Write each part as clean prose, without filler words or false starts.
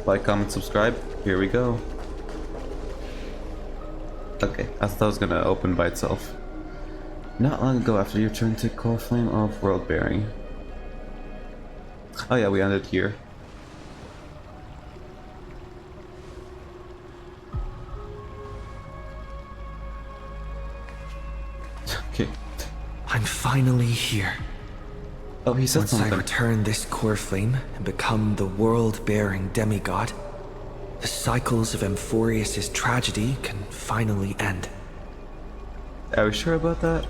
Like, comment, subscribe. Here we go. Okay, I thought it was gonna open by itself. Not long ago, after your turn to Core Flame of World Bearing. Oh yeah, we ended here. Okay. I'm finally here. Oh, he said Once something. I return this core flame and become the world-bearing demigod, the cycles of Amphoreus' tragedy can finally end. Are we sure about that?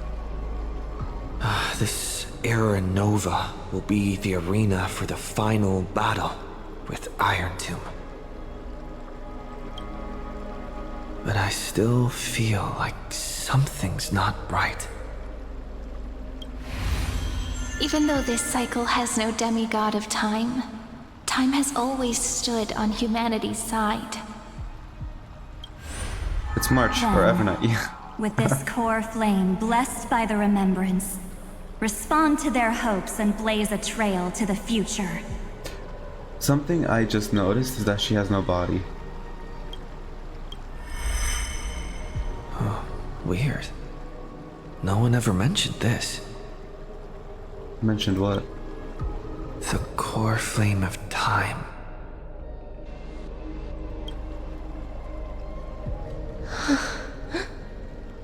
This Era Nova will be the arena for the final battle with Iron Tomb. But I still feel like something's not right. Even though this cycle has no demigod of time, time has always stood on humanity's side. It's March, or Evernight, yeah. With this core flame blessed by the remembrance, respond to their hopes and blaze a trail to the future. Something I just noticed is that she has no body. Weird. No one ever mentioned this. Mentioned what? The core flame of time.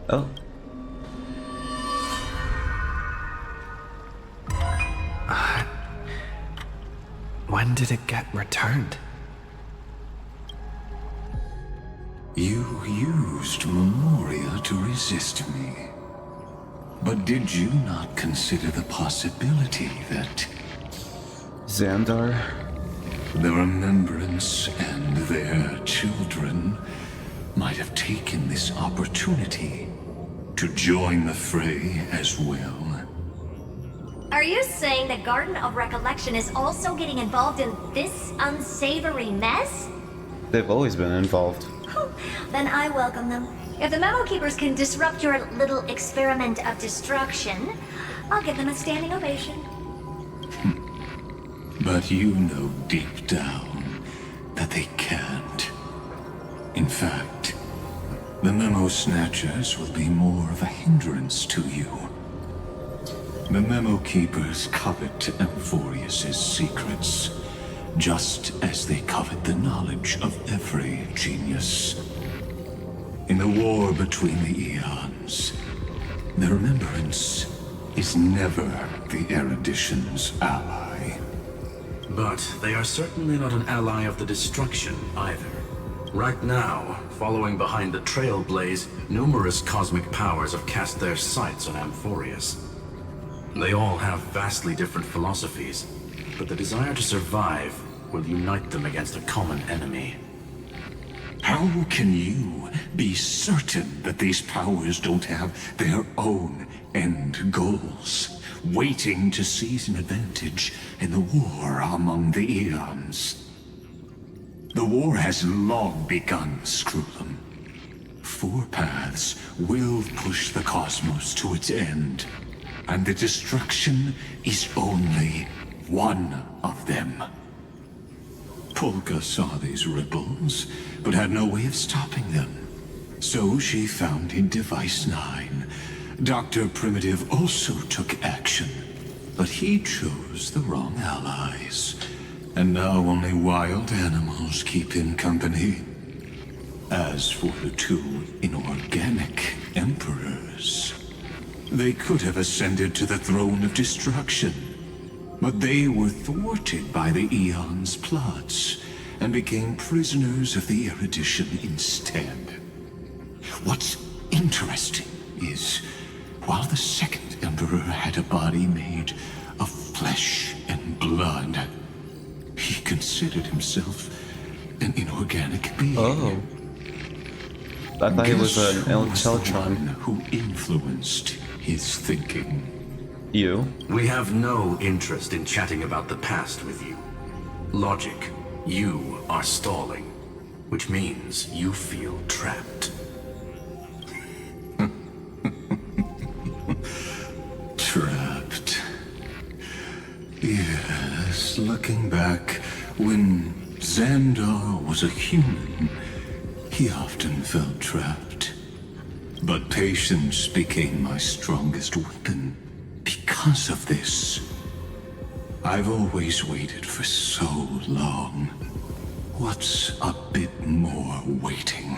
Oh. When did it get returned? You used Memoria to resist me. But did you not consider the possibility that Xandar? the Remembrance and their children might have taken this opportunity to join the fray as well? Are you saying the Garden of Recollection is also getting involved in this unsavory mess? They've always been involved. Then I welcome them. If the Memo Keepers can disrupt your little experiment of destruction, I'll give them a standing ovation. But you know deep down that they can't. In fact, the Memo Snatchers will be more of a hindrance to you. The Memo Keepers covet Amphoreus' secrets, just as they covet the knowledge of every genius. In the war between the eons, the Remembrance is never the Erudition's ally. But they are certainly not an ally of the destruction either. Right now, following behind the Trailblaze, numerous cosmic powers have cast their sights on Amphoreus. They all have vastly different philosophies, but the desire to survive will unite them against a common enemy. How can you be certain that these powers don't have their own end goals, waiting to seize an advantage in the war among the eons? The war has long begun, Screwlum. 4 paths will push the cosmos to its end, and the destruction is only one of them. Polka saw these ripples, but had no way of stopping them. So she founded Device 9. Dr. Primitive also took action, but he chose the wrong allies. And now only wild animals keep him company. As for the 2 inorganic emperors, they could have ascended to the throne of destruction, but they were thwarted by the Eon's plots and became prisoners of the Erudition instead. What's interesting is, while the second Emperor had a body made of flesh and blood, he considered himself an inorganic being. Oh. I thought he was an Elcheltron. Who influenced his thinking. You? We have no interest in chatting about the past with you. Logic, you are stalling, which means you feel trapped. Trapped. Yes, looking back, when Xandar was a human, he often felt trapped. But patience became my strongest weapon because of this. I've always waited for so long. What's a bit more waiting?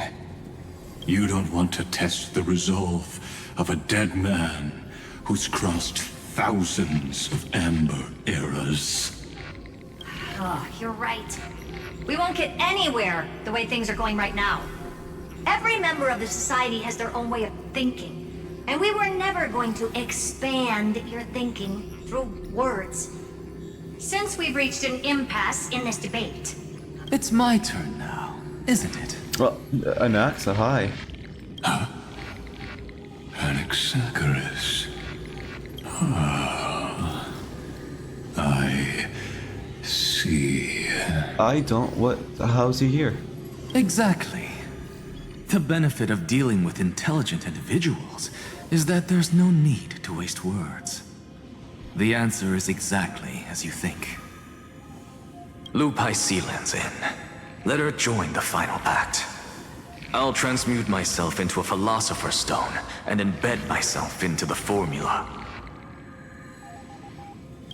You don't want to test the resolve of a dead man who's crossed thousands of amber eras. Oh, you're right. We won't get anywhere the way things are going right now. Every member of the society has their own way of thinking, and we were never going to expand your thinking through words. Since we've reached an impasse in this debate. It's my turn now, isn't it? Well, Anaxa, hi. Anaxagoras. Ah, I see. I don't. What? How's he here? Exactly. The benefit of dealing with intelligent individuals is that there's no need to waste words. The answer is exactly as you think. Lupai Sealand's in. Let her join the final act. I'll transmute myself into a Philosopher's Stone and embed myself into the formula.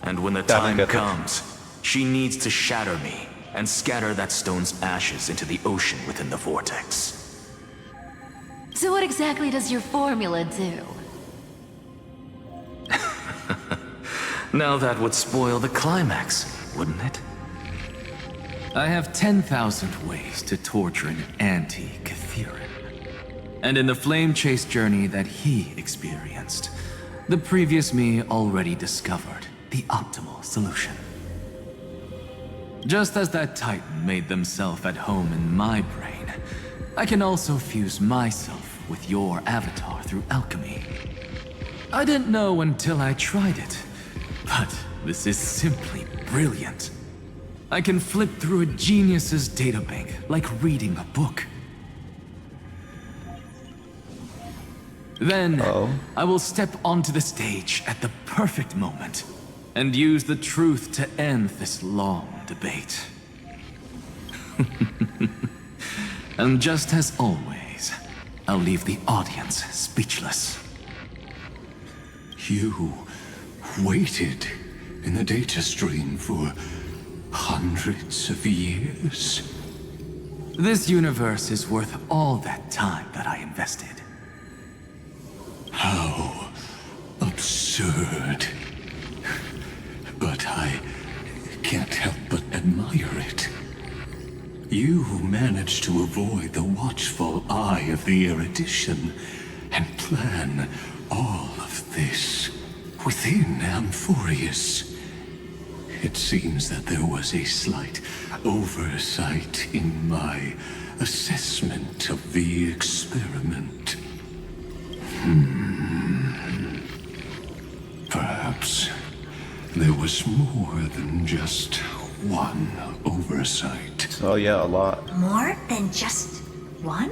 And when the time comes, she needs to shatter me and scatter that stone's ashes into the ocean within the vortex. So what exactly does your formula do? Now that would spoil the climax, wouldn't it? I have 10,000 ways to torture an anti-Catheran. And in the flame chase journey that he experienced, the previous me already discovered the optimal solution. Just as that Titan made themselves at home in my brain, I can also fuse myself with your avatar through alchemy. I didn't know until I tried it, but this is simply brilliant. I can flip through a genius's databank like reading a book. Then, I will step onto the stage at the perfect moment and use the truth to end this long debate. And just as always, I'll leave the audience speechless. You waited in the data stream for hundreds of years? This universe is worth all that time that I invested. How absurd. But I can't help but admire it. You managed to avoid the watchful eye of the erudition and plan all of this within Amphoreus. It seems that there was a slight oversight in my assessment of the experiment. Perhaps there was more than just one oversight. Oh yeah, a lot. More than just one?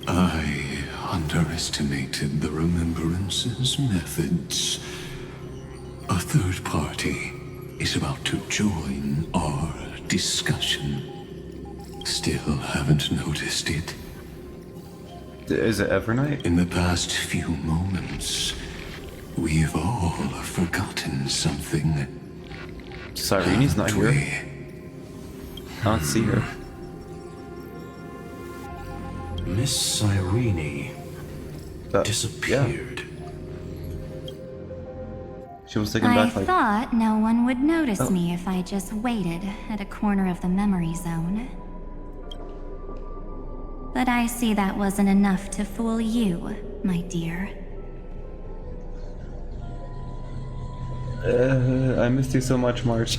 I underestimated the Remembrance's methods. A third party is about to join our discussion. Still haven't noticed it. Is it Evernight? In the past few moments, we've all forgotten something. Cyrene's not here. I don't see her. Miss Cyrene disappeared. Yeah. She was taken I back like... thought no one would notice me if I just waited at a corner of the memory zone. But I see that wasn't enough to fool you, my dear. I missed you so much, March.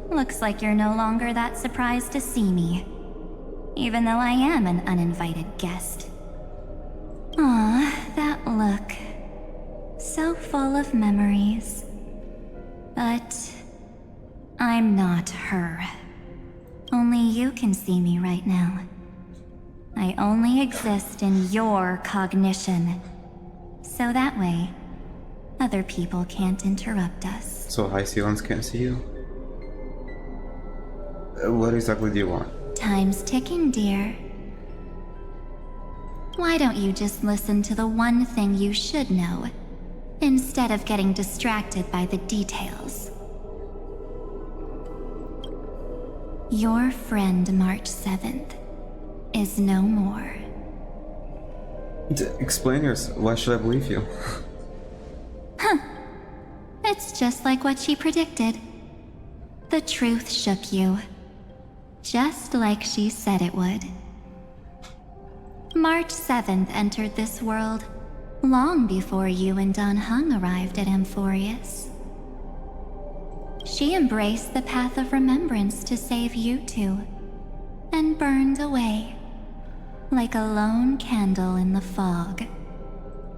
Looks like you're no longer that surprised to see me. Even though I am an uninvited guest. Aw, that look. So full of memories. But I'm not her. Only you can see me right now. I only exist in your cognition. So that way, other people can't interrupt us. So High Sealans can't see you? What exactly do you want? Time's ticking, dear. Why don't you just listen to the one thing you should know, instead of getting distracted by the details? Your friend March 7th is no more. Explain yourself. Why should I believe you? It's just like what she predicted. The truth shook you, just like she said it would. March 7th entered this world long before you and Don Hung arrived at Amphoreus. She embraced the path of remembrance to save you two, and burned away like a lone candle in the fog.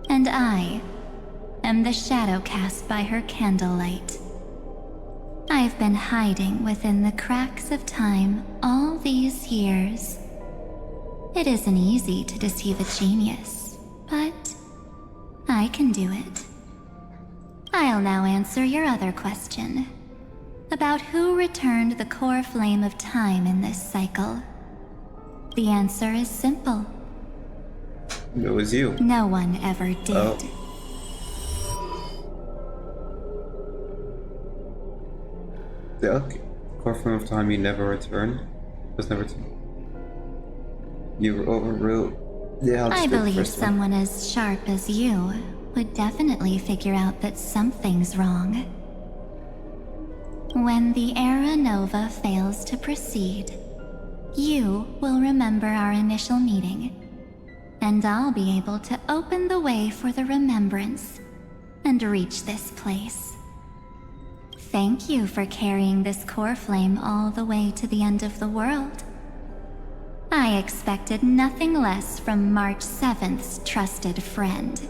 And I am the shadow cast by her candlelight. I've been hiding within the cracks of time all these years. It isn't easy to deceive a genius, but I can do it. I'll now answer your other question about who returned the core flame of time in this cycle. The answer is simple. It was you. No one ever did. Oh. The core flame of time you never returned? Was never You overruled. Yeah, I believe someone as sharp as you would definitely figure out that something's wrong. When the Era Nova fails to proceed, you will remember our initial meeting, and I'll be able to open the way for the remembrance and reach this place. Thank you for carrying this core flame all the way to the end of the world. I expected nothing less from March 7th's trusted friend.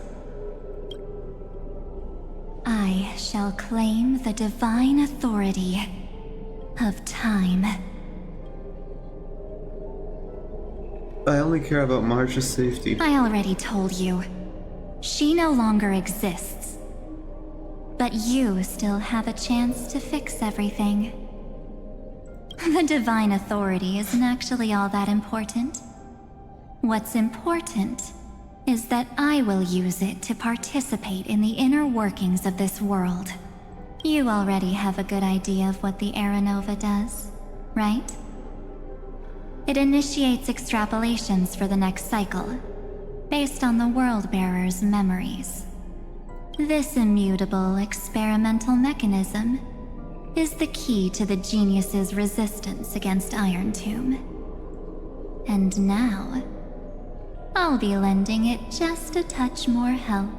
I shall claim the divine authority of time. I only care about March's safety. I already told you. She no longer exists. But you still have a chance to fix everything. The divine authority isn't actually all that important. What's important is that I will use it to participate in the inner workings of this world. You already have a good idea of what the Era Nova does, right? It initiates extrapolations for the next cycle, based on the World-Bearer's memories. This immutable experimental mechanism is the key to the genius's resistance against Iron Tomb. And now, I'll be lending it just a touch more help.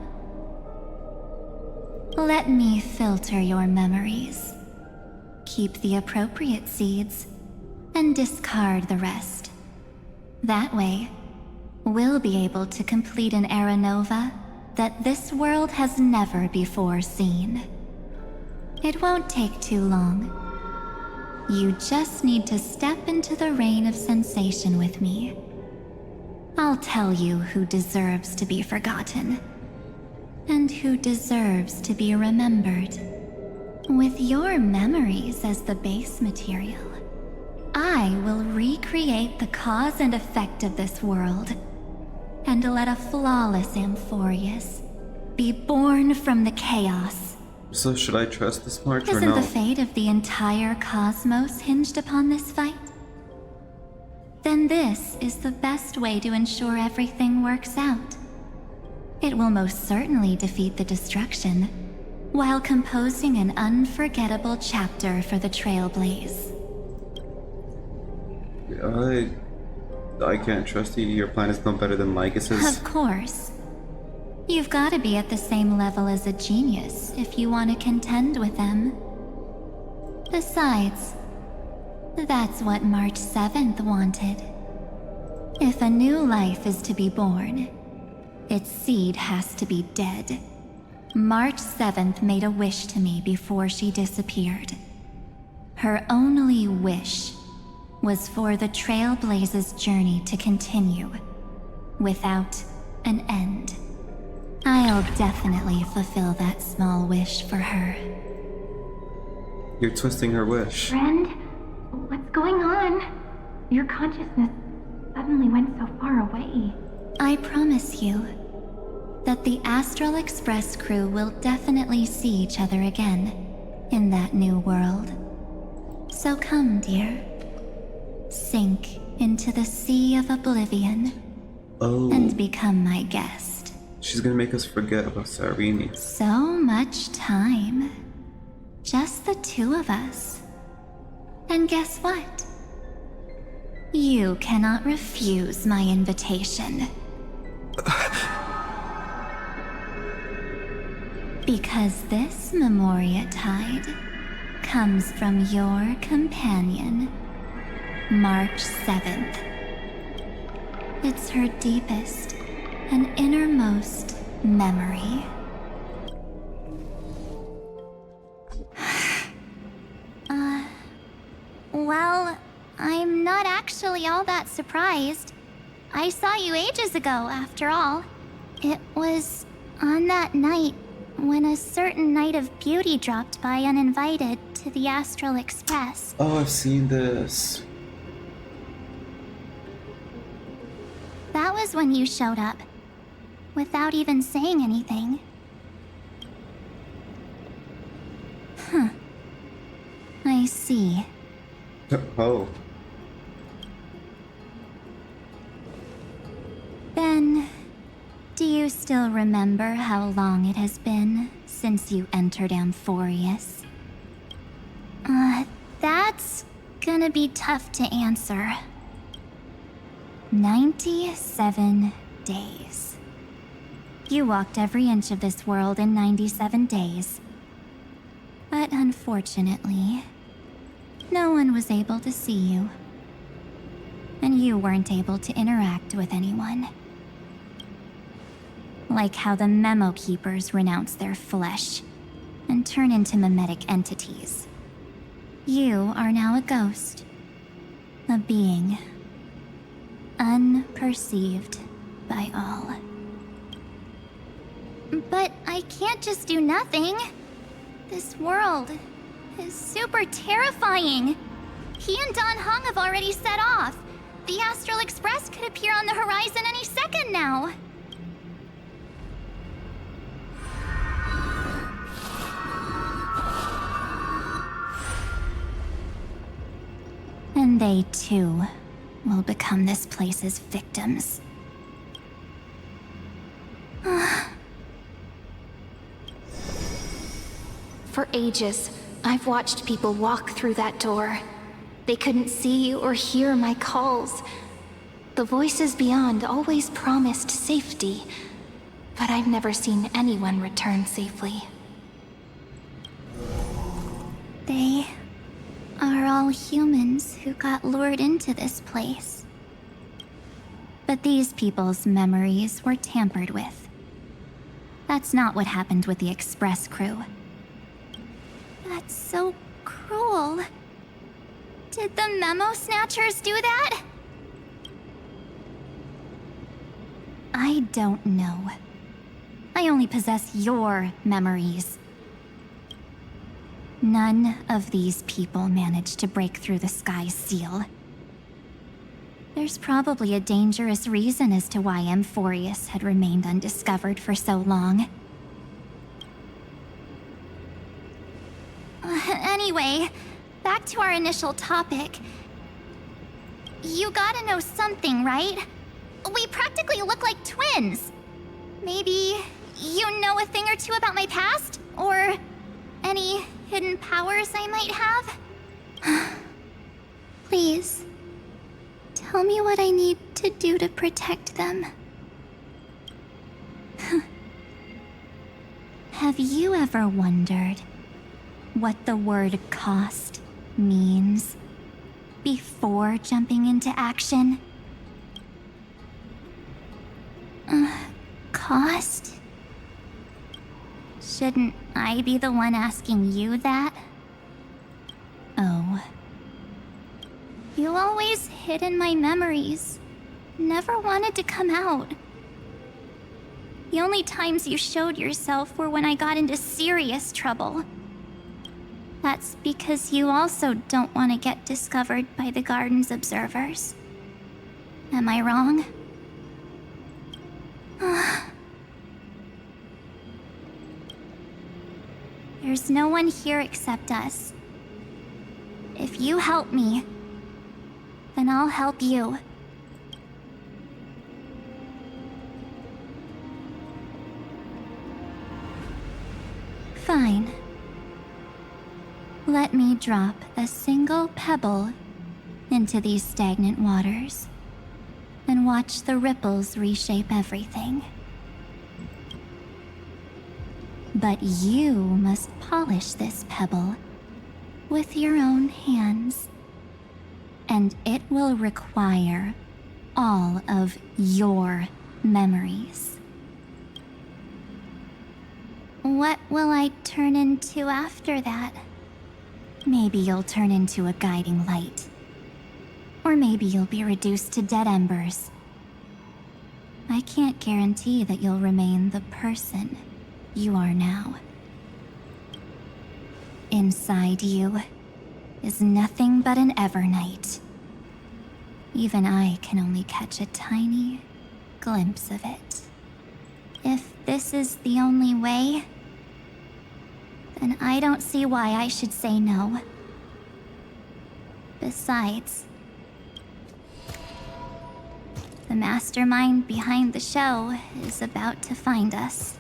Let me filter your memories. Keep the appropriate seeds, and discard the rest. That way, we'll be able to complete an Era Nova that this world has never before seen. It won't take too long. You just need to step into the rain of sensation with me. I'll tell you who deserves to be forgotten, and who deserves to be remembered. With your memories as the base material, I will recreate the cause and effect of this world, and let a flawless Amphoreus be born from the chaos. So should I trust this March or Isn't no? the fate of the entire cosmos hinged upon this fight? Then this is the best way to ensure everything works out. It will most certainly defeat the destruction, while composing an unforgettable chapter for the Trailblaze. I can't trust you. Your plan is no better than Lycus's. Of course. You've got to be at the same level as a genius if you want to contend with them. Besides, that's what March 7th wanted. If a new life is to be born, its seed has to be dead. March 7th made a wish to me before she disappeared. Her only wish was for the Trailblaze's journey to continue, without an end. I'll definitely fulfill that small wish for her. You're twisting her wish. Friend, What's going on? Your consciousness suddenly went so far away. I promise you that the Astral Express crew will definitely see each other again in that new world. So come, dear. Sink into the sea of oblivion Oh, and become my guest. she's gonna make us forget about Sarini. So much time. Just the two of us. And guess what? You cannot refuse my invitation. Because this Memoria Tide comes from your companion, March 7th. It's her deepest and innermost memory. Well, I'm not actually all that surprised. I saw you ages ago, after all. It was on that night when a certain Knight of Beauty dropped by uninvited to the Astral Express. Oh, I've seen this. That was when you showed up, without even saying anything. Huh. I see. Oh. Then, do you still remember how long it has been since you entered Amphoreus? That's gonna be tough to answer. 97 days. You walked every inch of this world in 97 days. But unfortunately, no one was able to see you. And you weren't able to interact with anyone. Like how the Memo Keepers renounce their flesh and turn into mimetic entities. You are now a ghost. A being. Unperceived by all. But I can't just do nothing. This world is super terrifying. He and Don Hong have already set off. The Astral Express could appear on the horizon any second now. And they too will become this place's victims. For ages, I've watched people walk through that door. They couldn't see or hear my calls. The voices beyond always promised safety, but I've never seen anyone return safely. They are all humans who got lured into this place. But these people's memories were tampered with. That's not what happened with the Express crew. That's so cruel. Did the Memo Snatchers do that? I don't know. I only possess your memories. None of these people managed to break through the sky's seal. There's probably a dangerous reason as to why Amphoreus had remained undiscovered for so long. Anyway, back to our initial topic. You gotta know something, right? We practically look like twins. Maybe you know a thing or two about my past? Or any hidden powers I might have? Please, tell me what I need to do to protect them. Have you ever wondered what the word cost means before jumping into action? Cost? Shouldn't I be the one asking you that? Oh. You always hid in my memories. Never wanted to come out. The only times you showed yourself were when I got into serious trouble. That's because you also don't want to get discovered by the garden's observers. Am I wrong? There's no one here except us. If you help me, then I'll help you. Fine. Let me drop a single pebble into these stagnant waters and watch the ripples reshape everything. But you must polish this pebble with your own hands, and it will require all of your memories. What will I turn into after that? Maybe you'll turn into a guiding light. Or maybe you'll be reduced to dead embers. I can't guarantee that you'll remain the person you are now. Inside you is nothing but an Evernight. Even I can only catch a tiny glimpse of it. If this is the only way, then I don't see why I should say no. Besides, the mastermind behind the show is about to find us.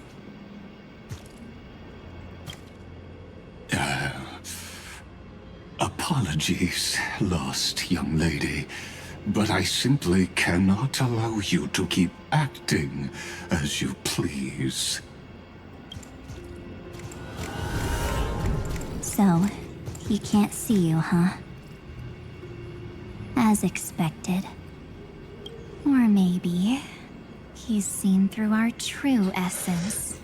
Apologies, lost young lady, but I simply cannot allow you to keep acting as you please. So, he can't see you, huh? As expected. Or maybe he's seen through our true essence.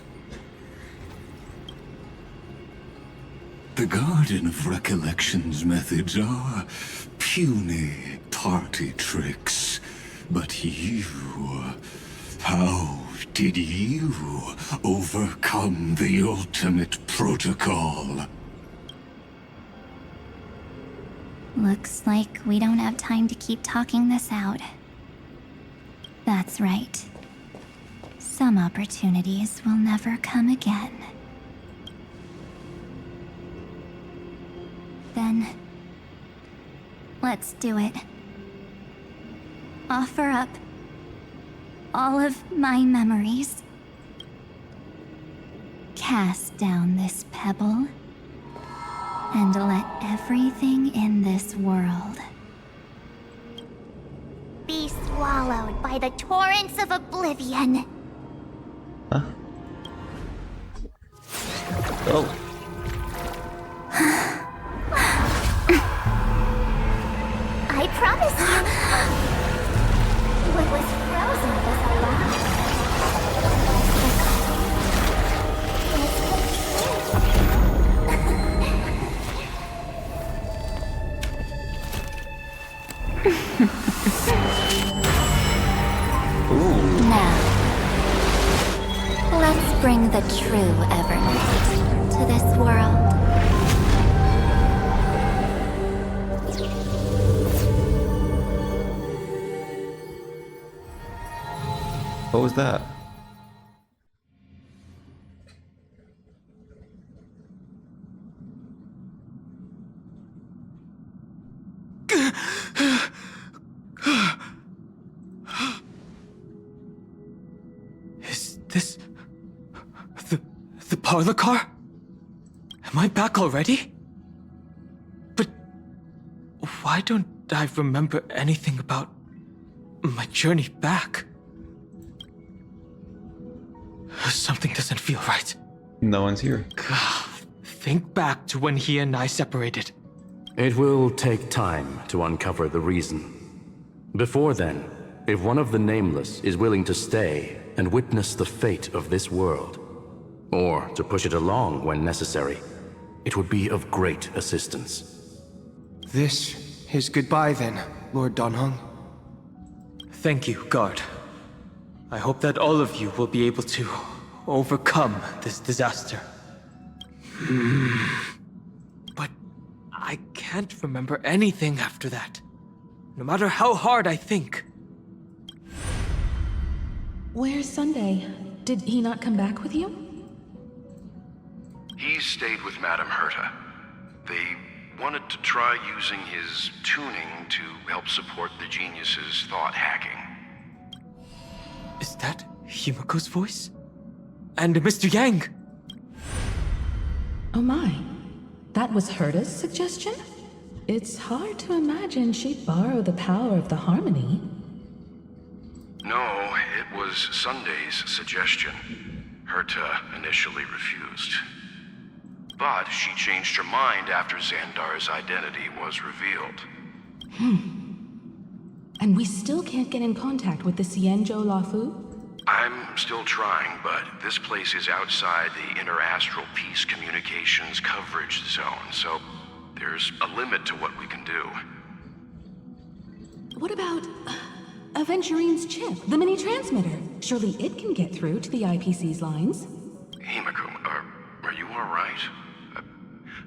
The Garden of Recollection's methods are puny party tricks. But you... how did you overcome the ultimate protocol? Looks like we don't have time to keep talking this out. That's right. Some opportunities will never come again. Then, let's do it. Offer up all of my memories. Cast down this pebble, and let everything in this world be swallowed by the torrents of oblivion. Huh? Oh. I promise you, what was frozen was alive. Now, let's bring the true Evernight to this world. What was that? Is this the parlor car? Am I back already? But why don't I remember anything about my journey back? Something doesn't feel right. No one's here. Think back to when he and I separated. It will take time to uncover the reason. Before then, if one of the Nameless is willing to stay and witness the fate of this world, or to push it along when necessary, it would be of great assistance. This is goodbye then, Lord Donhong. Thank you, Guard. I hope that all of you will be able to overcome this disaster. But can't remember anything after that. No matter how hard I think. Where's Sunday? Did he not come back with you? He stayed with Madame Herta. They wanted to try using his tuning to help support the genius's thought hacking. Is that Himiko's voice? And Mr. Yang? Oh my. That was Herta's suggestion? It's hard to imagine she'd borrow the power of the harmony. No, it was Sunday's suggestion. Herta initially refused. But she changed her mind after Xandar's identity was revealed. And we still can't get in contact with the Xianzhou Lafu? I'm still trying, but this place is outside the Inter-Astral Peace Communications coverage zone, so there's a limit to what we can do. What about Aventurine's chip, the mini-transmitter? Surely it can get through to the IPC's lines. Himiko, are you alright?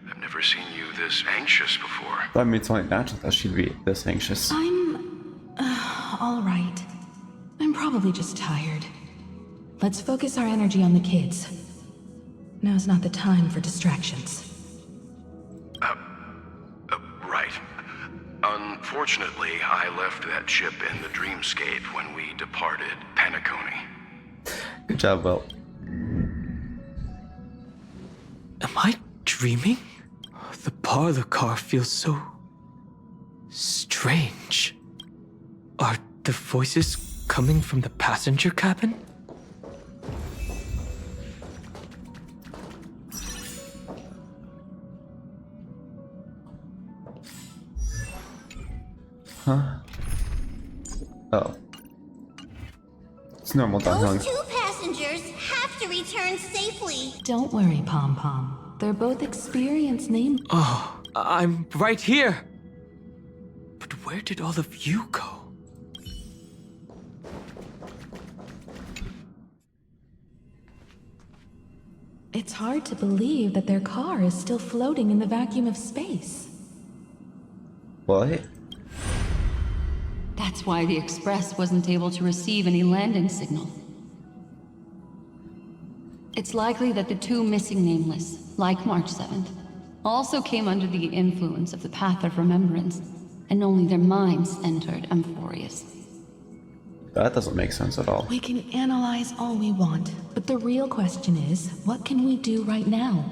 I've never seen you this anxious before. I mean, it's only natural that she'd be this anxious. I'm all right. I'm probably just tired. Let's focus our energy on the kids. Now's not the time for distractions. Right. Unfortunately, I left that chip in the dreamscape when we departed Penacony. Good job, Will. Am I dreaming? The parlor car feels so strange. Are the voices coming from the passenger cabin? Huh? Oh. It's normal, Dong. Those two passengers have to return safely. Don't worry, Pom Pom. They're both experienced name. Oh, I'm right here. But where did all of you go? It's hard to believe that their car is still floating in the vacuum of space. What? That's why the Express wasn't able to receive any landing signal. It's likely that the two missing Nameless, like March 7th, also came under the influence of the Path of Remembrance, and only their minds entered Amphoreus. That doesn't make sense at all. We can analyze all we want, but the real question is, what can we do right now?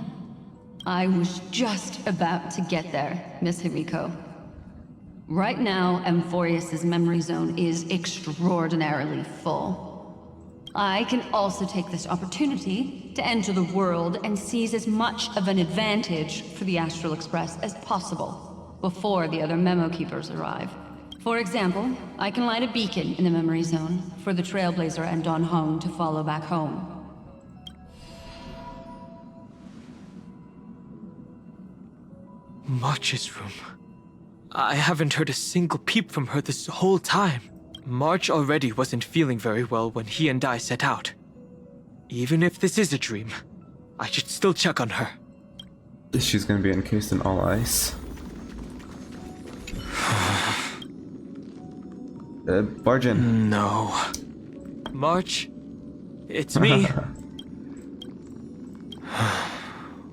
I was just about to get there, Miss Himiko. Right now, Amphoreus' memory zone is extraordinarily full. I can also take this opportunity to enter the world and seize as much of an advantage for the Astral Express as possible before the other memo keepers arrive. For example, I can light a beacon in the memory zone for the Trailblazer and Don Hong to follow back home. March's room. I haven't heard a single peep from her this whole time. March already wasn't feeling very well when he and I set out. Even if this is a dream, I should still check on her. She's gonna be encased in all ice. Barge in. No. March, it's me.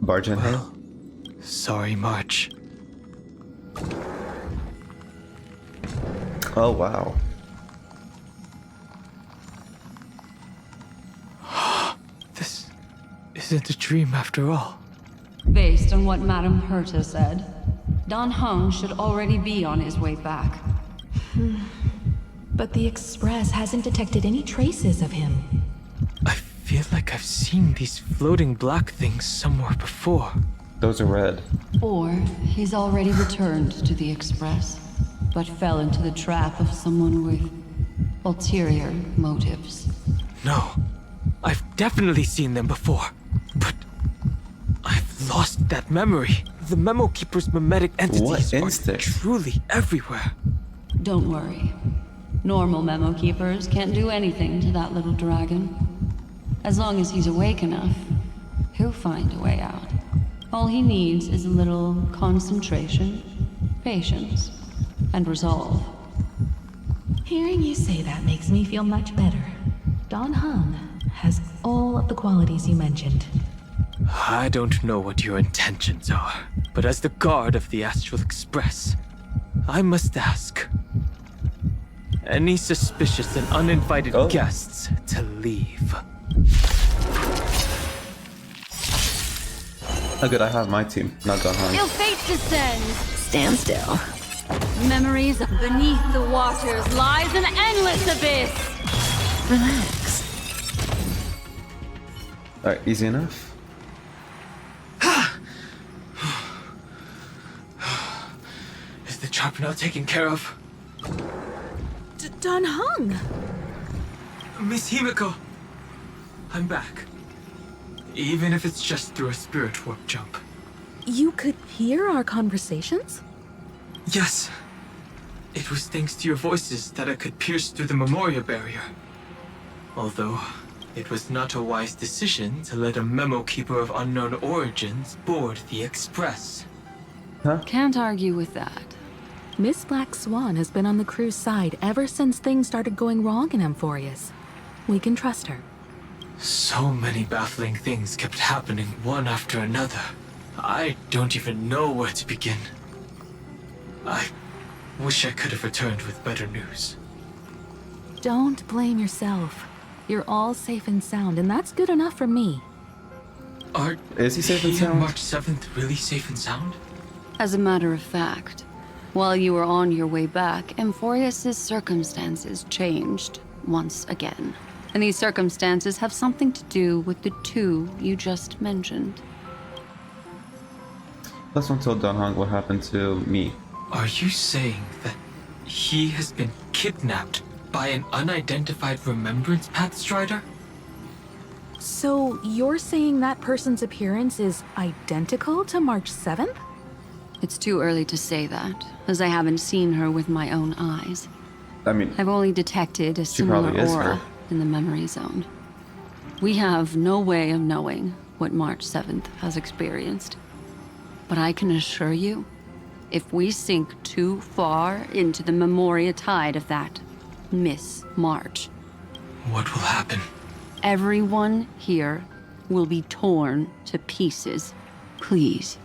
Barge in. Well, sorry, March. Oh, wow. This isn't a dream after all. Based on what Madame Herta said, Don Hong should already be on his way back. But the Express hasn't detected any traces of him. I feel like I've seen these floating black things somewhere before. Those are red. Or he's already returned to the Express, but fell into the trap of someone with ulterior motives. No, I've definitely seen them before, but I've lost that memory. The Memo Keeper's mimetic entities are truly everywhere. Don't worry. Normal Memo Keepers can't do anything to that little dragon. As long as he's awake enough, he'll find a way out. All he needs is a little concentration patience, and resolve. Hearing you say that makes me feel much better. Don Hung has all of the qualities you mentioned. I don't know what your intentions are, but as the guard of the Astral Express, I must ask. Any suspicious and uninvited guests to leave. Oh good, I have my team, not Don Hung. Till fate descends. Stand still. Memories beneath the waters lies an endless abyss. Relax. Alright, easy enough. Is the trap now taken care of? Don Hung! Miss Himiko, I'm back. Even if it's just through a spirit warp jump. You could hear our conversations? Yes. It was thanks to your voices that I could pierce through the Memoria barrier. Although, it was not a wise decision to let a memo keeper of unknown origins board the Express. Can't argue with that. Miss Black Swan has been on the crew's side ever since things started going wrong in Amphoreus. We can trust her. So many baffling things kept happening one after another. I don't even know where to begin. I wish I could have returned with better news. Don't blame yourself. You're all safe and sound, and that's good enough for me. Is he safe and sound? March 7th really safe and sound? As a matter of fact, while you were on your way back, Amphoreus' circumstances changed once again. And these circumstances have something to do with the two you just mentioned. Let's not tell Don Hung what happened to me. Are you saying that he has been kidnapped by an unidentified Remembrance Path Strider? So you're saying that person's appearance is identical to March 7th? It's too early to say that, as I haven't seen her with my own eyes. I mean, I've only detected a similar probably is aura her. in the memory zone. We have no way of knowing what March 7th has experienced. But I can assure you, if we sink too far into the Memoria tide of that Miss March, what will happen? Everyone here will be torn to pieces. Please,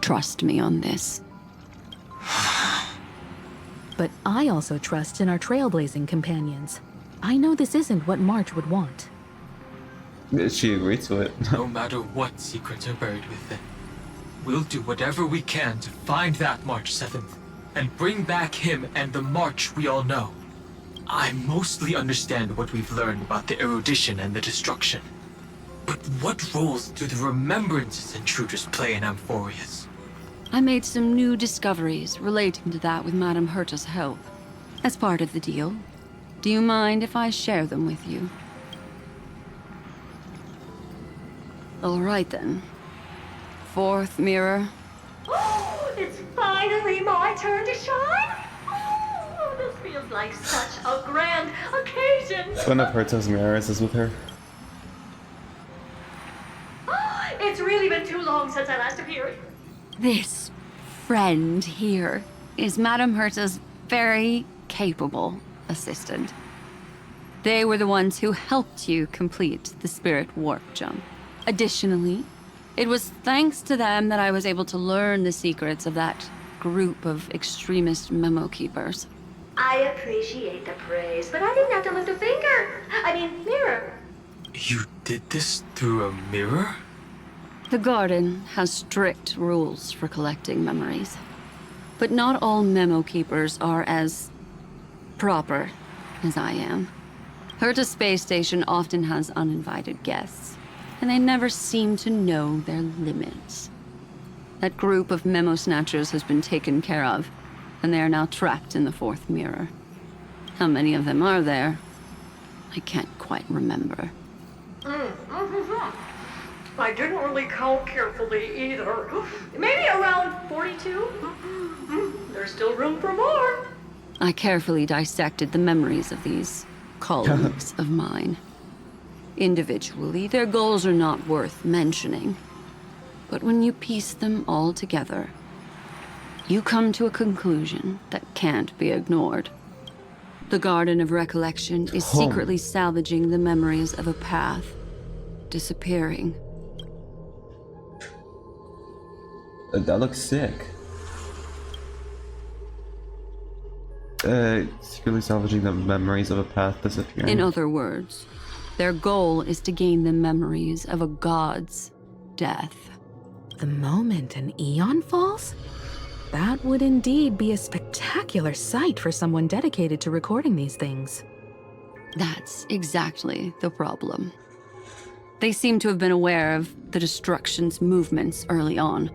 trust me on this. But I also trust in our trailblazing companions. I know this isn't what March would want. She agreed to it. No matter what secrets are buried within, we'll do whatever we can to find that March 7th and bring back him and the March we all know. I mostly understand what we've learned about the erudition and the destruction. But what roles do the Remembrances intruders play in Amphoreus? I made some new discoveries relating to that with Madame Herta's help. As part of the deal, do you mind if I share them with you? All right then. Fourth mirror. Oh, it's finally my turn to shine. Oh, this feels like such a grand occasion. One of Herta's mirrors is with her. It's really been too long since I last appeared. This friend here is Madame Herta's very capable assistant. They were the ones who helped you complete the spirit warp jump. Additionally, it was thanks to them that I was able to learn the secrets of that group of extremist memo keepers. I appreciate the praise, but I didn't have to lift a finger. Mirror. You did this through a mirror? The garden has strict rules for collecting memories. But not all memo keepers are as proper as I am. Herta's space station often has uninvited guests, and they never seem to know their limits. That group of memo snatchers has been taken care of, and they are now trapped in the fourth mirror. How many of them are there? I can't quite remember. I didn't really count carefully either. Maybe around 42? There's still room for more. I carefully dissected the memories of these colleagues of mine. Individually, their goals are not worth mentioning. But when you piece them all together, you come to a conclusion that can't be ignored. The Garden of Recollection is secretly salvaging the memories of a path disappearing. That looks sick. Secretly salvaging the memories of a path disappearing. In other words, their goal is to gain the memories of a god's death. The moment an Eon falls? That would indeed be a spectacular sight for someone dedicated to recording these things. That's exactly the problem. They seem to have been aware of the Destruction's movements early on,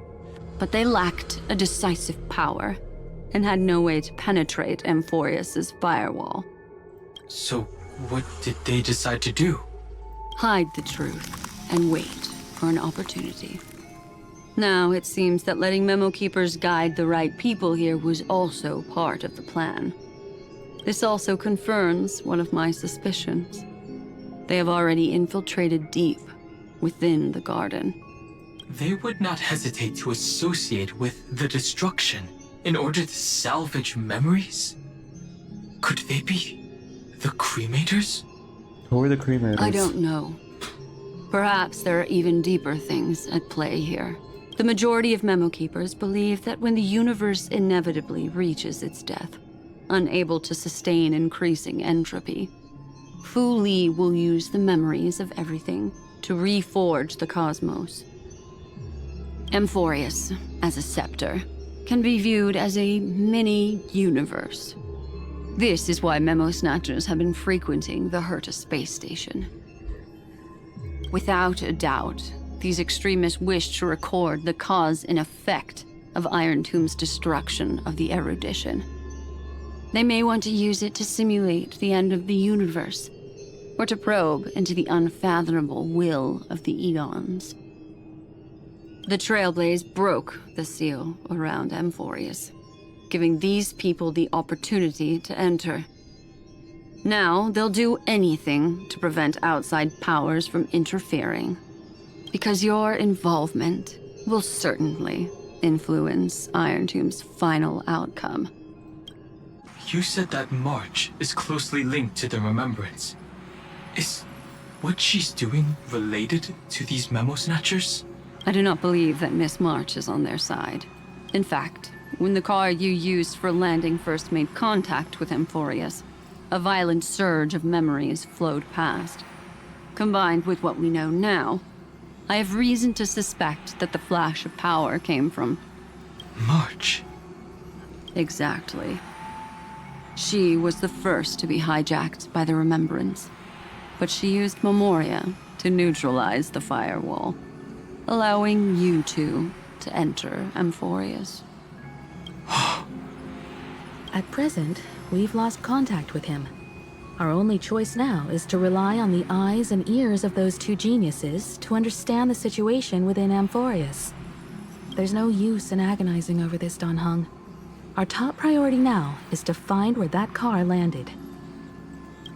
but they lacked a decisive power and had no way to penetrate Amphoreus' firewall. So, what did they decide to do? Hide the truth and wait for an opportunity. Now, it seems that letting Memo Keepers guide the right people here was also part of the plan. This also confirms one of my suspicions. They have already infiltrated deep within the garden. They would not hesitate to associate with the Destruction in order to salvage memories? Could they be the Cremators? Who are the Cremators? I don't know. Perhaps there are even deeper things at play here. The majority of Memo Keepers believe that when the universe inevitably reaches its death, unable to sustain increasing entropy, Fu Li will use the memories of everything to reforge the cosmos. Amphoreus, as a scepter, can be viewed as a mini-universe. This is why Memo Snatchers have been frequenting the Herta space station. Without a doubt, these extremists wish to record the cause and effect of Iron Tomb's destruction of the erudition. They may want to use it to simulate the end of the universe, or to probe into the unfathomable will of the Eons. The Trailblaze broke the seal around Amphoreus, giving these people the opportunity to enter. Now, they'll do anything to prevent outside powers from interfering, because your involvement will certainly influence Iron Tomb's final outcome. You said that March is closely linked to the Remembrance. Is what she's doing related to these Memo Snatchers? I do not believe that Miss March is on their side. In fact, when the car you used for landing first made contact with Amphoreus, a violent surge of memories flowed past. Combined with what we know now, I have reason to suspect that the flash of power came from... March. Exactly. She was the first to be hijacked by the Remembrance, but she used Memoria to neutralize the firewall, allowing you two to enter Amphoreus. At present, we've lost contact with him. Our only choice now is to rely on the eyes and ears of those two geniuses to understand the situation within Amphoreus. There's no use in agonizing over this, Dan Heng. Our top priority now is to find where that car landed.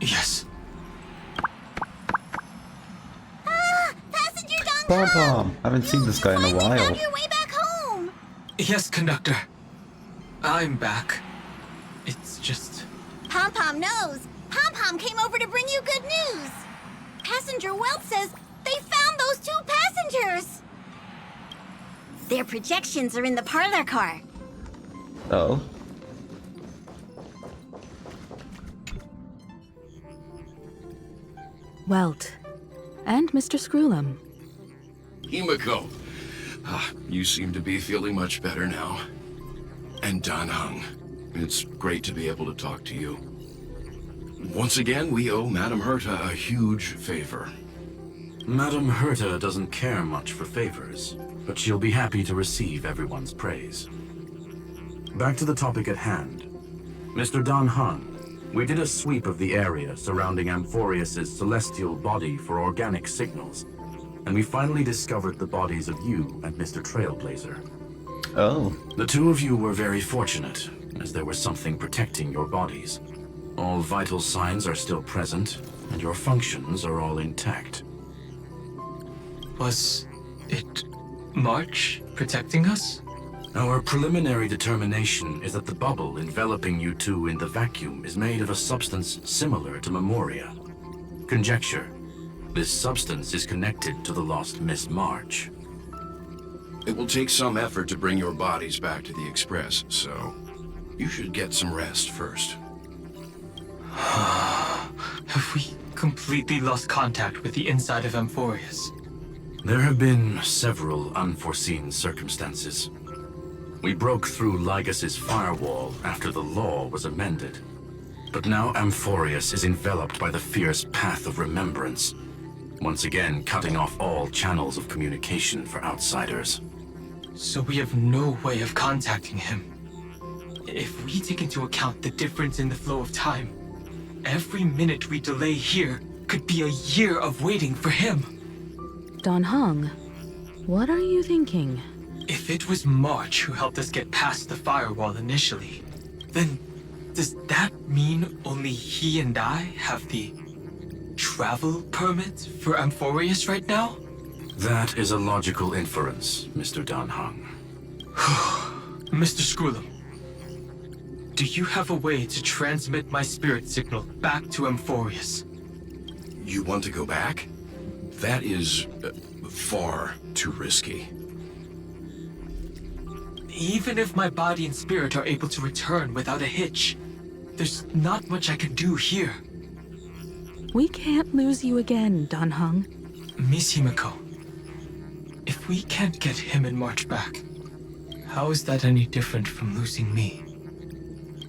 Yes. Passenger Dan Pom Pom! I haven't seen this guy in a while. Found your way back home! Yes, conductor. I'm back. It's just... Pom Pom knows. Pom Pom came over to bring you good news. Passenger Welt says they found those two passengers. Their projections are in the parlor car. Oh. Welt. And Mr. Screwlum. Himiko. You seem to be feeling much better now. And Dan Heng. It's great to be able to talk to you. Once again, we owe Madame Herta a huge favor. Madame Herta doesn't care much for favors, but she'll be happy to receive everyone's praise. Back to the topic at hand. Mr. Dan Heng, we did a sweep of the area surrounding Amphoreus' celestial body for organic signals, and we finally discovered the bodies of you and Mr. Trailblazer. Oh. The two of you were very fortunate, as there was something protecting your bodies. All vital signs are still present, and your functions are all intact. Was it March protecting us? Our preliminary determination is that the bubble enveloping you two in the vacuum is made of a substance similar to Memoria. Conjecture. This substance is connected to the lost Miss March. It will take some effort to bring your bodies back to the Express, so you should get some rest first. Have we completely lost contact with the inside of Amphoreus? There have been several unforeseen circumstances. We broke through Lygas's firewall after the law was amended. But now Amphoreus is enveloped by the fierce path of remembrance, once again cutting off all channels of communication for outsiders. So we have no way of contacting him. If we take into account the difference in the flow of time, every minute we delay here could be a year of waiting for him. Dan Heng, what are you thinking? If it was March who helped us get past the firewall initially, then does that mean only he and I have the travel permit for Amphoreus right now? That is a logical inference, Mr. Dan Heng. Mr. Skrullum, do you have a way to transmit my spirit signal back to Amphoreus? You want to go back? That is far too risky. Even if my body and spirit are able to return without a hitch, there's not much I can do here. We can't lose you again, Dan Heng. Miss Himiko, if we can't get him and March back, how is that any different from losing me?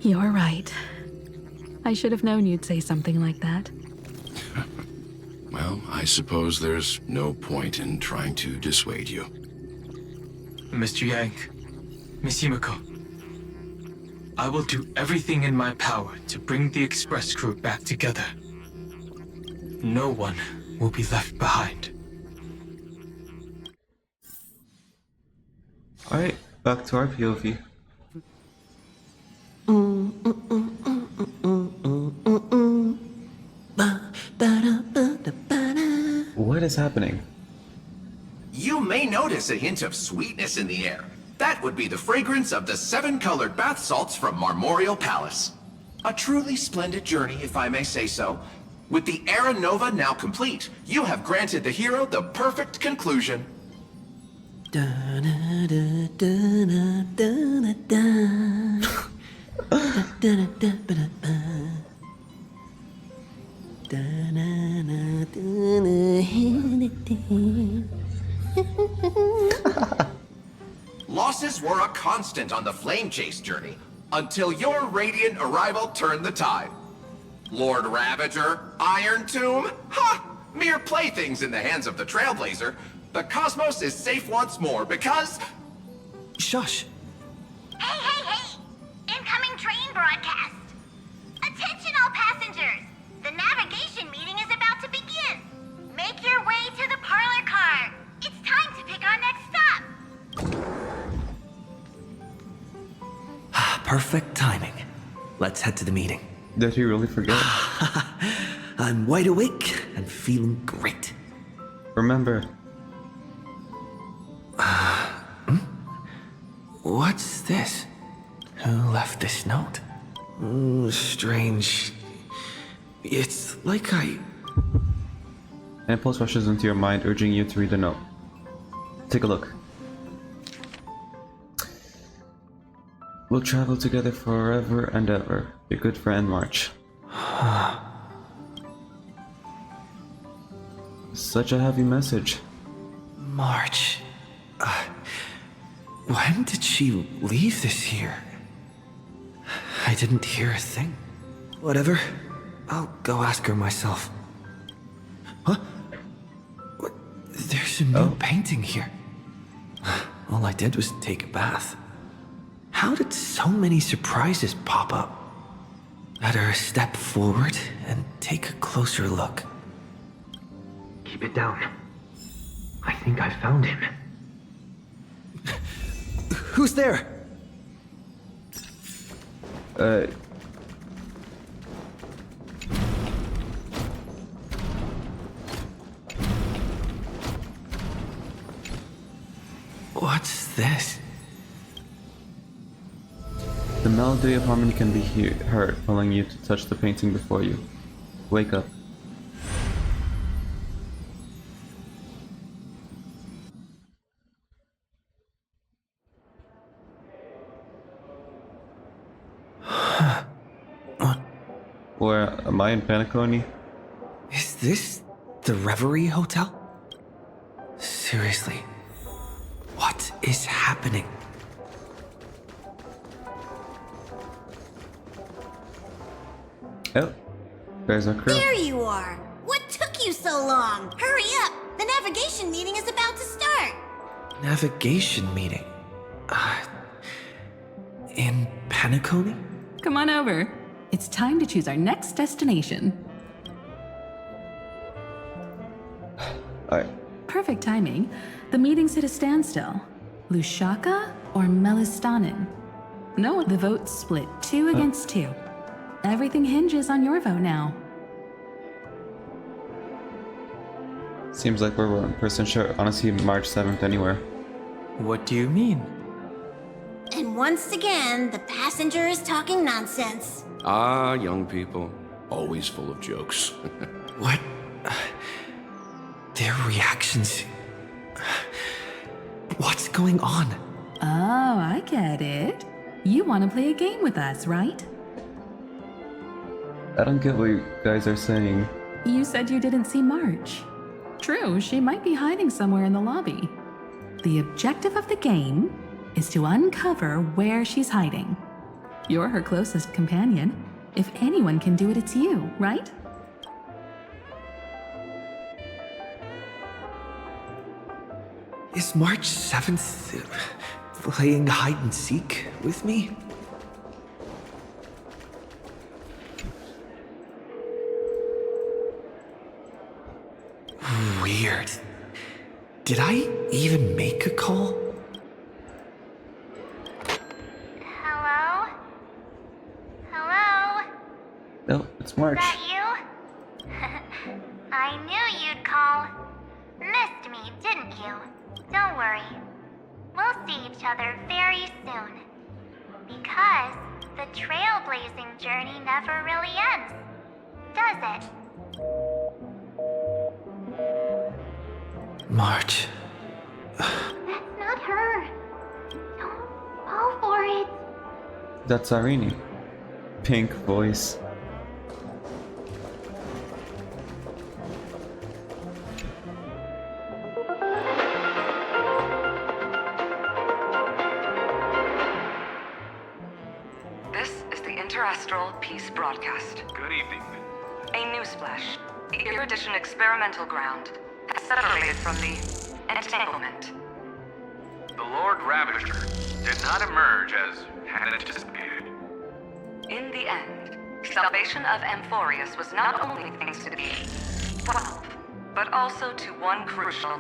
You're right. I should have known you'd say something like that. Well, I suppose there's no point in trying to dissuade you. Mr. Yank, Miss Himiko, I will do everything in my power to bring the Express crew back together. No one will be left behind. Alright, back to our POV. What is happening? You may notice a hint of sweetness in the air. That would be the fragrance of the 7-colored bath salts from Marmorial Palace. A truly splendid journey, if I may say so. With the Era Nova now complete, you have granted the hero the perfect conclusion. Losses were a constant on the Flame Chase journey, until your radiant arrival turned the tide. Lord Ravager, Iron Tomb, ha! Mere playthings in the hands of the Trailblazer. The cosmos is safe once more because... Shush! Hey, hey, hey! Incoming train broadcast! Attention all passengers! The navigation meeting is about to begin! Make your way to the parlor car! It's time to pick our next stop! Perfect timing. Let's head to the meeting. Did he really forget? I'm wide awake and feeling great. Remember. What's this? Who left this note? Strange. It's like An impulse rushes into your mind, urging you to read the note. Take a look. We'll travel together forever and ever. Your good friend, March. Such a heavy message. March. When did she leave this here? I didn't hear a thing. Whatever. I'll go ask her myself. Huh? What? There's a new painting here. All I did was take a bath. How did so many surprises pop up? Better step forward and take a closer look. Keep it down. I think I found him. Who's there? What's this? The melody of harmony can be heard, pulling you to touch the painting before you. Wake up. Where am I in Panaconi? Is this the Reverie Hotel? Seriously, what is happening? Oh, there's our crew. There you are! What took you so long? Hurry up! The navigation meeting is about to start! Navigation meeting? In Panaconi? Come on over. It's time to choose our next destination. Alright. Perfect timing. The meeting's at a standstill. Lushaka or Melistanin? No, the vote's split 2 against 2. Everything hinges on your vote now. Seems like we're 1% sure. Honestly, March 7th anywhere. What do you mean? And once again, the passenger is talking nonsense. Ah, young people. Always full of jokes. What? Their reactions... What's going on? Oh, I get it. You want to play a game with us, right? I don't get what you guys are saying. You said you didn't see March. True, she might be hiding somewhere in the lobby. The objective of the game is to uncover where she's hiding. You're her closest companion. If anyone can do it, it's you, right? Is March 7th playing hide and seek with me? Weird. Did I even make a call? Hello? Hello? No, it's March. Is that you? I knew you'd call. Missed me, didn't you? Don't worry. We'll see each other very soon. Because the trailblazing journey never really ends, does it? March. That's not her. Don't fall for it. That's Irene. Pink voice. This is the Interastral Peace Broadcast. Good evening. A newsflash. The Erudition experimental ground has separated from the entanglement. The Lord Ravager did not emerge as had anticipated. In the end, salvation of Amphoreus was not only thanks to the 12, but also to one crucial.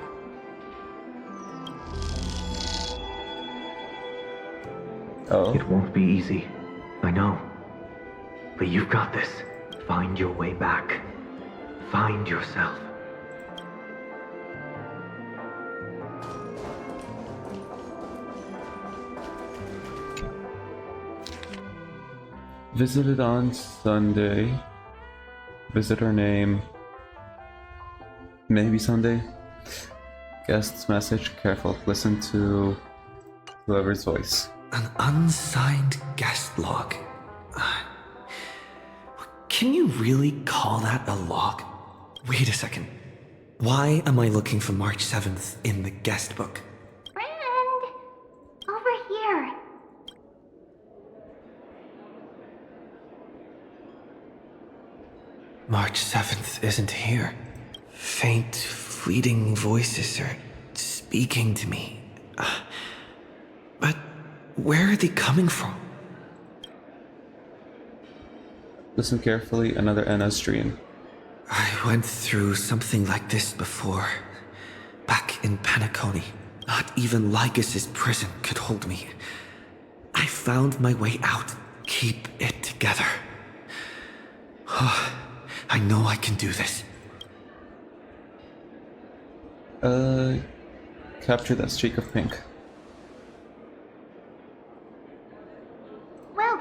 Oh. It won't be easy. I know. But you've got this. Find your way back. Find yourself. Visited on Sunday. Visitor name. Maybe Sunday. Guest's message. Careful. Listen to whoever's voice. An unsigned guest log. Can you really call that a log? Wait a second. Why am I looking for March 7th in the guest book? Friend! Over here. March 7th isn't here. Faint, fleeting voices are speaking to me. But where are they coming from? Listen carefully. Another NS stream. I went through something like this before. Back in Panaconi. Not even Lycus's prison could hold me. I found my way out. Keep it together. I know I can do this. Capture that streak of pink. Well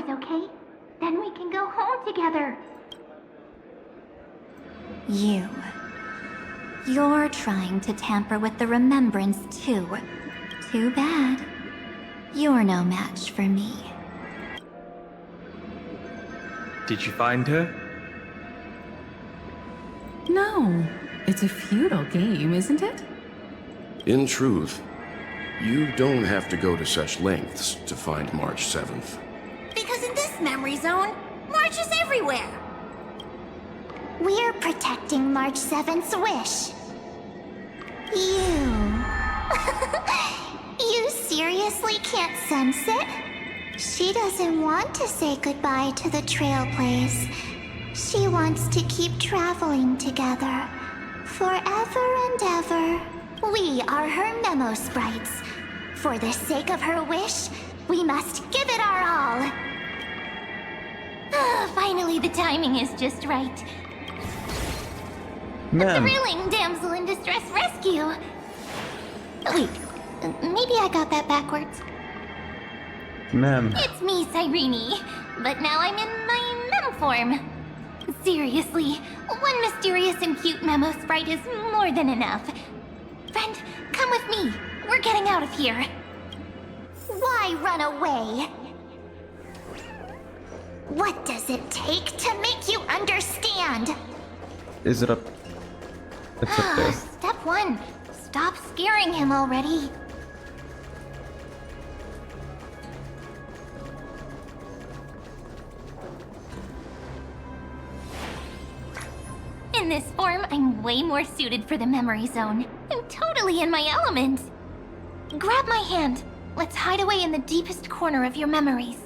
okay? Then we can go home together. You're trying to tamper with the remembrance too. Too bad. You're no match for me. Did you find her? No. It's a futile game, isn't it? In truth, you don't have to go to such lengths to find March 7th. Because in this memory zone, March is everywhere. We're protecting March 7th's wish. You seriously can't sense it? She doesn't want to say goodbye to the Trailblaze. She wants to keep traveling together. Forever and ever. We are her memo sprites. For the sake of her wish, we must give it our all. Finally, the timing is just right. Ma'am. A thrilling damsel in distress rescue. Wait, maybe I got that backwards. Ma'am. It's me, Cyrene, but now I'm in my mem form. Seriously, one mysterious and cute memo sprite is more than enough. Friend, come with me. We're getting out of here. Why run away? What does it take to make you understand? Is it up? It's up there. Step 1. Stop scaring him already. In this form, I'm way more suited for the memory zone. I'm totally in my element. Grab my hand. Let's hide away in the deepest corner of your memories.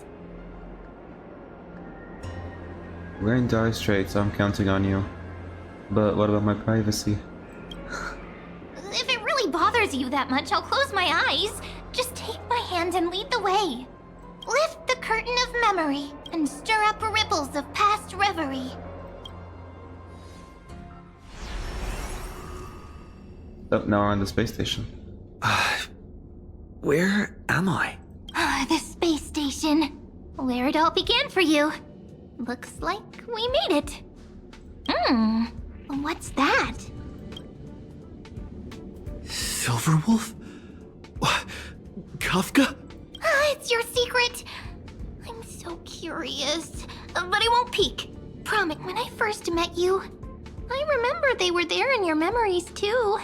We're in dire straits, I'm counting on you. But what about my privacy? If it really bothers you that much, I'll close my eyes. Just take my hand and lead the way. Lift the curtain of memory and stir up ripples of past reverie. Oh, now we're on the space station. Where am I? The space station. Where it all began for you. Looks like we made it. What's that? Silverwolf? Kafka? It's your secret. I'm so curious. But I won't peek. Promise, when I first met you, I remember they were there in your memories too.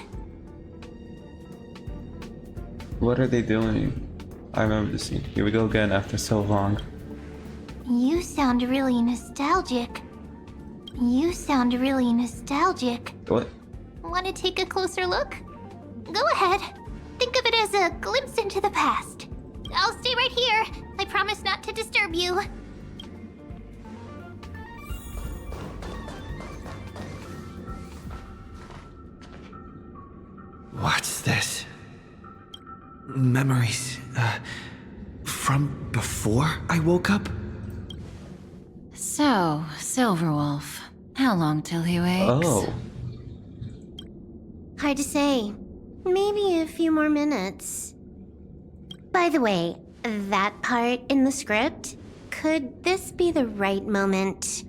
What are they doing? I remember the scene. Here we go again after so long. You sound really nostalgic. What? Want to take a closer look? Go ahead. Think of it as a glimpse into the past. I'll stay right here. I promise not to disturb you. What's this? Memories, from before I woke up? So, Silverwolf, how long till he wakes? Oh. Hard to say. Maybe a few more minutes. By the way, that part in the script, could this be the right moment?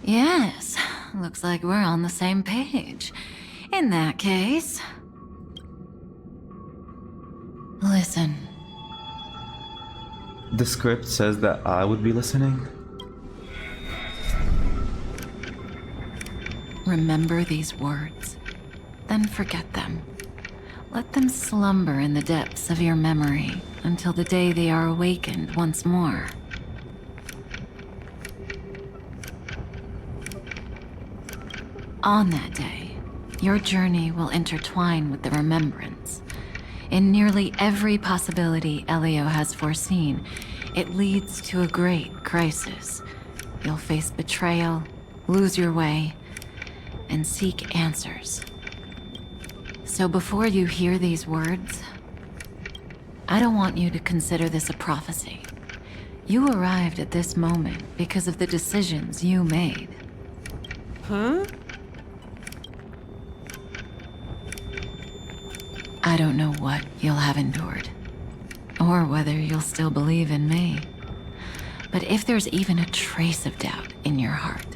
Yes, looks like we're on the same page. In that case... Listen. The script says that I would be listening? Remember these words, then forget them. Let them slumber in the depths of your memory until the day they are awakened once more. On that day, your journey will intertwine with the remembrance. In nearly every possibility Elio has foreseen, it leads to a great crisis. You'll face betrayal, lose your way, and seek answers. So before you hear these words, I don't want you to consider this a prophecy. You arrived at this moment because of the decisions you made. Huh? I don't know what you'll have endured, or whether you'll still believe in me. But if there's even a trace of doubt in your heart,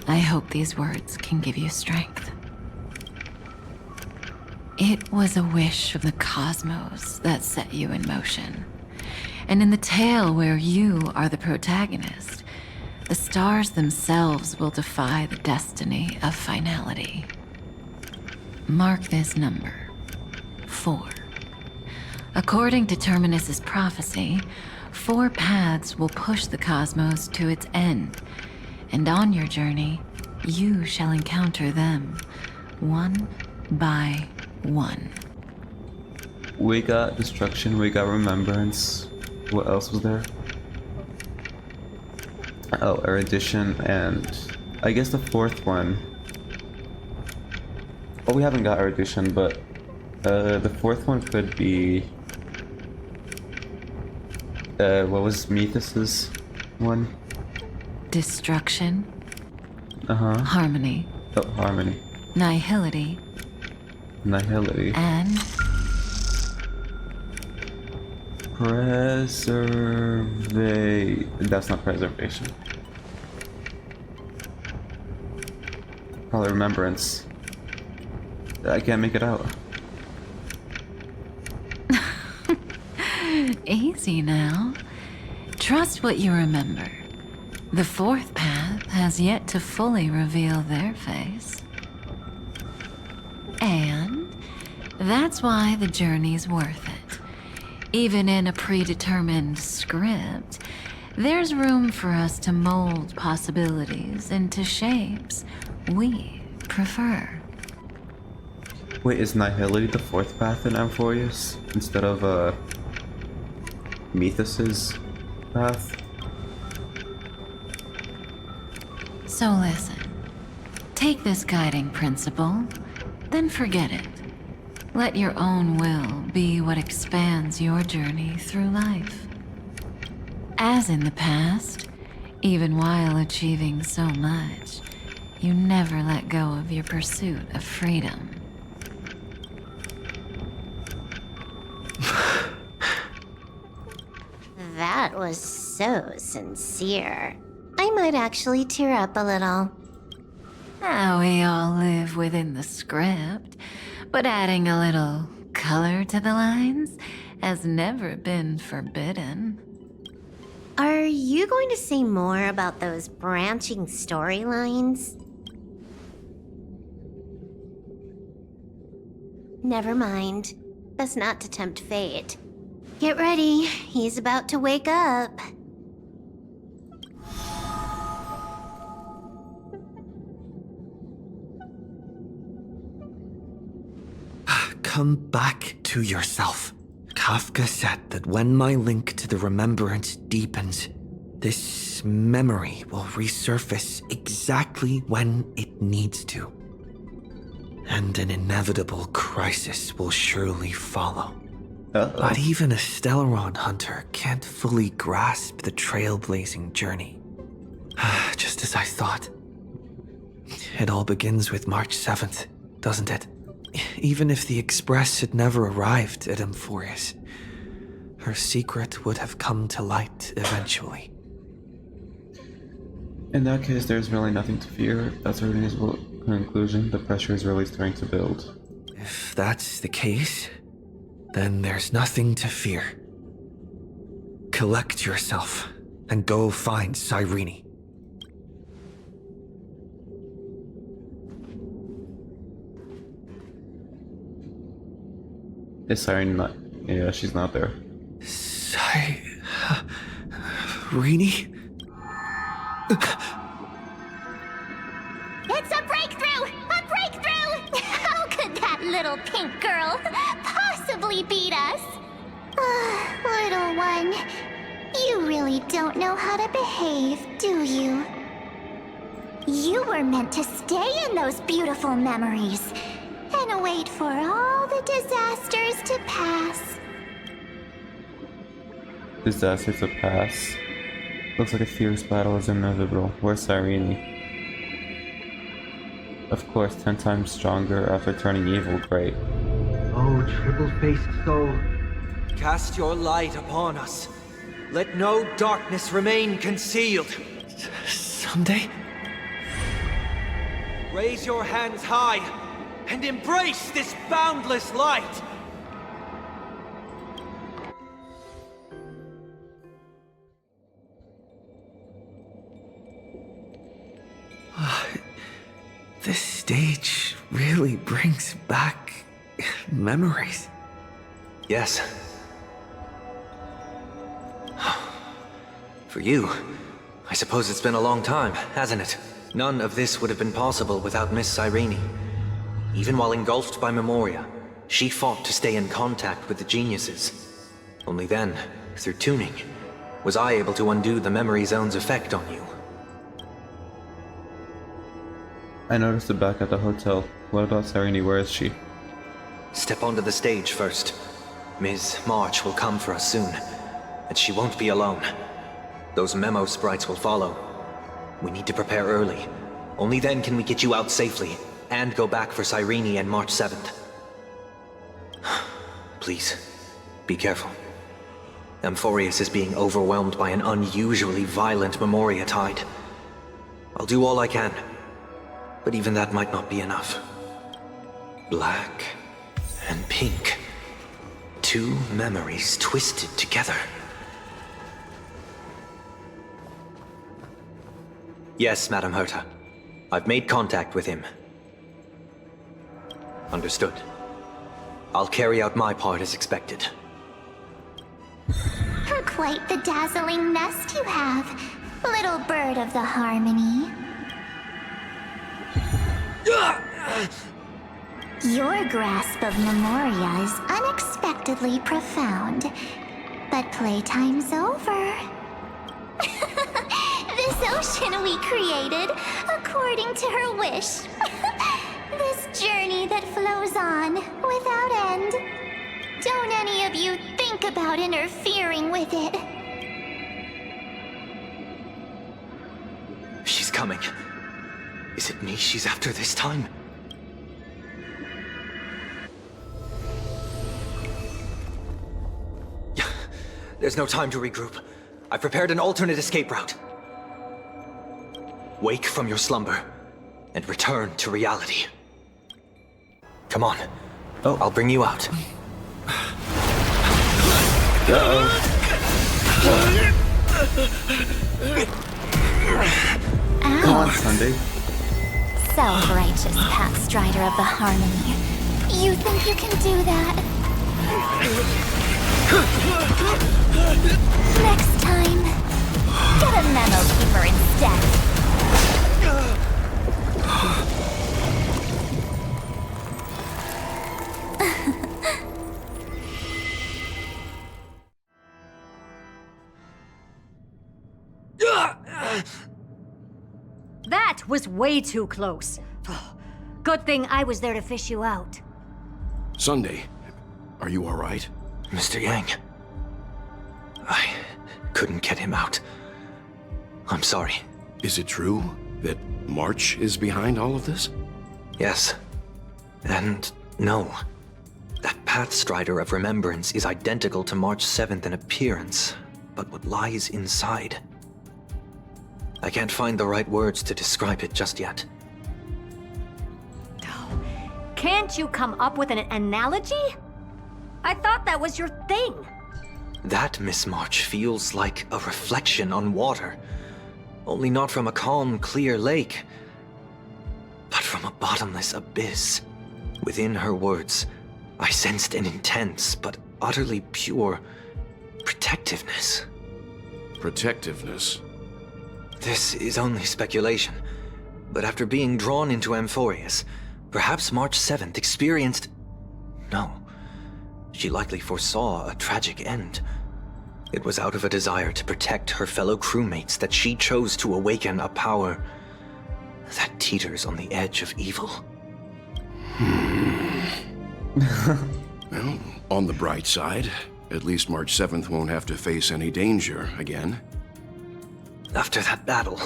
I hope these words can give you strength. It was a wish of the cosmos that set you in motion. And in the tale where you are the protagonist, the stars themselves will defy the destiny of finality. Mark this number, 4. According to Terminus's prophecy, 4 paths will push the cosmos to its end, and on your journey, you shall encounter them, one by one. We got destruction, we got remembrance. What else was there? Oh, erudition, and I guess the 4th one. Oh, we haven't got erudition, but the 4th one could be what was Methus's one? Destruction. Harmony. Oh, harmony. Nihility. Nihility. And That's not preservation. Probably remembrance. I can't make it out. easy now. Trust what you remember. The 4th path has yet to fully reveal their face. And that's why the journey's worth it. Even in a predetermined script, there's room for us to mold possibilities into shapes we prefer. Wait, is Nihility the 4th path in Amphoreus instead of Methus's path? So listen, take this guiding principle, then forget it. Let your own will be what expands your journey through life. As in the past, even while achieving so much, you never let go of your pursuit of freedom. That was so sincere. I might actually tear up a little. Now we all live within the script, but adding a little color to the lines has never been forbidden. Are you going to say more about those branching storylines? Never mind. Best not to tempt fate. Get ready, he's about to wake up. Come back to yourself. Kafka said that when my link to the remembrance deepens, this memory will resurface exactly when it needs to. And an inevitable crisis will surely follow. But even a Stellaron hunter can't fully grasp the trailblazing journey. Just as I thought. It all begins with March 7th, doesn't it? Even if the Express had never arrived at Amphoreus, her secret would have come to light eventually. In that case, there's really nothing to fear. That's a reasonable conclusion. The pressure is really starting to build. If that's the case, then there's nothing to fear. Collect yourself and go find Cyrene. Is Cyrene not? Yeah, she's not there. Cyrene? It's a breakthrough! A breakthrough! How could that little pink girl possibly beat us? Little one, you really don't know how to behave, do you? You were meant to stay in those beautiful memories and wait for all the disasters to pass. Disaster to pass. Looks like a fierce battle is inevitable. Where's Cyrene? Of course, 10 times stronger after turning evil. Great. Oh, triple-faced soul. Cast your light upon us. Let no darkness remain concealed. Sunday? Raise your hands high and embrace this boundless light. This stage really brings back memories. Yes. For you, I suppose it's been a long time, hasn't it? None of this would have been possible without Miss Cyrene. Even while engulfed by Memoria, she fought to stay in contact with the geniuses. Only then, through tuning, was I able to undo the Memory Zone's effect on you. I noticed it back at the hotel. What about Cyrene? Where is she? Step onto the stage first. Ms. March will come for us soon, and she won't be alone. Those memo sprites will follow. We need to prepare early. Only then can we get you out safely, and go back for Cyrene and March 7th. Please, be careful. Amphoreus is being overwhelmed by an unusually violent Memoria tide. I'll do all I can, but even that might not be enough. Black and pink. Two memories twisted together. Yes, Madam Herta. I've made contact with him. Understood. I'll carry out my part as expected. Quite the dazzling nest you have, little bird of the harmony. Your grasp of Memoria is unexpectedly profound, but playtime's over. This ocean we created, according to her wish. This journey that flows on, without end. Don't any of you think about interfering with it. She's coming. Is it me she's after this time? There's no time to regroup. I've prepared an alternate escape route. Wake from your slumber and return to reality. Come on. Oh, I'll bring you out. Come on, Sunday. Self-righteous pathstrider of the harmony. You think you can do that? Next time, get a memo keeper instead. That was way too close. Good thing I was there to fish you out. Sunday, are you all right? Mr. Yang. I couldn't get him out. I'm sorry. Is it true that March is behind all of this? Yes. And no. That Pathstrider of Remembrance is identical to March 7th in appearance, but what lies inside? I can't find the right words to describe it just yet. Can't you come up with an analogy? I thought that was your thing. That Miss March feels like a reflection on water. Only not from a calm, clear lake, but from a bottomless abyss. Within her words, I sensed an intense but utterly pure protectiveness. Protectiveness? This is only speculation, but after being drawn into Amphoreus, perhaps March 7th experienced... No. She likely foresaw a tragic end. It was out of a desire to protect her fellow crewmates that she chose to awaken a power that teeters on the edge of evil. Well, on the bright side, at least March 7th won't have to face any danger again. After that battle,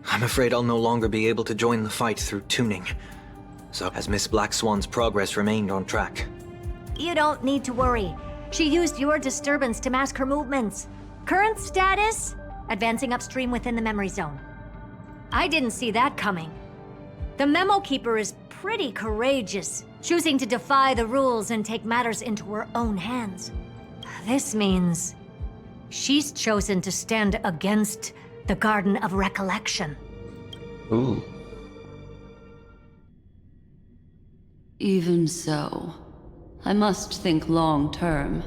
I'm afraid I'll no longer be able to join the fight through tuning. So has Miss Black Swan's progress remained on track? You don't need to worry. She used your disturbance to mask her movements. Current status? Advancing upstream within the memory zone. I didn't see that coming. The Memo Keeper is pretty courageous, choosing to defy the rules and take matters into her own hands. This means she's chosen to stand against the Garden of Recollection. Ooh. Even so, I must think long term.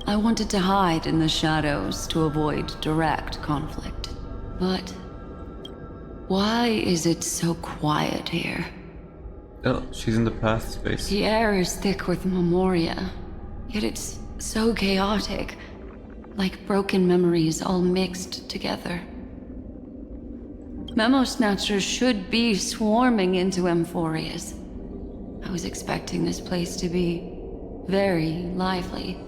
I wanted to hide in the shadows to avoid direct conflict. But why is it so quiet here? Oh, she's in the path space. The air is thick with memoria, yet it's so chaotic, like broken memories all mixed together. Memo Snatchers should be swarming into Amphoreus. I was expecting this place to be very lively.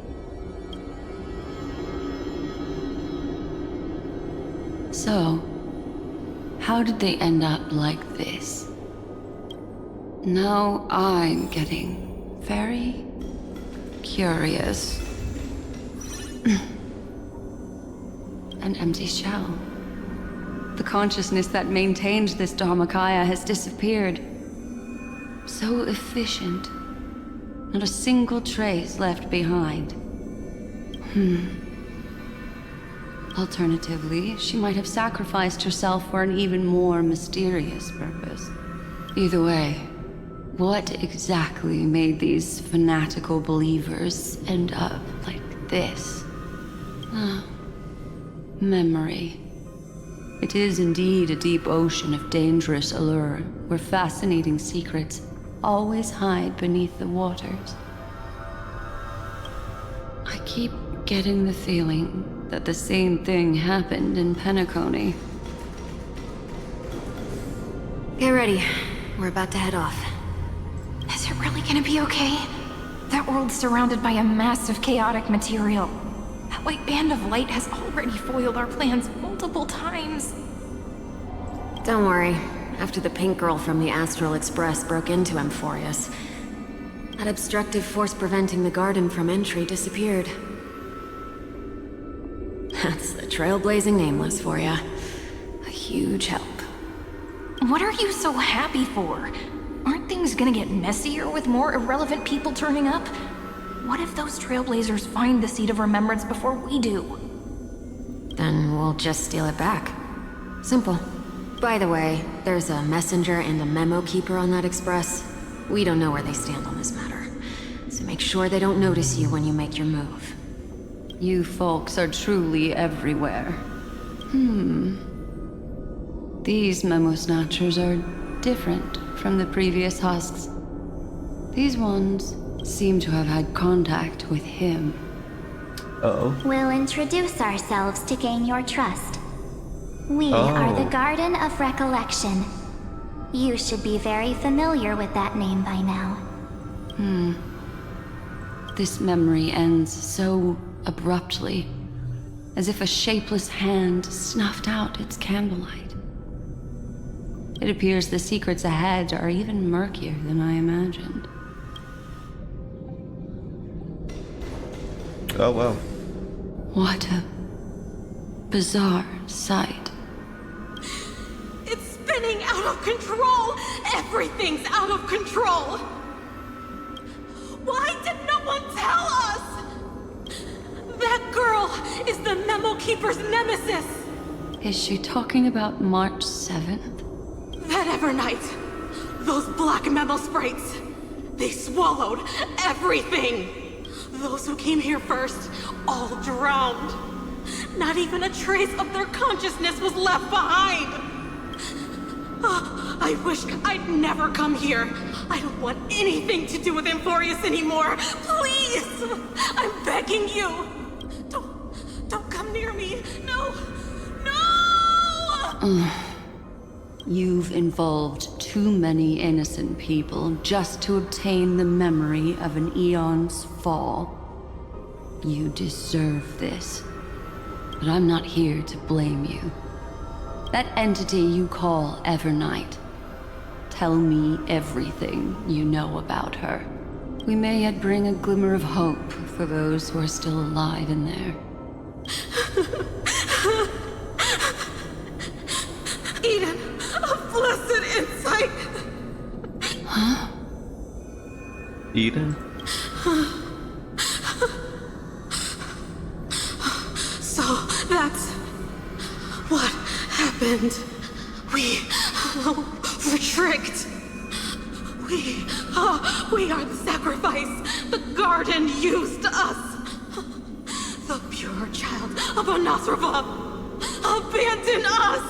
So, how did they end up like this? Now I'm getting very curious. An empty shell. The consciousness that maintained this Dharmakaya has disappeared. So efficient. Not a single trace left behind. Alternatively, she might have sacrificed herself for an even more mysterious purpose. Either way, what exactly made these fanatical believers end up like this? Memory. It is indeed a deep ocean of dangerous allure, where fascinating secrets always hide beneath the waters. I keep getting the feeling that the same thing happened in Penacony. Get ready. We're about to head off. Is it really gonna be okay? That world's surrounded by a massive chaotic material. That white band of light has already foiled our plans multiple times. Don't worry. After the pink girl from the Astral Express broke into Amphoreus, that obstructive force preventing the garden from entry disappeared. That's the trailblazing nameless for ya. A huge help. What are you so happy for? Aren't things gonna get messier with more irrelevant people turning up? What if those trailblazers find the Seed of Remembrance before we do? Then we'll just steal it back. Simple. By the way, there's a messenger and a memo keeper on that express. We don't know where they stand on this matter. So make sure they don't notice you when you make your move. You folks are truly everywhere. These Memo Snatchers are different from the previous husks. These ones seem to have had contact with him. Uh-oh. We'll introduce ourselves to gain your trust. We are the Garden of Recollection. You should be very familiar with that name by now. This memory ends so abruptly, as if a shapeless hand snuffed out its candlelight. It appears the secrets ahead are even murkier than I imagined. Oh, wow. What a bizarre sight. It's spinning out of control! Everything's out of control! Why did no one tell us? That girl is the Memo Keeper's nemesis! Is she talking about March 7th? That Evernight! Those black memo sprites! They swallowed everything! Those who came here first, all drowned. Not even a trace of their consciousness was left behind! I wish I'd never come here. I don't want anything to do with Amphoreus anymore. Please! I'm begging you! Don't come near me! No! No! You've involved too many innocent people just to obtain the memory of an eon's fall. You deserve this. But I'm not here to blame you. That entity you call Evernight. Tell me everything you know about her. We may yet bring a glimmer of hope for those who are still alive in there. Huh? Eden? So that's what happened. We were tricked. We are the sacrifice. The garden used us. The pure child of Anathrava abandoned us.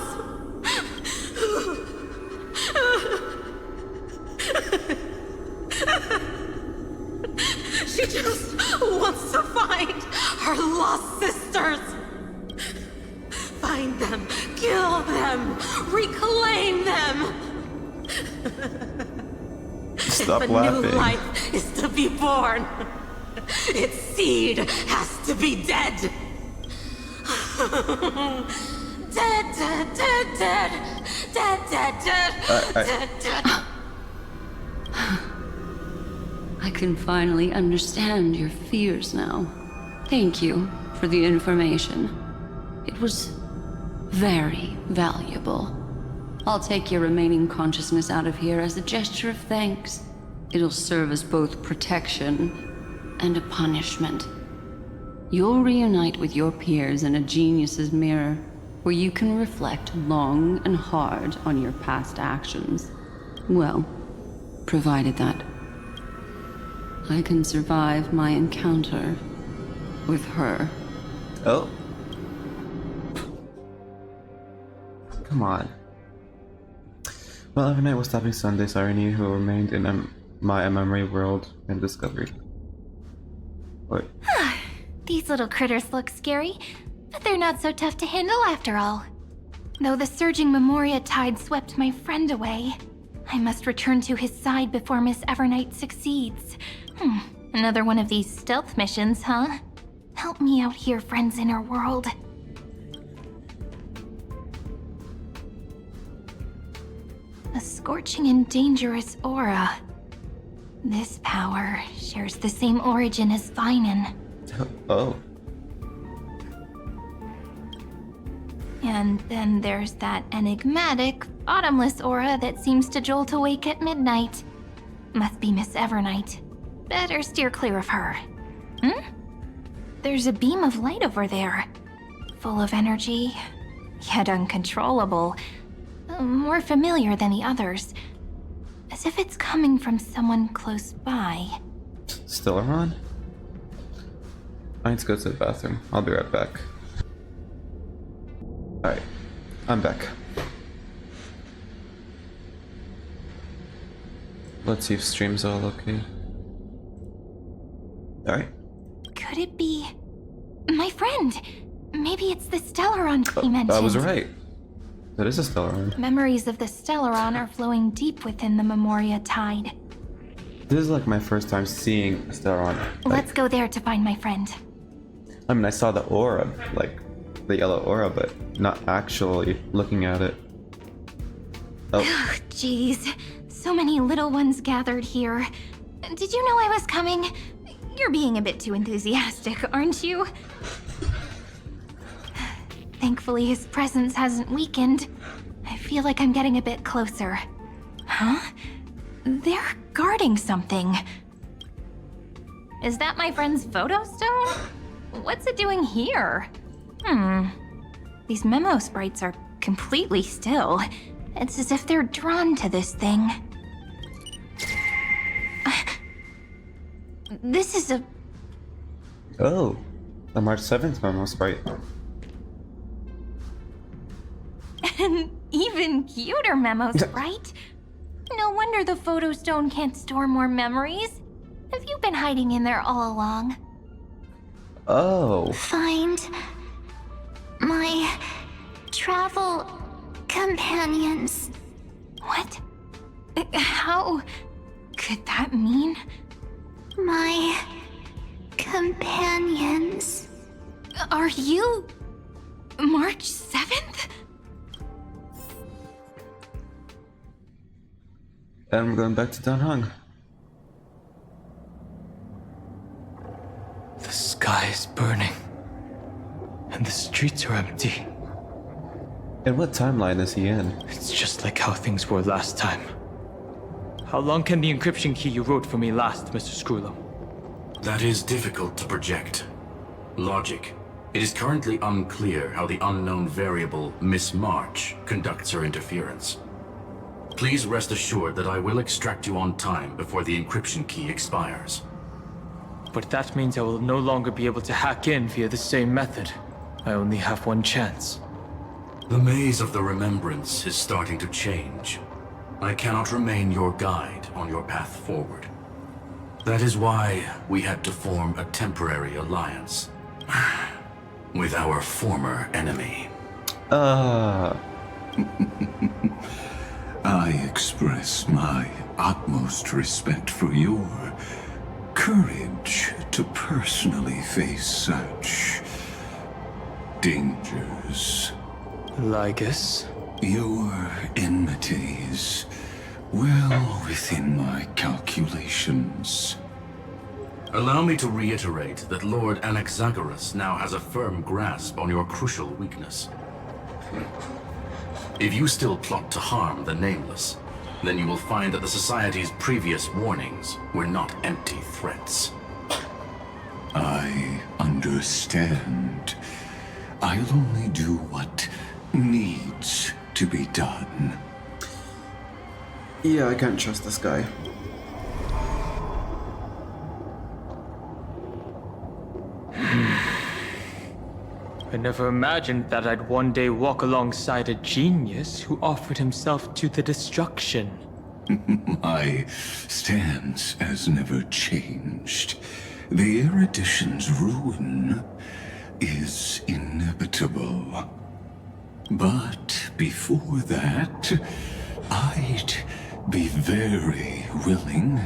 She just wants to find her lost sisters. Find them, kill them, reclaim them. Stop if a laughing. new life is to be born, its seed has to be dead. Dead, dead, dead, dead. Dead, dead, dead. Dead, dead. I can finally understand your fears now. Thank you for the information. It was very valuable. I'll take your remaining consciousness out of here as a gesture of thanks. It'll serve as both protection and a punishment. You'll reunite with your peers in a genius's mirror, where you can reflect long and hard on your past actions. Well, provided that I can survive my encounter with her. Oh. Come on. Well, Evernight was stopping Sunday's irony, who remained in my memory world in Discovery. What? These little critters look scary, but they're not so tough to handle after all. Though the surging Memoria tide swept my friend away, I must return to his side before Miss Evernight succeeds. Another one of these stealth missions, huh? Help me out here, friends in her world. A scorching and dangerous aura. This power shares the same origin as Vinen. Oh. And then there's that enigmatic, bottomless aura that seems to jolt awake at midnight. Must be Miss Evernight. Better steer clear of her. There's a beam of light over there. Full of energy, yet uncontrollable. More familiar than the others. As if it's coming from someone close by. Still around? I need to go to the bathroom. I'll be right back. Alright, I'm back. Let's see if stream's all okay. Alright. Could it be... my friend? Maybe it's the Stellaron he mentioned. I was right. That is a Stellaron. Memories of the Stellaron are flowing deep within the Memoria tide. This is like my first time seeing a Stellaron. Let's go there to find my friend. I mean, I saw the aura, like the yellow aura, but not actually looking at it. Oh. Jeez, so many little ones gathered here. Did you know I was coming? You're being a bit too enthusiastic, aren't you? Thankfully, his presence hasn't weakened. I feel like I'm getting a bit closer. Huh? They're guarding something. Is that my friend's photo stone? What's it doing here? These memo sprites are completely still. It's as if they're drawn to this thing. This is a... Oh, the March 7th memo sprite. An even cuter memo sprite. No wonder the photo stone can't store more memories. Have you been hiding in there all along? Oh. Find my travel companions. What? How could that mean? My companions. Are you March 7th? And I'm going back to Dan Hung. The sky is burning, and the streets are empty. And what timeline is he in? It's just like how things were last time. How long can the encryption key you wrote for me last, Mr. Screwlum? That is difficult to project. Logic. It is currently unclear how the unknown variable Miss March conducts her interference. Please rest assured that I will extract you on time before the encryption key expires. But that means I will no longer be able to hack in via the same method. I only have one chance. The maze of the Remembrance is starting to change. I cannot remain your guide on your path forward. That is why we had to form a temporary alliance with our former enemy. I express my utmost respect for your courage to personally face such dangers. Lygus? Your enmities, well within my calculations. Allow me to reiterate that Lord Anaxagoras now has a firm grasp on your crucial weakness. If you still plot to harm the Nameless, then you will find that the Society's previous warnings were not empty threats. I understand. I'll only do what needs to be done. Yeah, I can't trust this guy. I never imagined that I'd one day walk alongside a genius who offered himself to the destruction. My stance has never changed. The erudition's ruin is inevitable. But before that, I'd be very willing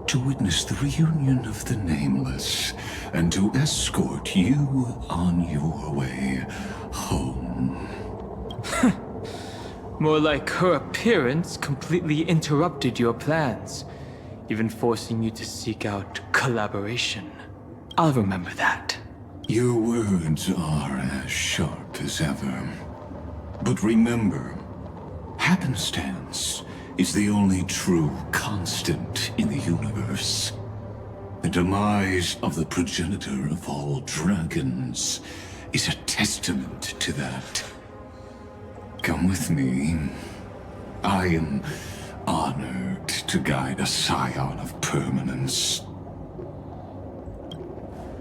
to witness the reunion of the Nameless and to escort you on your way home. More like her appearance completely interrupted your plans, even forcing you to seek out collaboration. I'll remember that. Your words are as sharp as ever. But remember, happenstance is the only true constant in the universe. The demise of the progenitor of all dragons is a testament to that. Come with me. I am honored to guide a scion of permanence.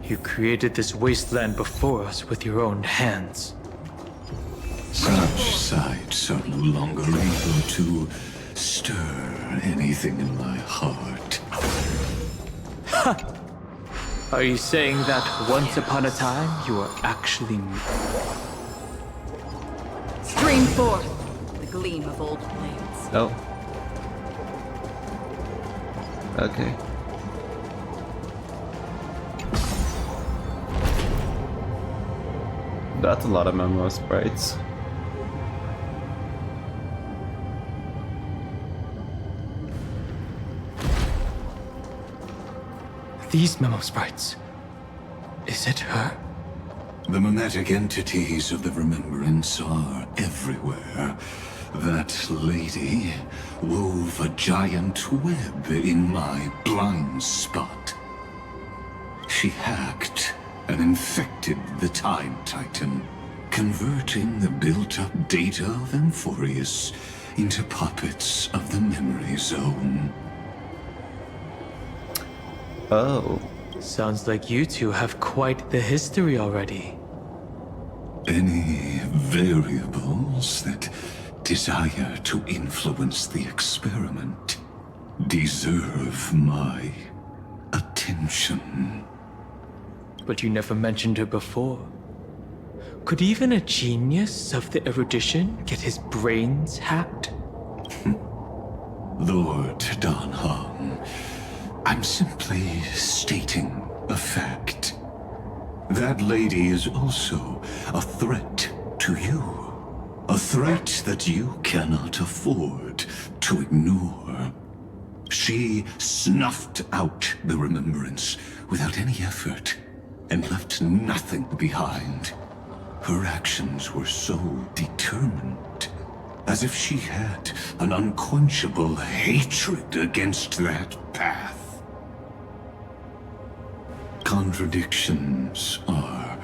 You created this wasteland before us with your own hands. Such sights are no longer able to stir anything in my heart. Ha! Are you saying that once upon a time you were actually me? Stream forth the gleam of old blades. Oh. Okay. That's a lot of memo sprites. These memo sprites. Is it her? The mimetic entities of the Remembrance are everywhere. That lady wove a giant web in my blind spot. She hacked and infected the Time Titan, converting the built-up data of Amphoreus into puppets of the Memory Zone. Oh. Sounds like you two have quite the history already. Any variables that desire to influence the experiment deserve my attention. But you never mentioned her before. Could even a genius of the erudition get his brains hacked? Lord Don Hung, I'm simply stating a fact. That lady is also a threat to you. A threat that you cannot afford to ignore. She snuffed out the Remembrance without any effort and left nothing behind. Her actions were so determined as if she had an unquenchable hatred against that path. Contradictions are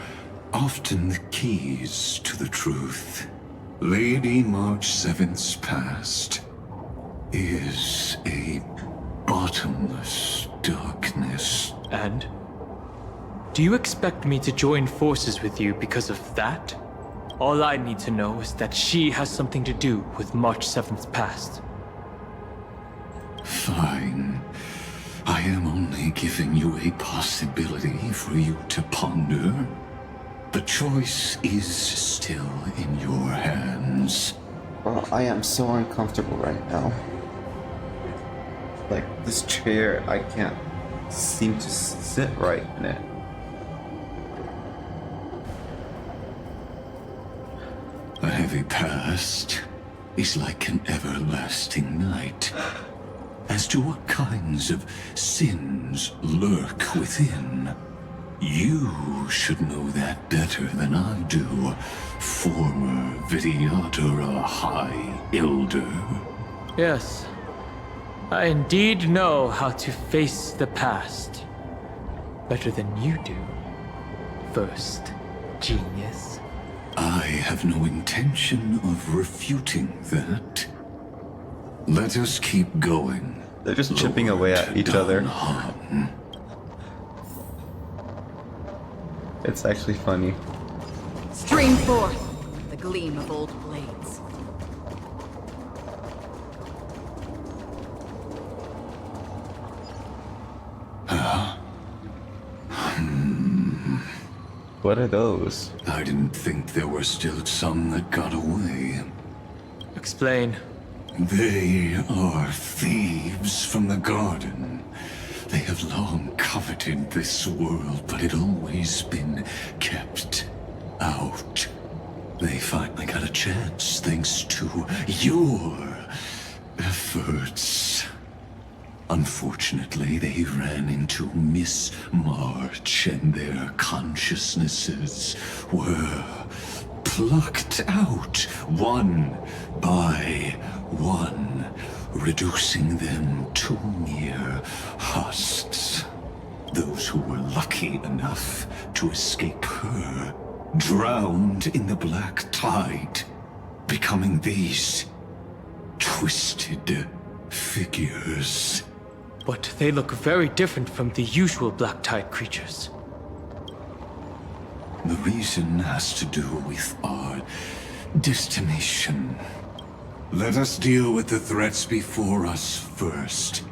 often the keys to the truth. Lady March 7th's past is a bottomless darkness. And? Do you expect me to join forces with you because of that? All I need to know is that she has something to do with March 7th's past. Fine. I am only giving you a possibility for you to ponder. The choice is still in your hands. Well, I am so uncomfortable right now. Like, this chair, I can't seem to sit right in it. A heavy past is like an everlasting night. As to what kinds of sins lurk within, you should know that better than I do, former Vidyadhara High Elder. Yes, I indeed know how to face the past. Better than you do, first genius. I have no intention of refuting that. Let us keep going. They're just chipping away at each other. It's actually funny. Stream forth the gleam of old blades. What are those? I didn't think there were still some that got away. Explain. They are thieves from the garden. They have long coveted this world, but it always been kept out. They finally got a chance thanks to your efforts. Unfortunately, they ran into Miss March, and their consciousnesses were plucked out one by one, reducing them to mere husks. Those who were lucky enough to escape her drowned in the black tide, becoming these twisted figures. But they look very different from the usual Black Tide creatures. The reason has to do with our destination. Let us deal with the threats before us first.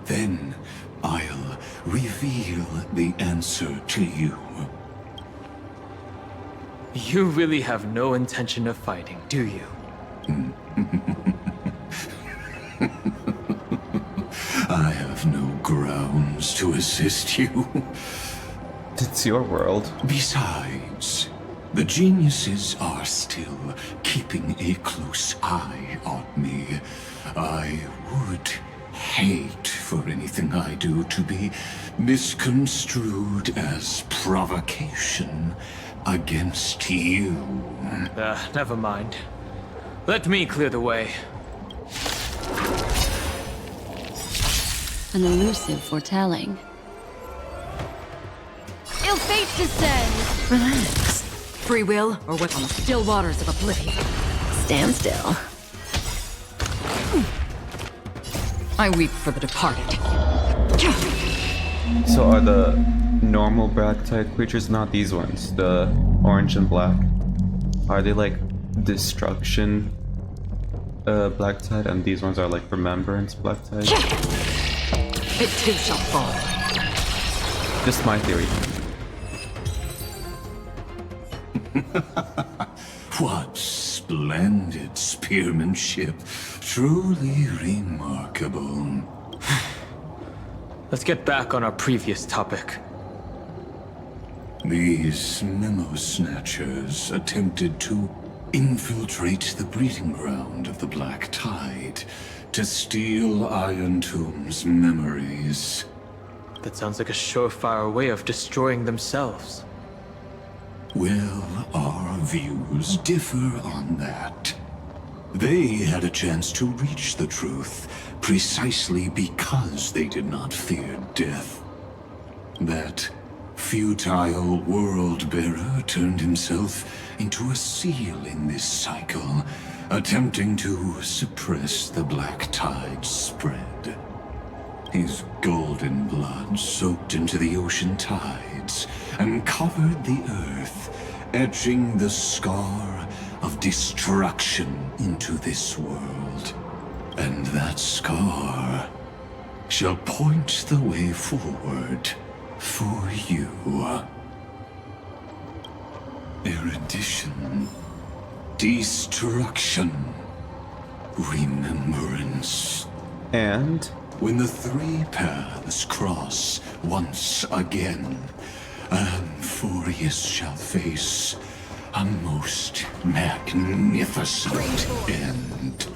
Then I'll reveal the answer to you. You really have no intention of fighting, do you? I have no grounds to assist you. It's your world. Besides, the geniuses are still keeping a close eye on me. I would hate for anything I do to be misconstrued as provocation against you. Never mind. Let me clear the way. An elusive foretelling. Ill fate descends! Relax. Free will, or what's on the still waters of oblivion? Stand still. I weep for the departed. So are the normal black type creatures not these ones? The orange and black? Are they like destruction black tide, and these ones are like remembrance black tide? It too shall fall. Just my theory. What splendid spearmanship. Truly remarkable. Let's get back on our previous topic. These memo snatchers attempted to infiltrate the breeding ground of the Black Tide to steal Iron Tomb's memories. That sounds like a surefire way of destroying themselves. Well, our views differ on that. They had a chance to reach the truth precisely because they did not fear death. That futile world-bearer turned himself into a seal in this cycle, attempting to suppress the black tide's spread. His golden blood soaked into the ocean tides and covered the earth, etching the scar of destruction into this world. And that scar shall point the way forward for you. Erudition, destruction, remembrance. And when the three paths cross once again, Amphoreus shall face a most magnificent end.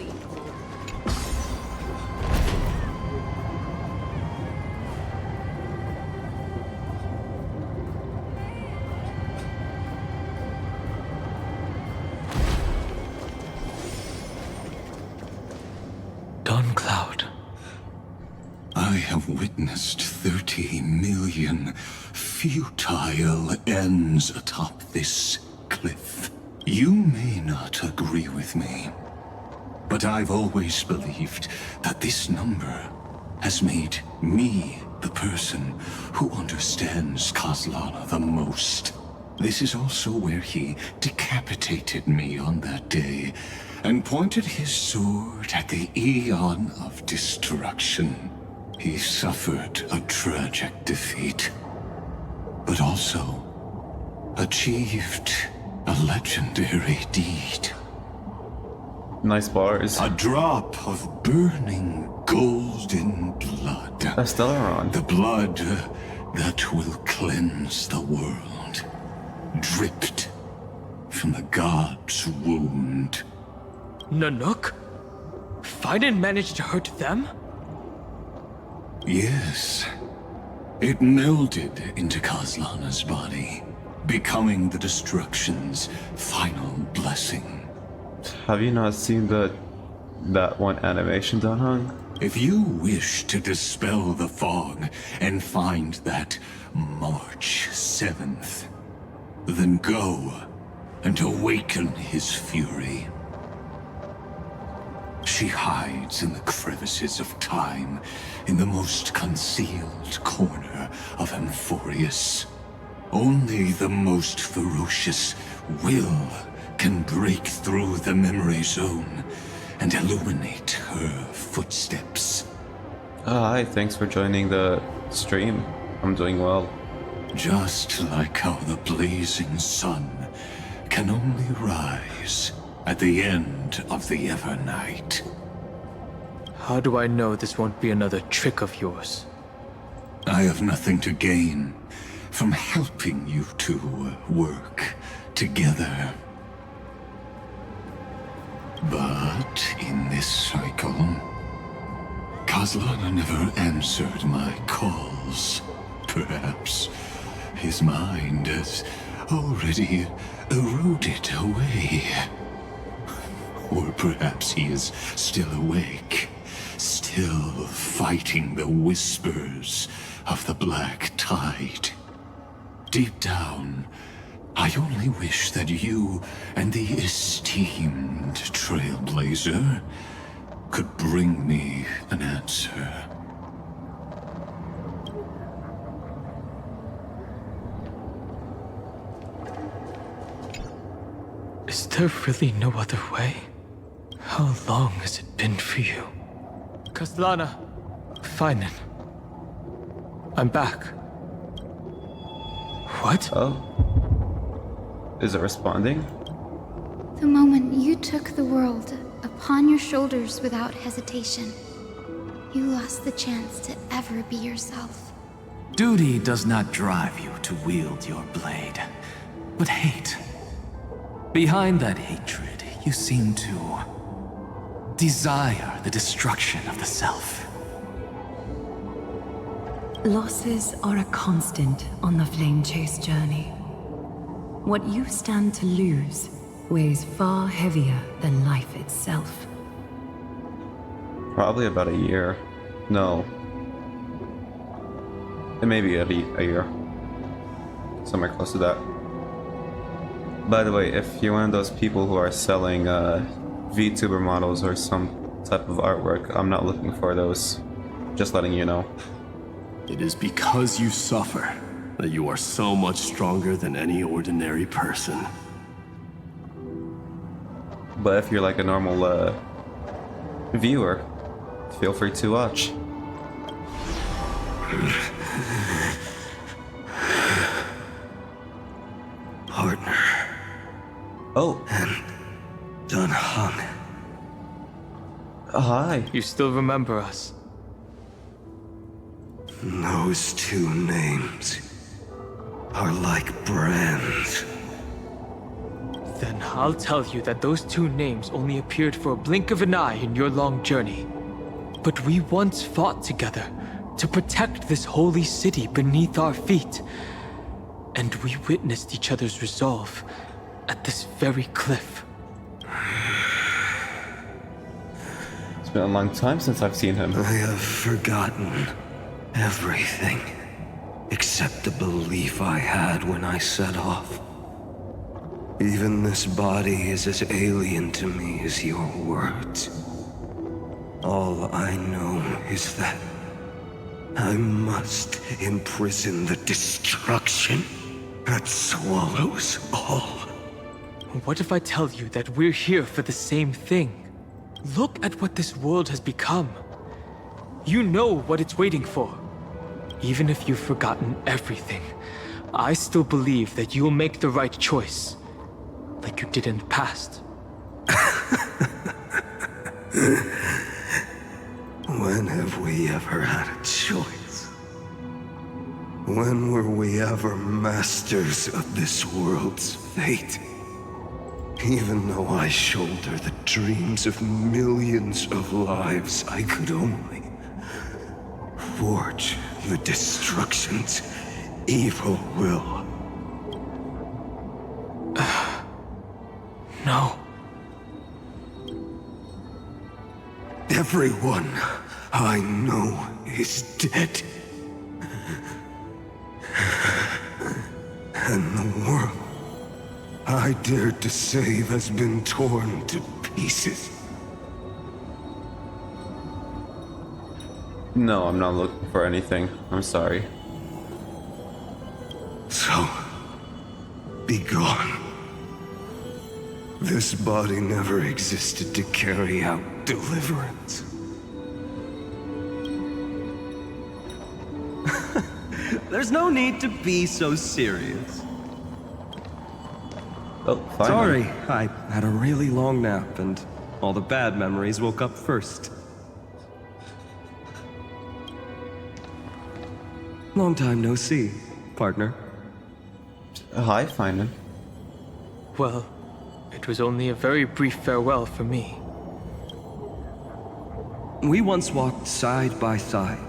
Cloud. I have witnessed 30 million futile ends atop this cliff. You may not agree with me, but I've always believed that this number has made me the person who understands Kozlana the most. This is also where he decapitated me on that day and pointed his sword at the Eon of Destruction. He suffered a tragic defeat, but also achieved a legendary deed. Nice bars. A drop of burning golden blood. Stellaron. The blood that will cleanse the world. Dripped from the god's wound. Nanook? Fiden managed to hurt them? Yes. It melded into Kozlana's body, becoming the destruction's final blessing. Have you not seen that one animation, Danhong? If you wish to dispel the fog and find that March 7th, then go and awaken his fury. She hides in the crevices of time, in the most concealed corner of Amphoreus. Only the most ferocious will can break through the memory zone and illuminate her footsteps. Hi, thanks for joining the stream. I'm doing well. Just like how the blazing sun can only rise at the end of the Evernight. How do I know this won't be another trick of yours? I have nothing to gain from helping you two work together. But in this cycle, Kozlana never answered my calls. Perhaps his mind has already eroded away. Or perhaps he is still awake, still fighting the whispers of the black tide. Deep down, I only wish that you and the esteemed Trailblazer could bring me an answer. Is there really no other way? How long has it been for you? Kozlana, Finen. I'm back. What? Oh. Is it responding? The moment you took the world upon your shoulders without hesitation, you lost the chance to ever be yourself. Duty does not drive you to wield your blade, but hate. Behind that hatred, you seem to desire the destruction of the self. Losses are a constant on the Flame Chase journey. What you stand to lose weighs far heavier than life itself. Probably about a year. No. It may be a year. Somewhere close to that. By the way, if you're one of those people who are selling VTuber models or some type of artwork, I'm not looking for those. Just letting you know. It is because you suffer that you are so much stronger than any ordinary person. But if you're like a normal viewer, feel free to watch. Partner. Oh. And Dan Heng. Hi. You still remember us? Those two names are like brands. Then I'll tell you that those two names only appeared for a blink of an eye in your long journey. But we once fought together to protect this holy city beneath our feet. And we witnessed each other's resolve at this very cliff. It's been a long time since I've seen him. I have forgotten everything except the belief I had when I set off. Even this body is as alien to me as your words. All I know is that I must imprison the destruction that swallows all. What if I tell you that we're here for the same thing? Look at what this world has become. You know what it's waiting for. Even if you've forgotten everything, I still believe that you'll make the right choice, like you did in the past. When have we ever had a choice? When were we ever masters of this world's fate? Even though I shoulder the dreams of millions of lives, I could only forge the destruction's evil will. No. Everyone I know is dead. And the world I dared to save has been torn to pieces. No, I'm not looking for anything. I'm sorry. So, be gone. This body never existed to carry out deliverance. There's no need to be so serious. Oh, fine. Sorry, I had a really long nap and all the bad memories woke up first. Long time no see, partner. Hi, Finan. Well, it was only a very brief farewell for me. We once walked side by side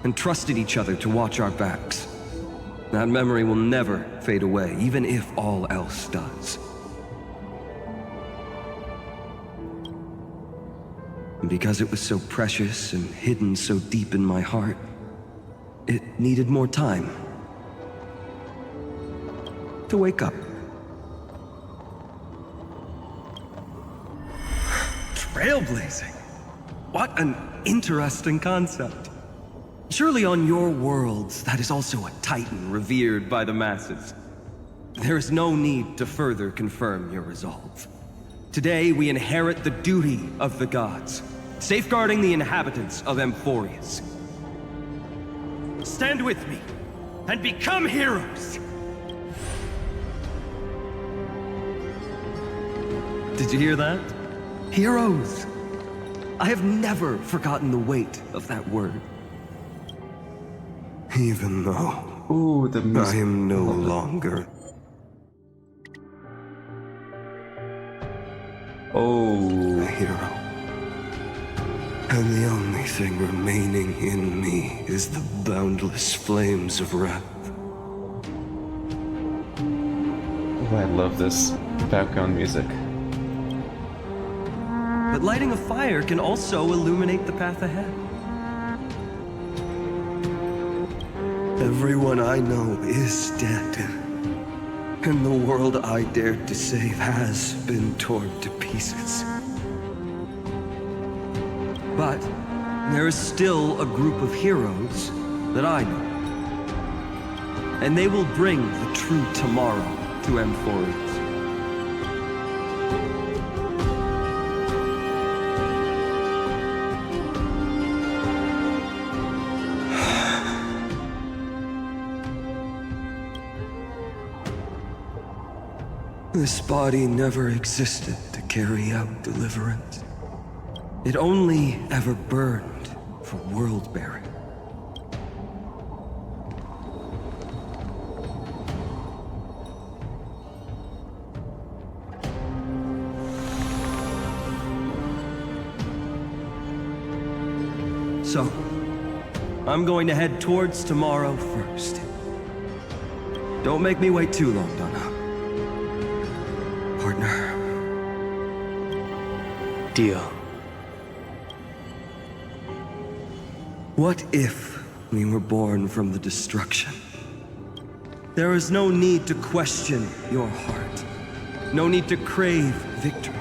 and trusted each other to watch our backs. That memory will never fade away, even if all else does. And because it was so precious and hidden so deep in my heart, it needed more time to wake up. Trailblazing? What an interesting concept. Surely on your worlds, that is also a titan revered by the masses. There is no need to further confirm your resolve. Today, we inherit the duty of the gods, safeguarding the inhabitants of Amphoreus. Stand with me, and become heroes! Did you hear that? Heroes! I have never forgotten the weight of that word. Even though I am no longer. A hero. And the only thing remaining in me is the boundless flames of wrath. Oh, I love this background music. but lighting a fire can also illuminate the path ahead. Everyone I know is dead. And the world I dared to save has been torn to pieces. But there is still a group of heroes that I know. And they will bring the true tomorrow to Amphoreus. This body never existed to carry out deliverance. It only ever burned for world-bearing. So, I'm going to head towards tomorrow first. Don't make me wait too long, Donna. Partner. Deal. What if we were born from the destruction? There is no need to question your heart. No need to crave victory.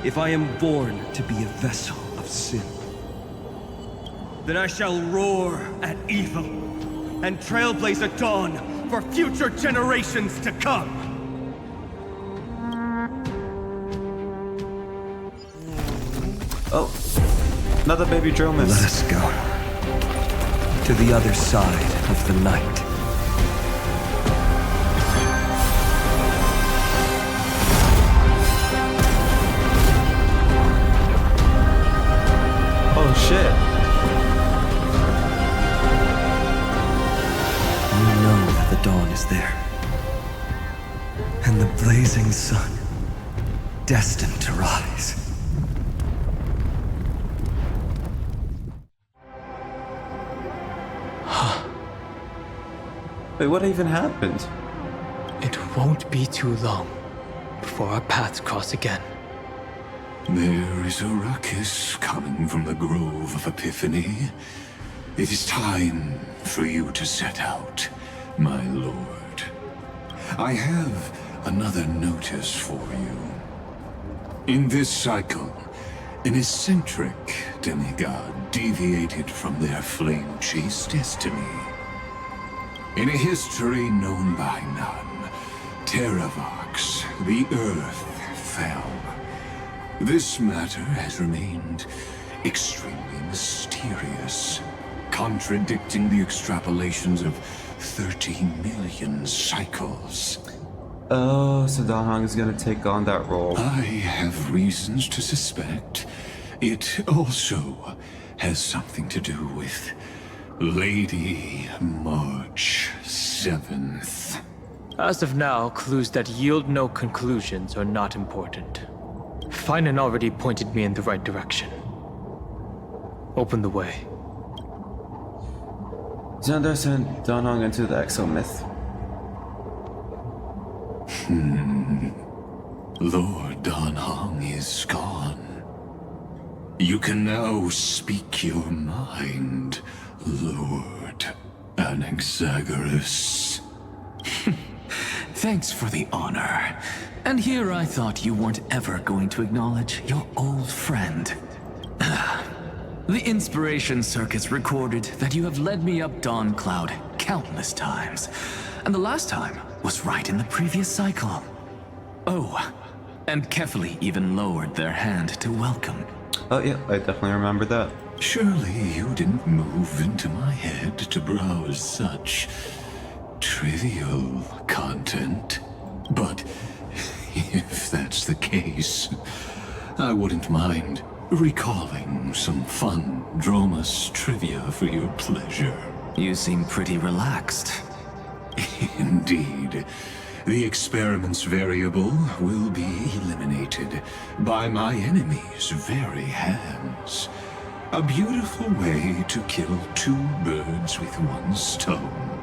If I am born to be a vessel of sin, then I shall roar at evil and trailblaze a dawn for future generations to come. Oh, another baby drill miss. Let us go to the other side of the night. Oh shit. You know that the dawn is there. And the blazing sun, destined to rise. Wait, what even happened? It won't be too long before our paths cross again. There is a ruckus coming from the Grove of Epiphany. It is time for you to set out, my lord. I have another notice for you. In this cycle, an eccentric demigod deviated from their flame-chase destiny. In a history known by none, Terravox, the Earth, fell. This matter has remained extremely mysterious, contradicting the extrapolations of 30 million cycles. Oh, so Dan Heng is gonna take on that role. I have reasons to suspect it also has something to do with Lady March 7th. As of now, clues that yield no conclusions are not important. Finan already pointed me in the right direction. Open the way. Xander sent Dan Heng into the exomyth. Lord Dan Heng is gone. You can now speak your mind, Lord Anaxagoras. Thanks for the honor. And here I thought you weren't ever going to acknowledge your old friend. The Inspiration Circus recorded that you have led me up Dawn Cloud countless times. And the last time was right in the previous cycle. Oh, and Kefali even lowered their hand to welcome. Oh yeah, I definitely remember that. Surely you didn't move into my head to browse such trivial content. But if that's the case, I wouldn't mind recalling some fun Dromus trivia for your pleasure. You seem pretty relaxed. Indeed. The experiment's variable will be eliminated by my enemy's very hands. A beautiful way to kill two birds with one stone,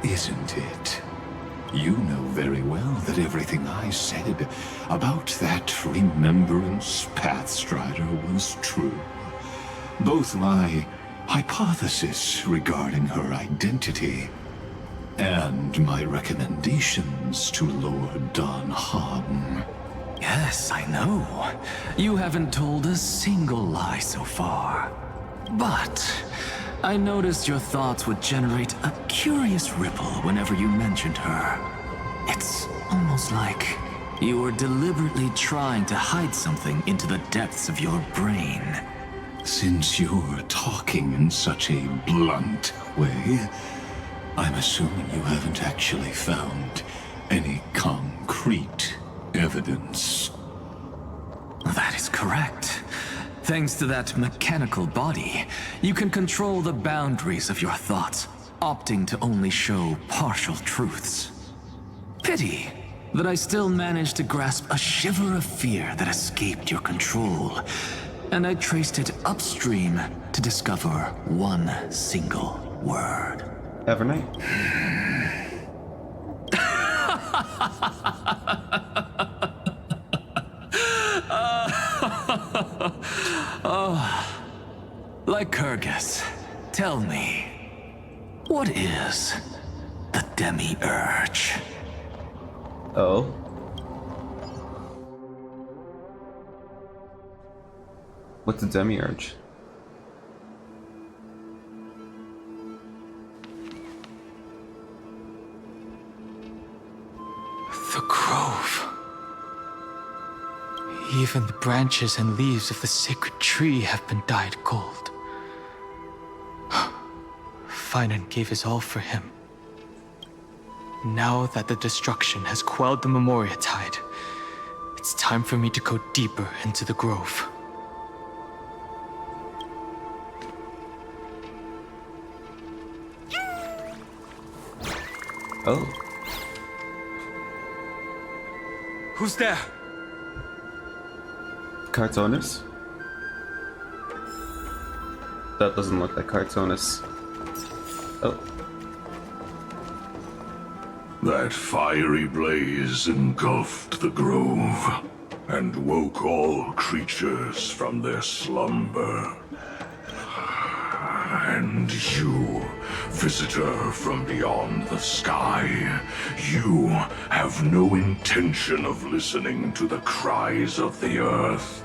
isn't it? You know very well that everything I said about that Remembrance Pathstrider was true. Both my hypothesis regarding her identity and my recommendations to Lord Don Hahn. Yes, I know. You haven't told a single lie so far. But I noticed your thoughts would generate a curious ripple whenever you mentioned her. It's almost like you were deliberately trying to hide something into the depths of your brain. Since you're talking in such a blunt way, I'm assuming you haven't actually found any concrete evidence. That is correct. Thanks to that mechanical body, you can control the boundaries of your thoughts, opting to only show partial truths. Pity that I still managed to grasp a shiver of fear that escaped your control, and I traced it upstream to discover one single word. Evernight? Oh, Lycurgus, tell me, what is the Demiurge? Oh? What's a Demiurge? The grove. Even the branches and leaves of the sacred tree have been dyed gold. Finan gave his all for him. Now that the destruction has quelled the Memoria tide, it's time for me to go deeper into the grove. Oh. Who's there? Cartonis? That doesn't look like Cartonis. Oh. That fiery blaze engulfed the grove and woke all creatures from their slumber. And you, visitor from beyond the sky, you have no intention of listening to the cries of the earth.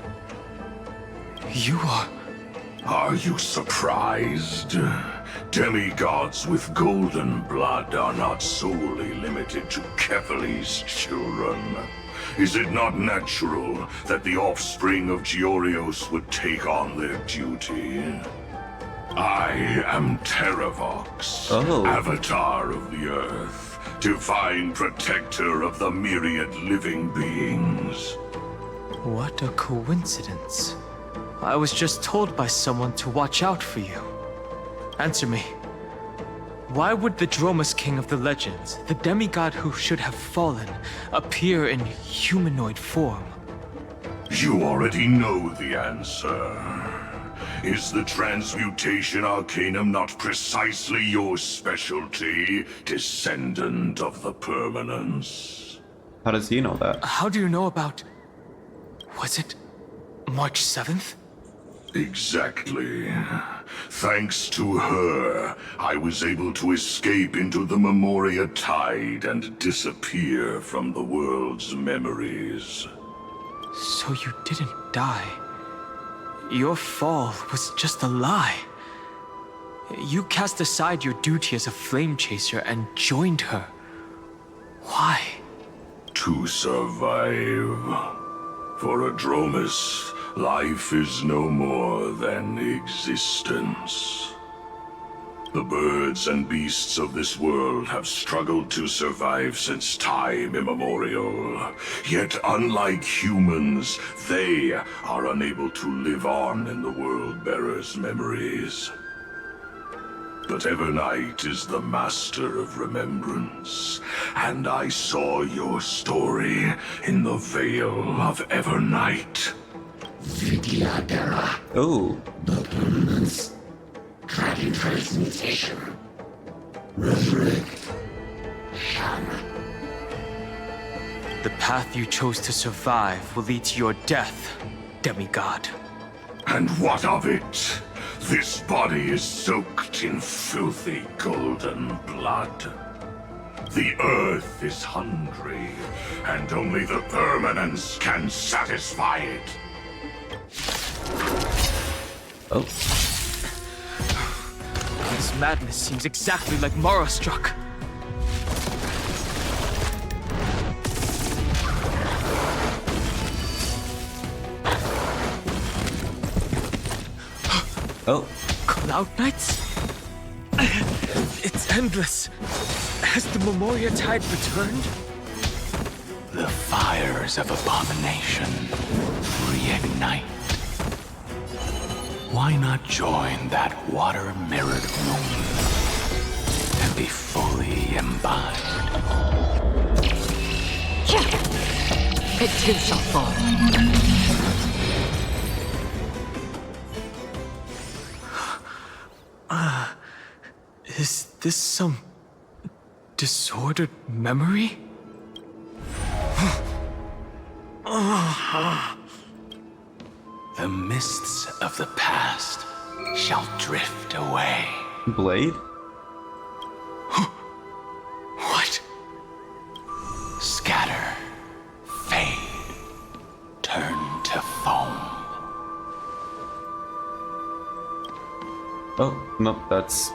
You are... Are you surprised? Demigods with golden blood are not solely limited to Kefali's children. Is it not natural that the offspring of Georios would take on their duty? I am Terravox, Avatar of the Earth, divine protector of the myriad living beings. What a coincidence. I was just told by someone to watch out for you. Answer me. Why would the Dromus King of the legends, the demigod who should have fallen, appear in humanoid form? You already know the answer. Is the transmutation arcanum not precisely your specialty, descendant of the permanence? How does he know that? How do you know about... Was it March 7th? Exactly. Thanks to her, I was able to escape into the Memoria tide and disappear from the world's memories. So you didn't die. Your fall was just a lie. You cast aside your duty as a flame chaser and joined her. Why? To survive. For a Dromus, life is no more than existence. The birds and beasts of this world have struggled to survive since time immemorial. Yet unlike humans, they are unable to live on in the World-Bearer's memories. But Evernight is the master of remembrance, and I saw your story in the Veil of Evernight. Oh. The permanence. Dragon transmutation. Resurrect. Shun. The path you chose to survive will lead to your death, demigod. And what of it? This body is soaked in filthy golden blood. The earth is hungry, and only the permanence can satisfy it. Oh. This madness seems exactly like Mara struck. Oh. Cloud Knights? It's endless. Has the Memoria Tide returned? The fires of abomination reignite. Why not join that water-mirrored moon and be fully imbibed? It too shall fall. Is this some disordered memory? The mists of the past shall drift away. Blade? What? Scatter, fade, turn to foam. Oh, no, that's...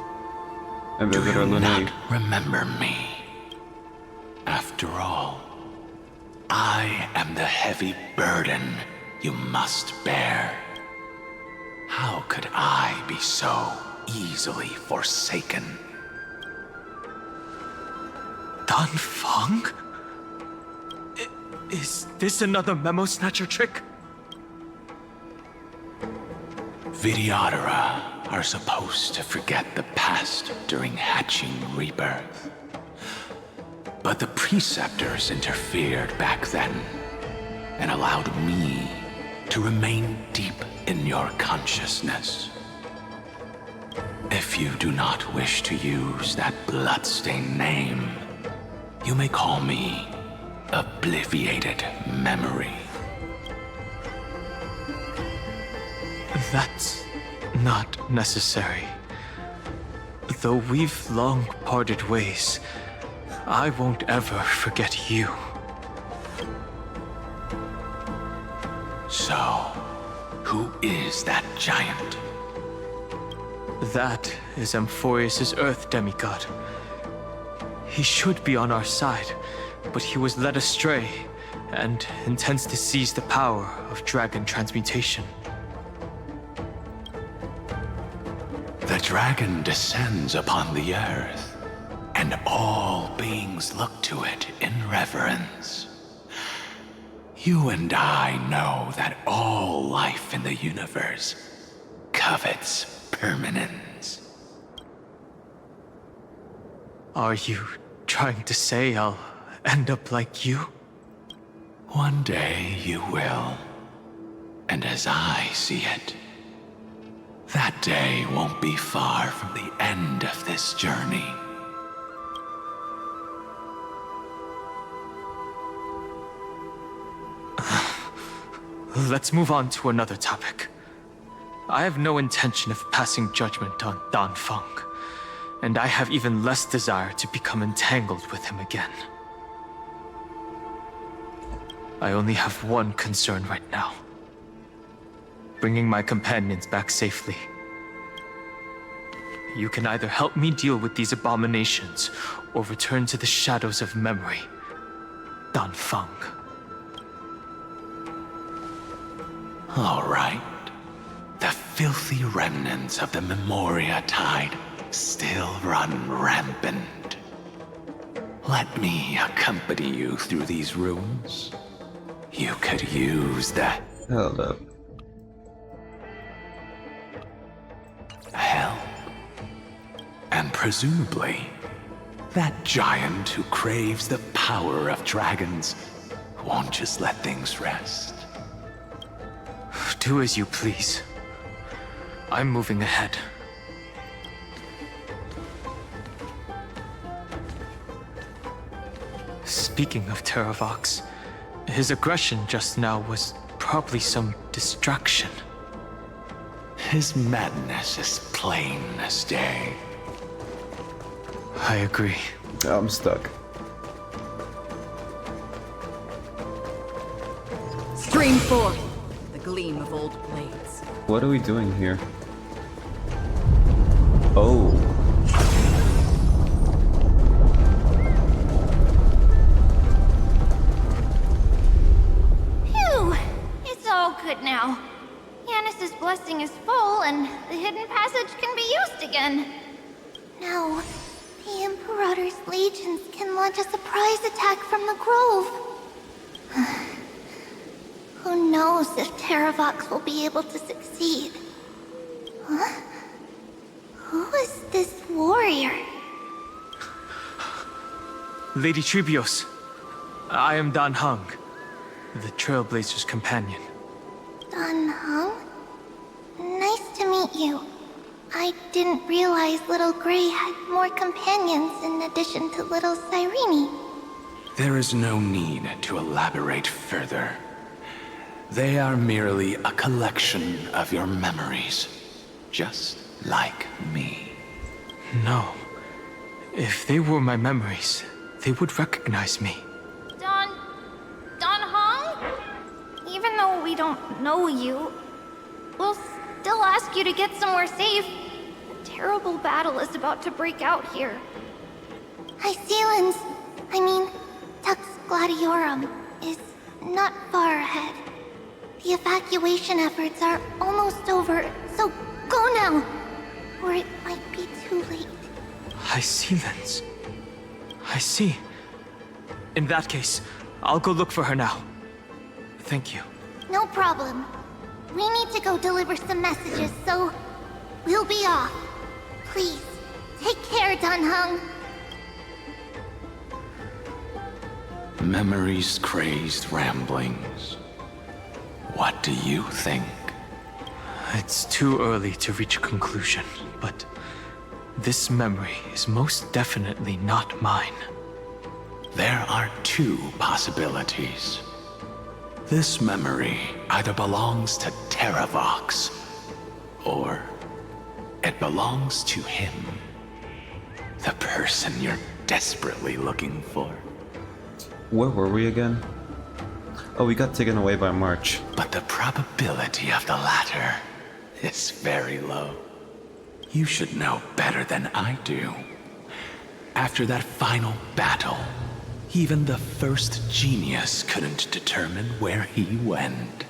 Do you not remember me? After all, I am the heavy burden you must bear. How could I be so easily forsaken? Dan Feng? Is this another memo snatcher trick? Vidyadhara are supposed to forget the past during hatching rebirth. But the preceptors interfered back then and allowed me to remain deep in your consciousness. If you do not wish to use that bloodstained name, you may call me Obliviated Memory. That's not necessary. Though we've long parted ways, I won't ever forget you. So, who is that giant? That is Amphoreus' Earth demigod. He should be on our side, but he was led astray and intends to seize the power of dragon transmutation. The dragon descends upon the earth, and all beings look to it in reverence. You and I know that all life in the universe covets permanence. Are you trying to say I'll end up like you? One day you will. And as I see it, that day won't be far from the end of this journey. Let's move on to another topic. I have no intention of passing judgment on Dan Feng, and I have even less desire to become entangled with him again. I only have one concern right now: bringing my companions back safely. You can either help me deal with these abominations, or return to the shadows of memory. Dan Feng. All right. The filthy remnants of the Memoria Tide still run rampant. Let me accompany you through these rooms. You could use the Hold up. help. And presumably, that giant who craves the power of dragons won't just let things rest. Do as you please. I'm moving ahead. Speaking of Terravox, His aggression just now was probably some distraction. His madness is plain as day. I agree. I'm stuck. Stream forth the gleam of old blades. What are we doing here? Oh. Phew! It's all good now. Yanis's blessing is full, and the hidden passage can be used again. Now, the Imperator's legions can launch a surprise attack from the grove. Who knows if Terravox will be able to succeed? Huh? Who is this warrior? Lady Tribios, I am Dan Heng, the Trailblazer's companion. Dan Heng? Nice to meet you. I didn't realize Little Gray had more companions in addition to Little Cyrene. There is no need to elaborate further. They are merely a collection of your memories, just like me. No. If they were my memories, they would recognize me. Dan Heng? Even though we don't know you, we'll still ask you to get somewhere safe. A terrible battle is about to break out here. Iceland's, Tux Gladiorum, is not far ahead. The evacuation efforts are almost over, so go now, or it might be too late. Iceland's. I see. In that case, I'll go look for her now. Thank you. No problem. We need to go deliver some messages, so we'll be off. Please, take care, Dan Heng. Memories crazed ramblings. What do you think? It's too early to reach a conclusion, but this memory is most definitely not mine. There are two possibilities. This memory either belongs to Terravox, or it belongs to him. The person you're desperately looking for. Where were we again? Oh, we got taken away by March. But the probability of the latter is very low. You should know better than I do. After that final battle, even the first genius couldn't determine where he went.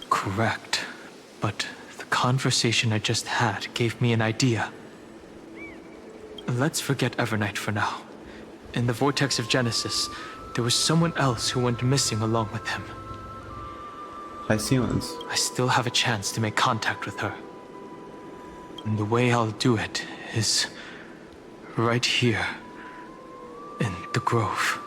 Correct. But the conversation I just had gave me an idea. Let's forget Evernight for now. In the Vortex of Genesis, there was someone else who went missing along with him. Iceland's. I still have a chance to make contact with her. And the way I'll do it is right here in the grove.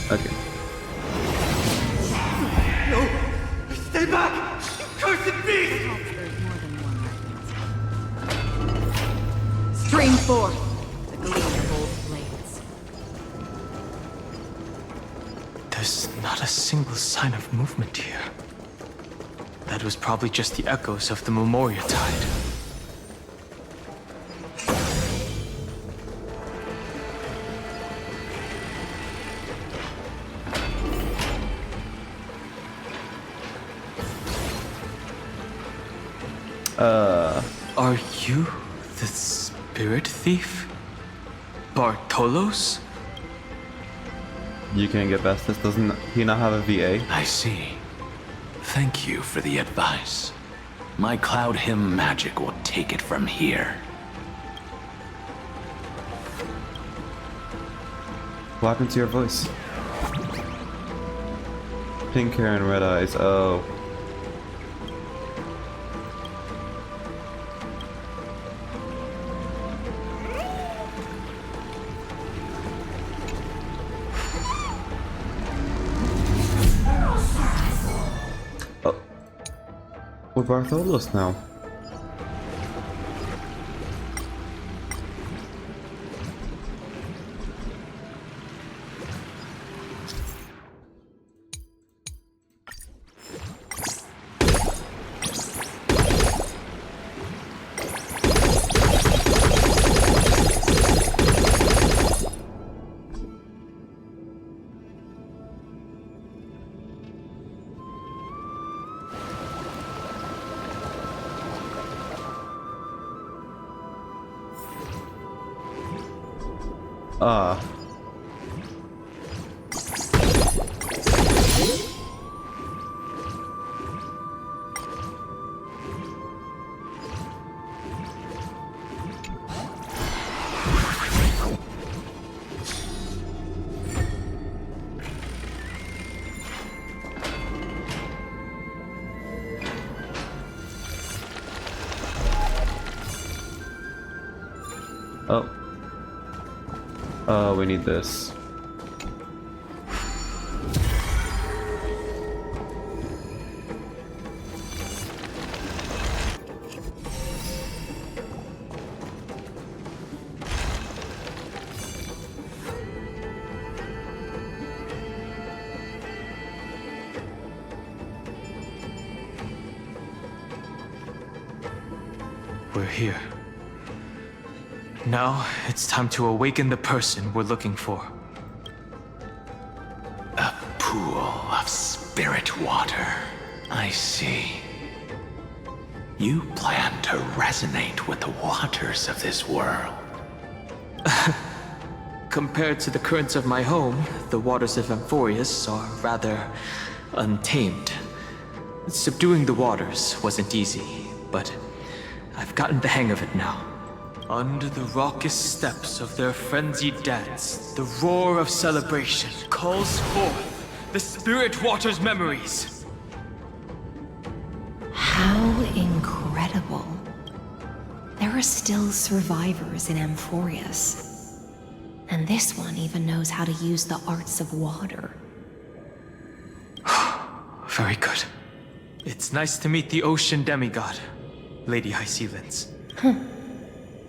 Okay. No! Stay back! You cursed beast! Stream forth the gleam of old blades. There's not a single sign of movement here. That was probably just the echoes of the Memoria Tide. Are you the spirit thief? Bartolos? You can't get past this. Doesn't he not have a VA? I see. Thank you for the advice. My Cloud Hymn magic will take it from here. What happened to your voice? Pink hair and red eyes. Oh. Oh. We're Bartholos now. Ah. Oh. We need this. We're here. Now, it's time to awaken the person we're looking for. A pool of spirit water. I see. You plan to resonate with the waters of this world. Compared to the currents of my home, the waters of Amphoreus are rather untamed. Subduing the waters wasn't easy, but I've gotten the hang of it now. Under the raucous steps of their frenzied dance, the roar of celebration calls forth the spirit water's memories. How incredible. There are still survivors in Amphoreus. And this one even knows how to use the arts of water. Very good. It's nice to meet the ocean demigod, Lady High Sealands.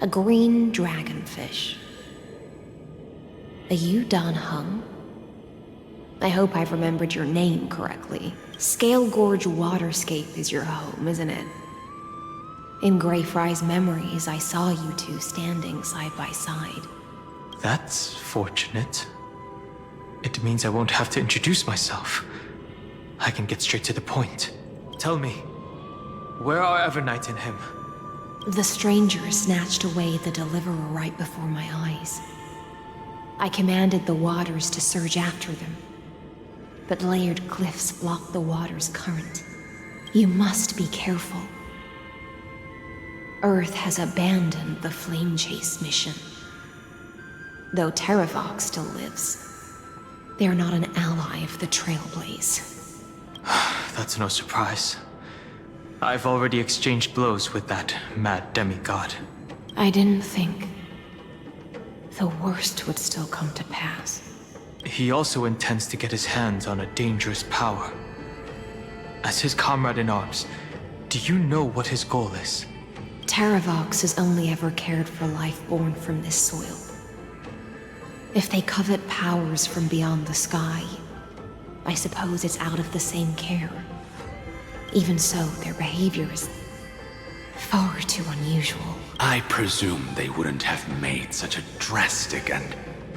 A green dragonfish. Are you Dan Hung? I hope I've remembered your name correctly. Scale Gorge Waterscape is your home, isn't it? In Greyfry's memories, I saw you two standing side by side. That's fortunate. It means I won't have to introduce myself. I can get straight to the point. Tell me, where are Evernight and him? The stranger snatched away the deliverer right before my eyes. I commanded the waters to surge after them, but layered cliffs blocked the water's current. You must be careful. Earth has abandoned the Flame Chase mission. Though Terravox still lives, they are not an ally of the Trailblaze. That's no surprise. I've already exchanged blows with that mad demigod. I didn't think the worst would still come to pass. He also intends to get his hands on a dangerous power. As his comrade in arms, do you know what his goal is? Terravox has only ever cared for life born from this soil. If they covet powers from beyond the sky, I suppose it's out of the same care. Even so, their behavior is far too unusual. I presume they wouldn't have made such a drastic and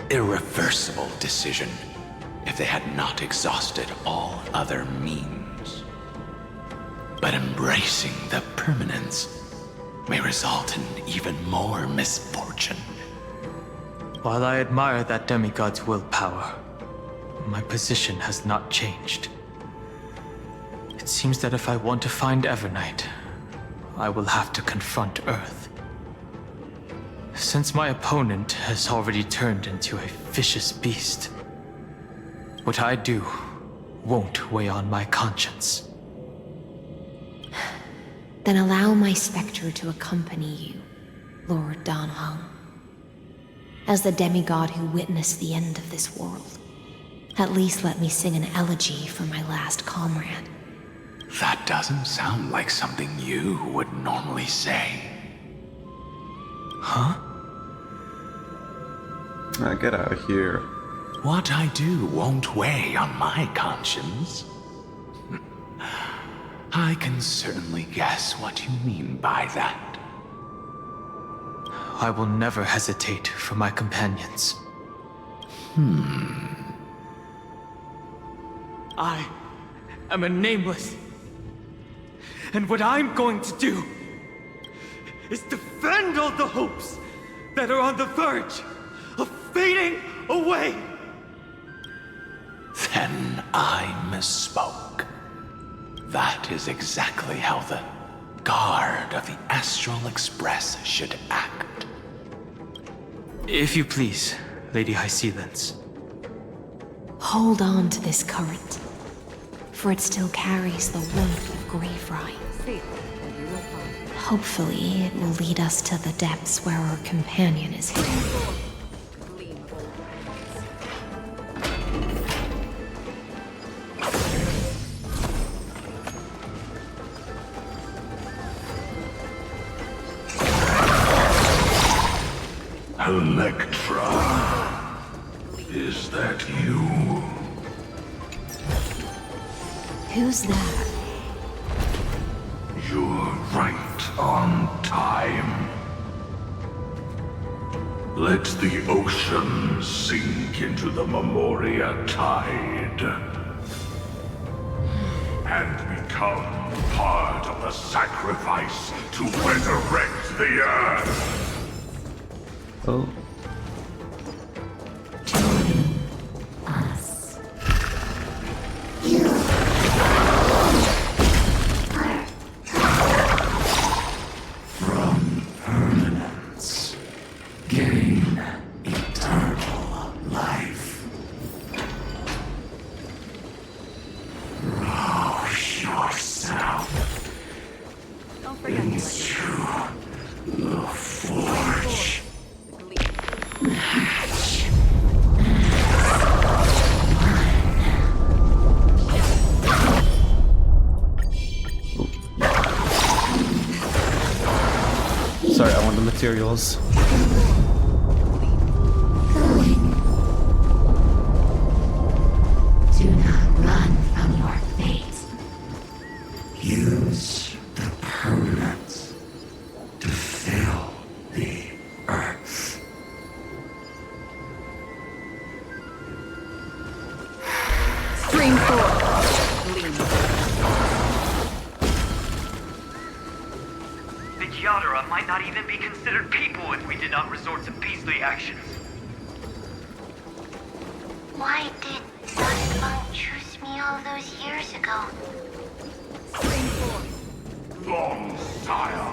irreversible decision if they had not exhausted all other means. But embracing the permanence may result in even more misfortune. While I admire that demigod's willpower, my position has not changed. It seems that if I want to find Evernight, I will have to confront Earth. Since my opponent has already turned into a vicious beast, what I do won't weigh on my conscience. Then allow my specter to accompany you, Lord Dan Hung. As the demigod who witnessed the end of this world, at least let me sing an elegy for my last comrade. That doesn't sound like something you would normally say. Huh? Get out of here. What I do won't weigh on my conscience. I can certainly guess what you mean by that. I will never hesitate for my companions. I am a nameless. And what I'm going to do is defend all the hopes that are on the verge of fading away. Then I misspoke. That is exactly how the guard of the Astral Express should act. If you please, Lady Hysealence. Hold on to this current, for it still carries the warmth of Greyfry. Hopefully, it will lead us to the depths where our companion is hidden. Electra, is that you? Who's that? You're right on time. Let the ocean sink into the Memoria tide and become part of the sacrifice to resurrect the Earth. Oh. From permanence, gain eternal life. Rouse yourself into the forge. Sorry, I want the materials. Do not run from your fate. Use the permanence to fill the earth. Stream 4. Gleam. The Yadara might not even be considered people if we did not resort to beastly actions. Why did Sun Monk choose me all those years ago? Long sire,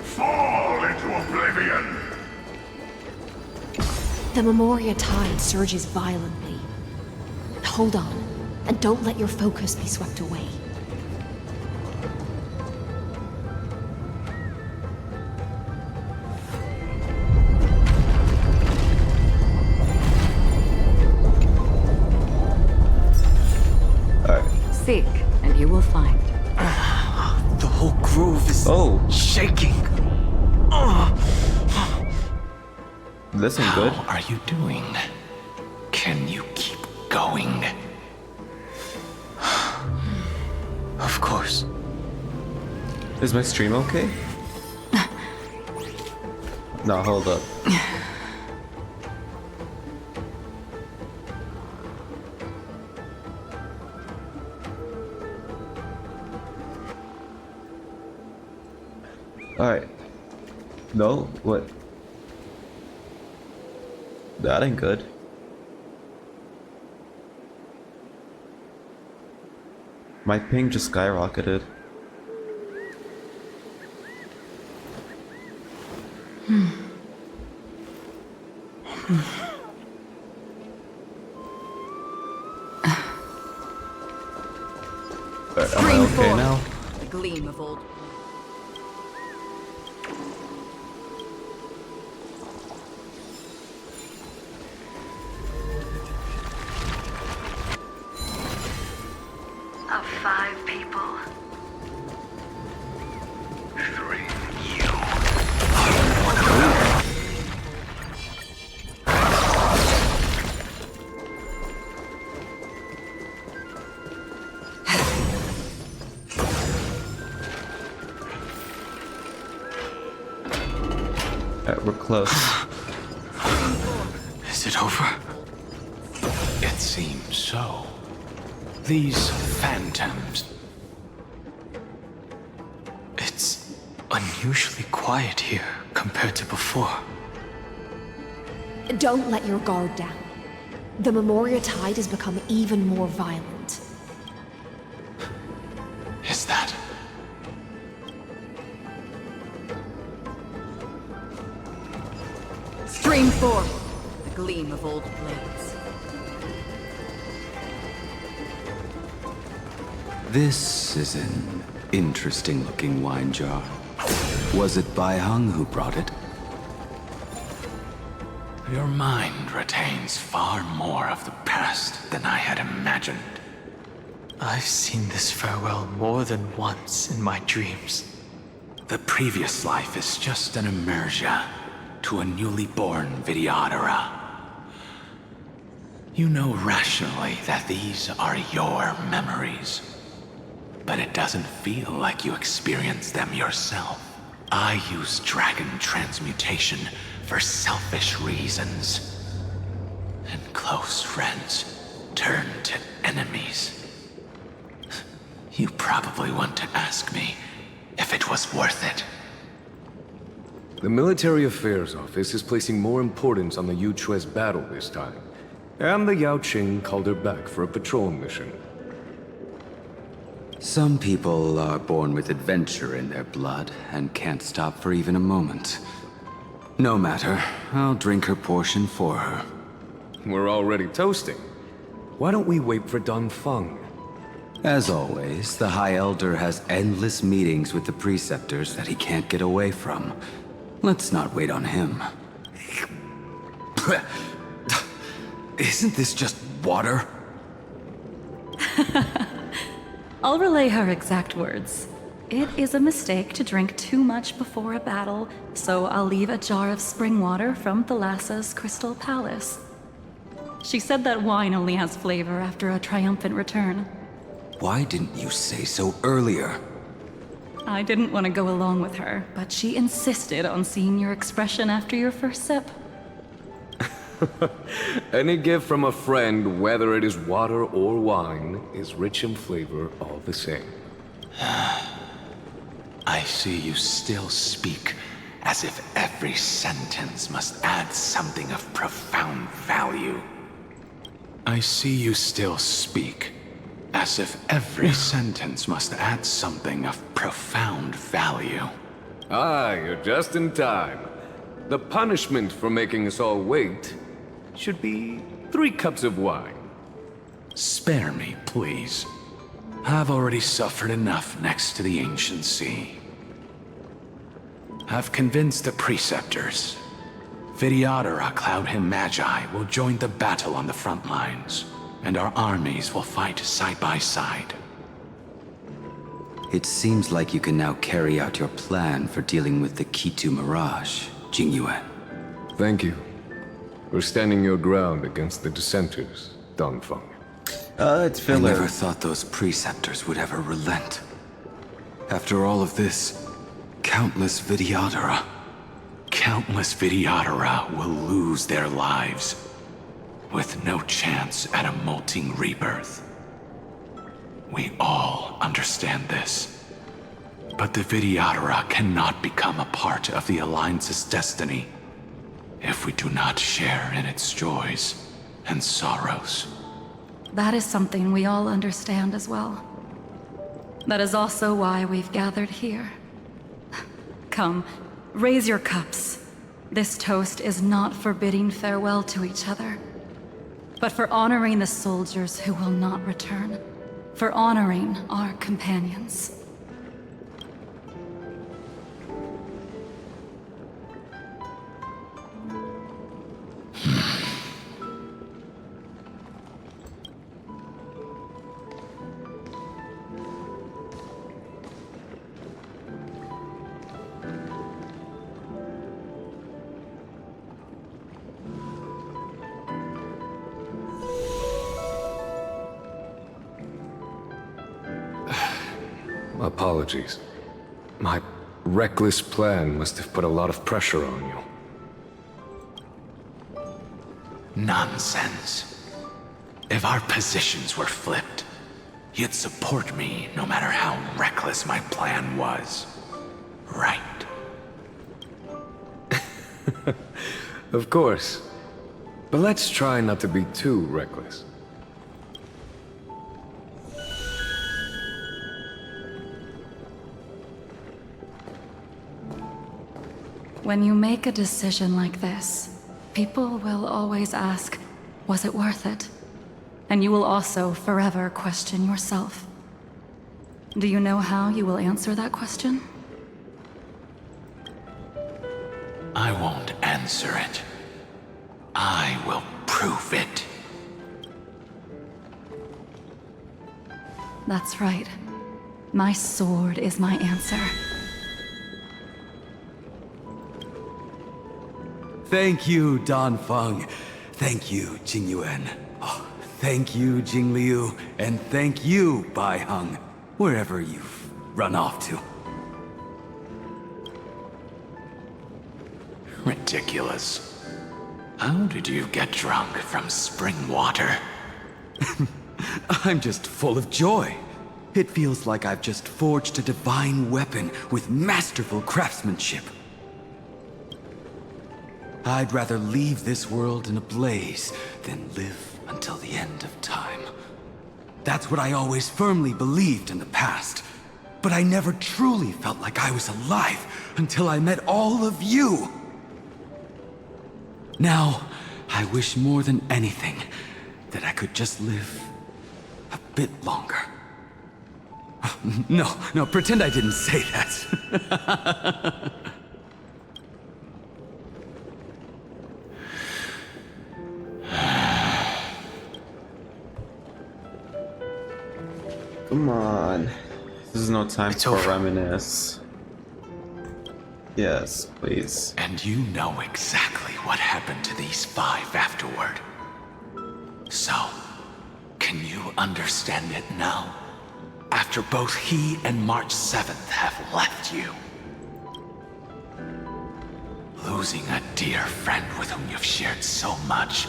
fall into oblivion. The Memoria tide surges violently. Hold on, and don't let your focus be swept away. Seek, and you will find. The whole grove is shaking. This ain't good. How are you doing? Can you keep going? Of course. Is my stream okay? No, hold up. Alright. No? What? That ain't good. My ping just skyrocketed. Am I okay now? The gleam of old. Of 5 people, We're close. Is it over? It seems so. These phantoms. It's unusually quiet here compared to before. Don't let your guard down. The Memoria tide has become even more violent. Is that? Stream forth, the gleam of old blades. This is an interesting-looking wine jar. Was it Bai Hung who brought it? Your mind retains far more of the past than I had imagined. I've seen this farewell more than once in my dreams. The previous life is just an immersia to a newly born Vidyadhara. You know rationally that these are your memories, but it doesn't feel like you experienced them yourself. I use dragon transmutation for selfish reasons, and close friends turn to enemies. You probably want to ask me if it was worth it. The Military Affairs Office is placing more importance on the Yuchue's battle this time, and the Yao Qing called her back for a patrol mission. Some people are born with adventure in their blood and can't stop for even a moment. No matter, I'll drink her portion for her. We're already toasting. Why don't we wait for Don Feng? As always, the High Elder has endless meetings with the Preceptors that he can't get away from. Let's not wait on him. Isn't this just water? I'll relay her exact words. It is a mistake to drink too much before a battle, so I'll leave a jar of spring water from Thalassa's Crystal Palace. She said that wine only has flavor after a triumphant return. Why didn't you say so earlier? I didn't want to go along with her, but she insisted on seeing your expression after your first sip. Any gift from a friend, whether it is water or wine, is rich in flavor all the same. I see you still speak as if every sentence must add something of profound value. I see you still speak as if every sentence must add something of profound value. Ah, you're just in time. The punishment for making us all wait should be 3 cups of wine. Spare me, please. I've already suffered enough next to the ancient sea. I've convinced the Preceptors. Vidyadhara Cloudhim Magi will join the battle on the front lines, and our armies will fight side by side. It seems like you can now carry out your plan for dealing with the Kitu Mirage, Jingyuan. Thank you for standing your ground against the dissenters, Dongfeng. It's filler. I never thought those Preceptors would ever relent. After all of this, countless Vidyadhara will lose their lives, with no chance at a molting rebirth. We all understand this. But the Vidyadhara cannot become a part of the Alliance's destiny if we do not share in its joys and sorrows. That is something we all understand as well. That is also why we've gathered here. Come, raise your cups. This toast is not for bidding farewell to each other, but for honoring the soldiers who will not return, for honoring our companions. Apologies. My reckless plan must have put a lot of pressure on you. Nonsense. If our positions were flipped, you'd support me no matter how reckless my plan was. Right? Of course. But let's try not to be too reckless. When you make a decision like this, people will always ask, was it worth it? And you will also forever question yourself. Do you know how you will answer that question? I won't answer it. I will prove it. That's right. My sword is my answer. Thank you, Dan Feng. Thank you, Jing Yuan. Oh, thank you, Jing Liu. And thank you, Bai Heng, wherever you've run off to. Ridiculous. How did you get drunk from spring water? I'm just full of joy. It feels like I've just forged a divine weapon with masterful craftsmanship. I'd rather leave this world in a blaze than live until the end of time. That's what I always firmly believed in the past. But I never truly felt like I was alive until I met all of you. Now, I wish more than anything that I could just live a bit longer. No, pretend I didn't say that. Come on. This is no time to reminisce. Yes, please. And you know exactly what happened to these 5 afterward. So, can you understand it now? After both he and March 7th have left you. Losing a dear friend with whom you've shared so much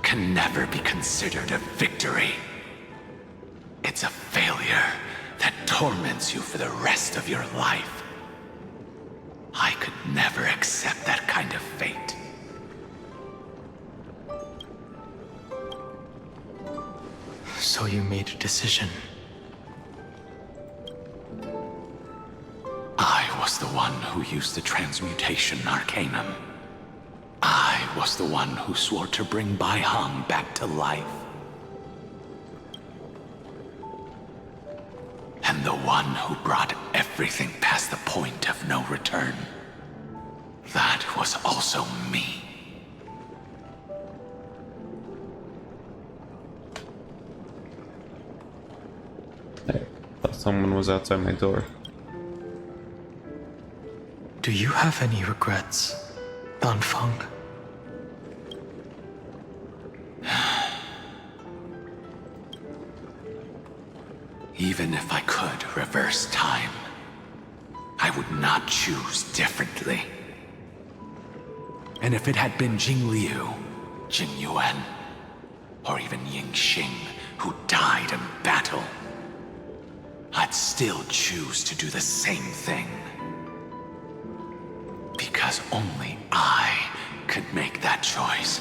can never be considered a victory. It's a failure that torments you for the rest of your life. I could never accept that kind of fate. So you made a decision. I was the one who used the transmutation arcanum. I was the one who swore to bring Bai Heng back to life. And the one who brought everything past the point of no return. That was also me. I thought someone was outside my door. Do you have any regrets, Dan Feng? Even if I could reverse time, I would not choose differently. And if it had been Jing Liu, Jing Yuan, or even Ying Xing who died in battle, I'd still choose to do the same thing. Because only I could make that choice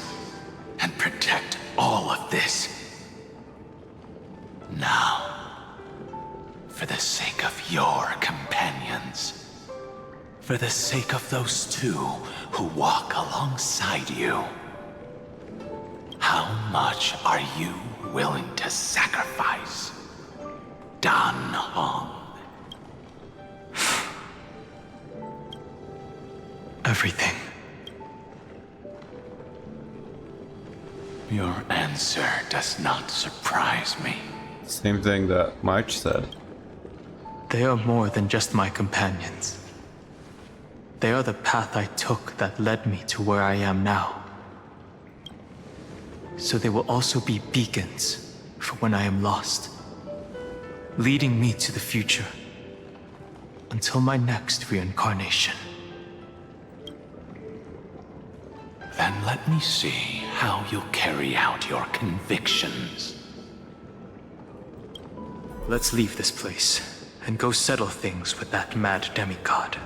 and protect all of this. Now, for the sake of your companions, for the sake of those 2 who walk alongside you, how much are you willing to sacrifice, Dan Heng? Everything. Your answer does not surprise me. Same thing that March said. They are more than just my companions. They are the path I took that led me to where I am now. So they will also be beacons for when I am lost, leading me to the future until my next reincarnation. Then let me see how you'll carry out your convictions. Let's leave this place and go settle things with that mad demigod.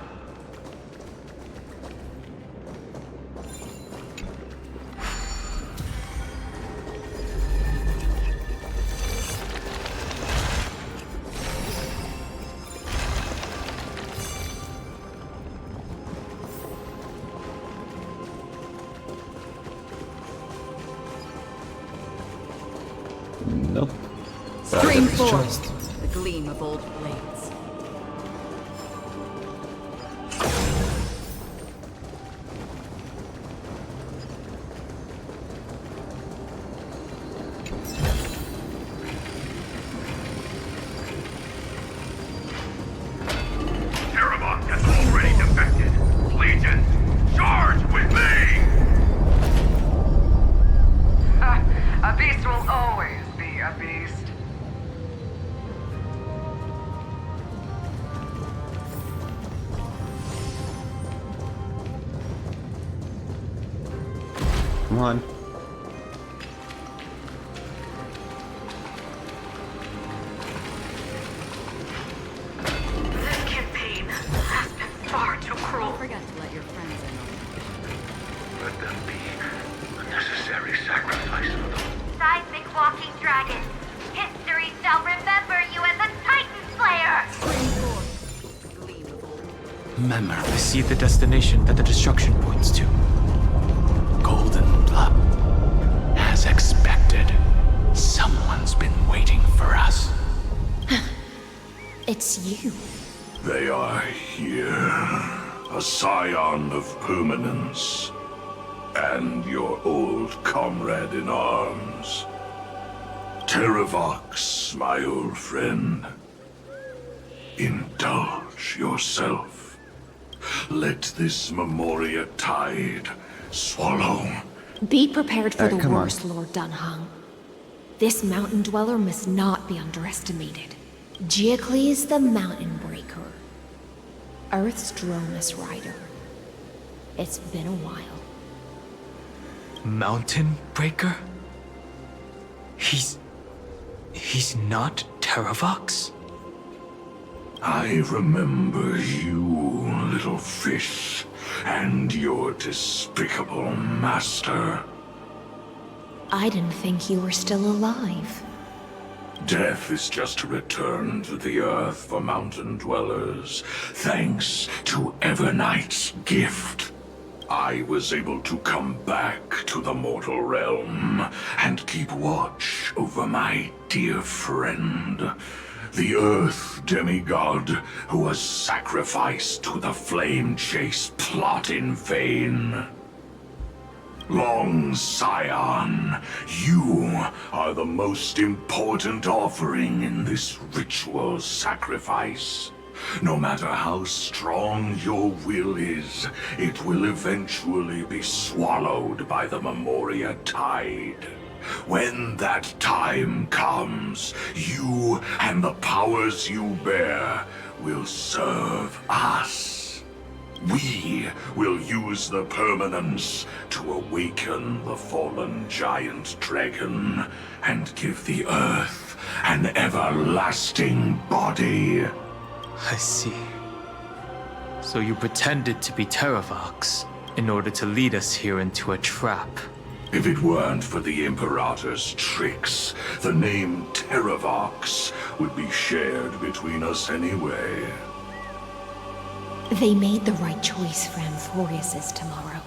Nope. Stream forth, the gleam of old blades. Terabot has already defected. Legion, charge with me! A beast will always be a beast. Come on. This campaign has been far too cruel. Forget to let your friends in. Let them be a necessary sacrifice for them. Seismic walking dragon. History shall remember you as a Titan Slayer! Remember, I see the destination that the destruction points to. Golden Blood. As expected, someone's been waiting for us. It's you. They are here. A scion of permanence. And your old comrade in arms. Terravox, my old friend. Indulge yourself. Let this Memoria tide swallow. Be prepared for the come on. worst, Lord Dunhung. This mountain dweller must not be underestimated. Giacles the Mountain Breaker. Earth's Dromus Rider. It's been a while. Mountain Breaker? He's not Terravox? I remember you, little fish, and your despicable master. I didn't think you were still alive. Death is just a return to the earth for mountain dwellers, thanks to Evernight's gift. I was able to come back to the mortal realm and keep watch over my dear friend, the Earth demigod who was sacrificed to the flame chase plot in vain. Long Scion, you are the most important offering in this ritual sacrifice. No matter how strong your will is, it will eventually be swallowed by the Memoria tide. When that time comes, you and the powers you bear will serve us. We will use the permanence to awaken the fallen giant dragon and give the earth an everlasting body. I see. So you pretended to be Terravox in order to lead us here into a trap. If it weren't for the Imperator's tricks, the name Terravox would be shared between us anyway. They made the right choice for Amphoreus' tomorrow.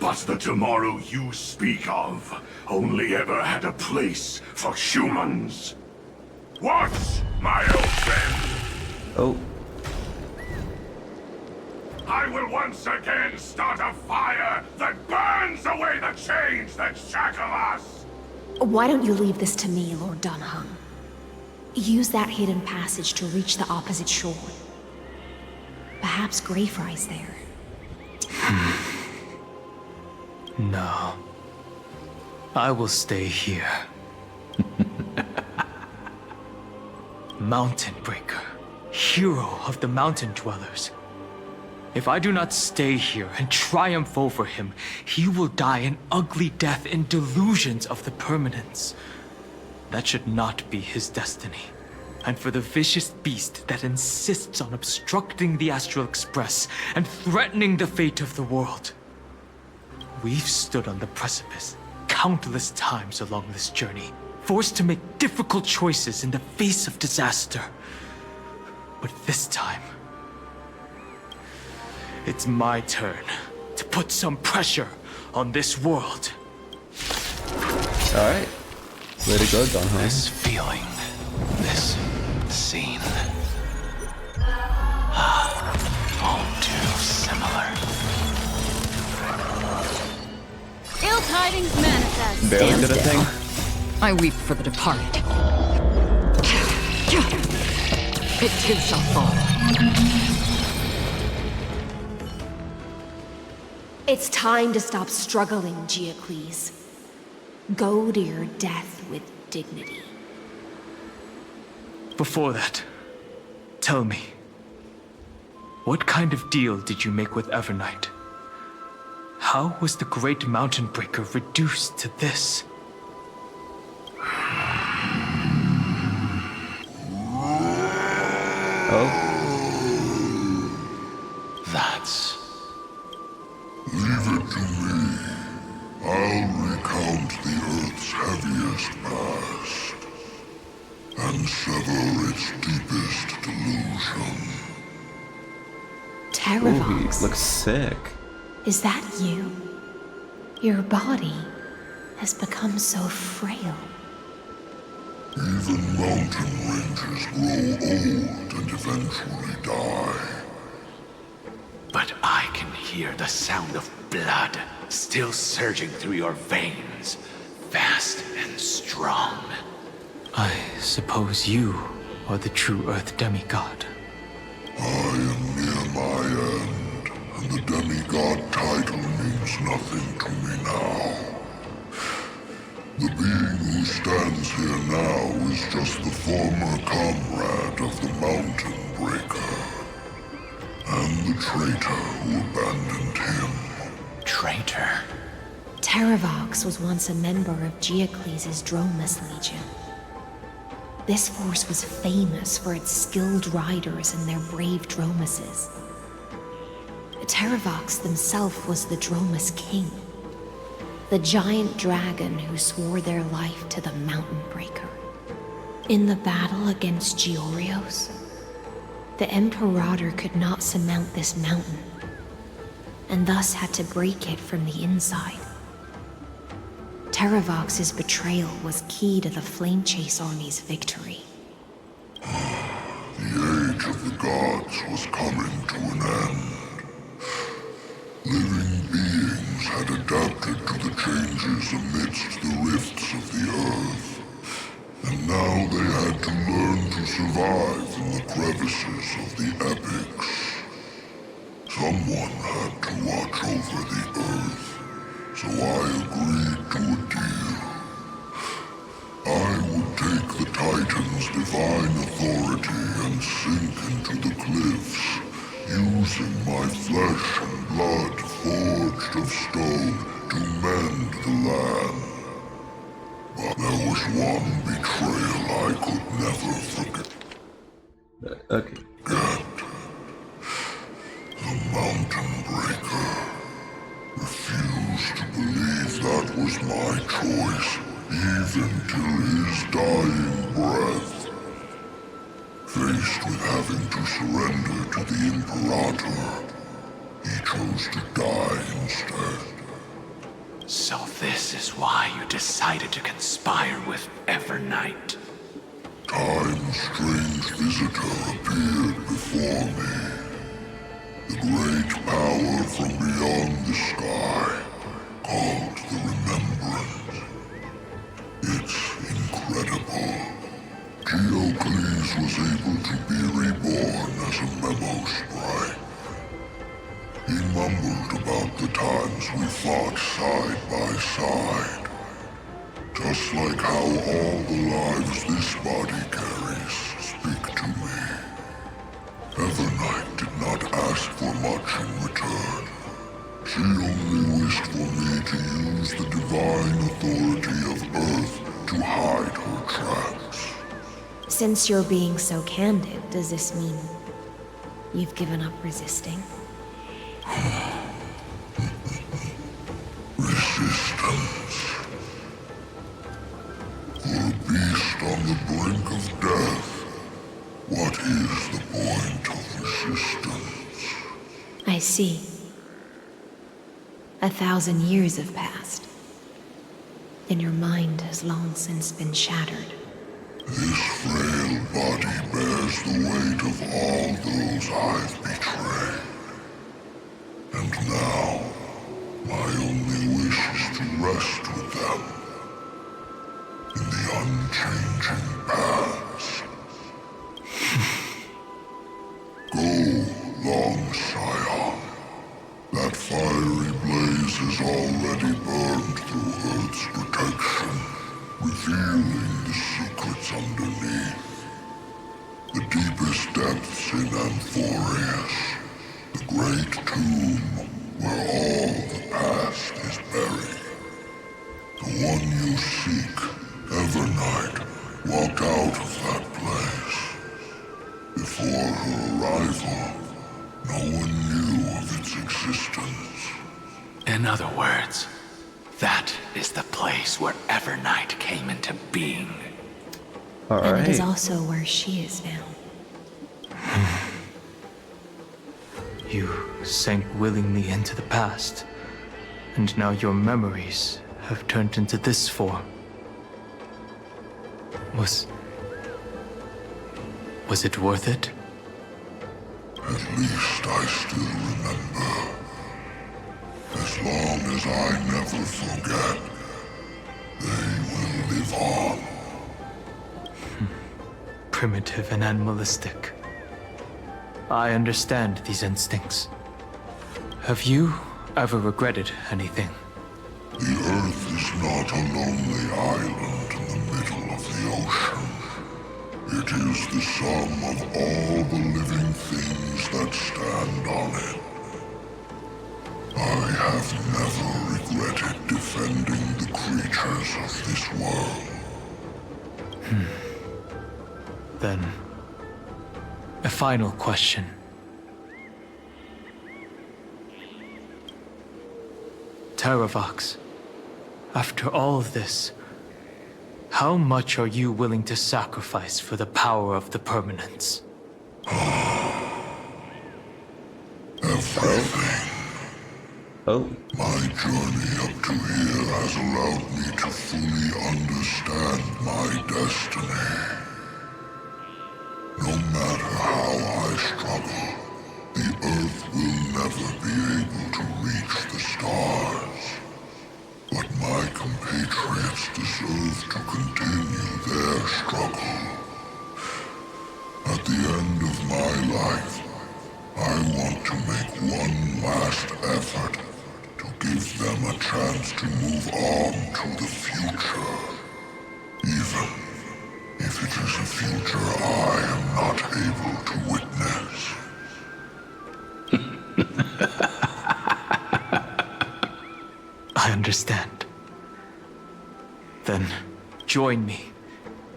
But the tomorrow you speak of only ever had a place for humans. What, my old friend? Oh. I will once again start a fire that burns away the chains that shackle us! Why don't you leave this to me, Lord Dunhung? Use that hidden passage to reach the opposite shore. Perhaps Greyfry's there. No. I will stay here. Mountain Breaker, hero of the mountain dwellers. If I do not stay here and triumph over him, he will die an ugly death in delusions of the permanence. That should not be his destiny. And for the vicious beast that insists on obstructing the Astral Express and threatening the fate of the world. We've stood on the precipice countless times along this journey, forced to make difficult choices in the face of disaster. But this time, it's my turn to put some pressure on this world. Alright. Way to go, Don. This feeling, this scene. All too similar. Ill tidings manifest. Barely did a thing. I weep for the departed. It too shall fall. It's time to stop struggling, Geocles. Go to your death with dignity. Before that, tell me, what kind of deal did you make with Evernight? How was the Great Mountain Breaker reduced to this? Oh? That's... Leave it to me. I'll recount the Earth's heaviest past and sever its deepest delusion. Terravox. Looks sick. Is that you? Your body has become so frail. Even mountain ranges grow old and eventually die. But I can hear the sound of blood still surging through your veins, fast and strong. I suppose you are the true Earth demigod. I am near my end, and the demigod title means nothing to me now. The being who stands here now is just the former comrade of the Mountain Breaker, and the traitor who abandoned him. Traitor? Terravox was once a member of Geocles' Dromus Legion. This force was famous for its skilled riders and their brave Dromuses. Terravox himself was the Dromus King, the giant dragon who swore their life to the Mountain Breaker. In the battle against Georios, the Imperator could not surmount this mountain, and thus had to break it from the inside. Terravox's betrayal was key to the Flame Chase Army's victory. The age of the gods was coming to an end. Living beings had adapted to the changes amidst the rifts of the earth, and now they had to learn to survive in the crevices of the epics. Someone had to watch over the earth, so I agreed to a deal. I would take the Titan's divine authority and sink into the cliffs, using my flesh and blood forged of stone to mend the land. But there was one betrayal I could never forget. Okay. The Mountain Breaker refused to believe that was my choice, even till his dying breath. Faced with having to surrender to the Imperator, he chose to die instead. So this is why you decided to conspire with Evernight. Time's strange visitor appeared before me. The great power from beyond the sky, called the Remembrance. It's incredible. Geocles was able to be reborn as a memo sprite. He mumbled about the times we fought side by side. Just like how all the lives this body carries speak to me. Evernight did not ask for much in return. She only wished for me to use the divine authority of Earth to hide her tracks. Since you're being so candid, does this mean you've given up resisting? Resistance. For a beast on the brink of death, what is the point of resistance? I see. 1,000 years have passed, and your mind has long since been shattered. This frail body bears the weight of all those I've betrayed. And now, my only wish is to rest with them in the unchanging past. Go, long Scion. That fiery blaze has already burned through Earth's protection, revealing the secrets underneath. The deepest depths in Amphoreus, the great tomb where all the past is buried. The one you seek, Evernight, walked out of that place. Before her arrival, no one knew of its existence. In other words, that is the place where Evernight came into being. And it is also where she is now. You sank willingly into the past, and now your memories have turned into this form. Was it worth it? At least I still remember. As long as I never forget, they will live on. Primitive and animalistic. I understand these instincts. Have you ever regretted anything? The Earth is not a lonely island in the middle of the ocean. It is the sum of all the living things that stand on it. I have never regretted defending the creatures of this world. Then, a final question. Terravox, after all of this, how much are you willing to sacrifice for the power of the permanence? Everything. Oh. My journey up to here has allowed me to fully understand my destiny. No matter how I struggle, the Earth will never be able to reach the stars. But my compatriots deserve to continue their struggle. At the end of my life, I want to make one last effort to give them a chance to move on to the future. Even if it is a future I am not able to witness. I understand. Then, join me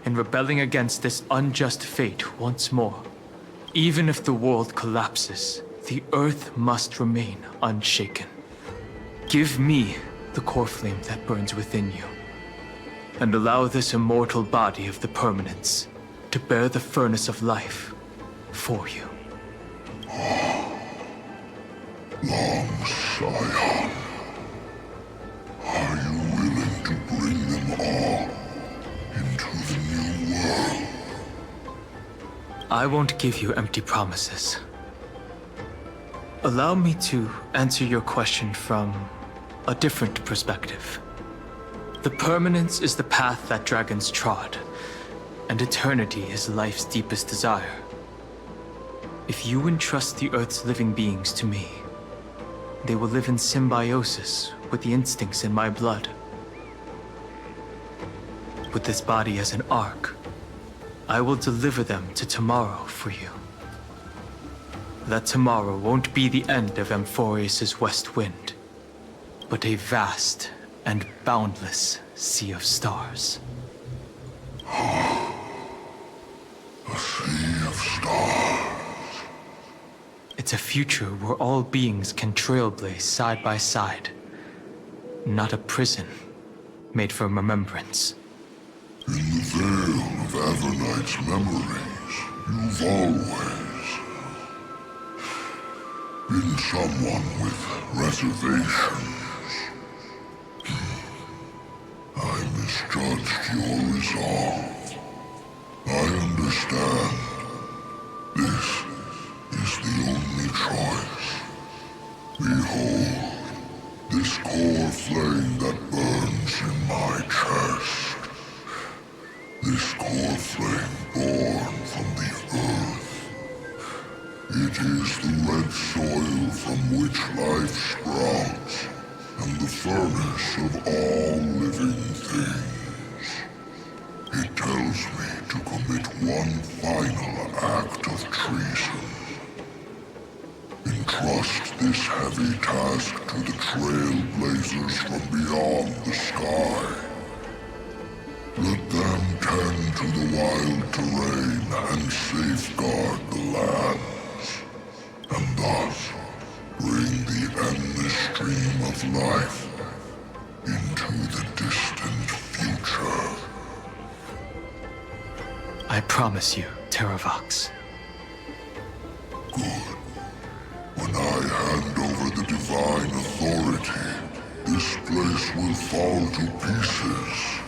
in rebelling against this unjust fate once more. Even if the world collapses, the Earth must remain unshaken. Give me the core flame that burns within you, and allow this immortal body of the permanence to bear the furnace of life for you. Long Scion. Are you willing to bring them all into the new world? I won't give you empty promises. Allow me to answer your question from a different perspective. The permanence is the path that dragons trod, and eternity is life's deepest desire. If you entrust the Earth's living beings to me, they will live in symbiosis with the instincts in my blood. With this body as an ark, I will deliver them to tomorrow for you. that tomorrow won't be the end of Amphoreus' west wind, but a vast and boundless sea of stars. A sea of stars. It's a future where all beings can trailblaze side by side. Not a prison made for remembrance. In the veil of Evernight's memories, you've always been someone with reservations. I misjudged your resolve. I understand. This is the only choice. Behold, this core flame that burns in my chest. This core flame born from the earth. It is the red soil from which life sprouts, and the furnace of all living things. It tells me to commit one final act of treason. Entrust this heavy task to the trailblazers from beyond the sky. Let them tend to the wild terrain and safeguard the lands, and thus bring the endless stream of life into the distant future. I promise you, Terravox. Good. When I hand over the divine authority, this place will fall to pieces.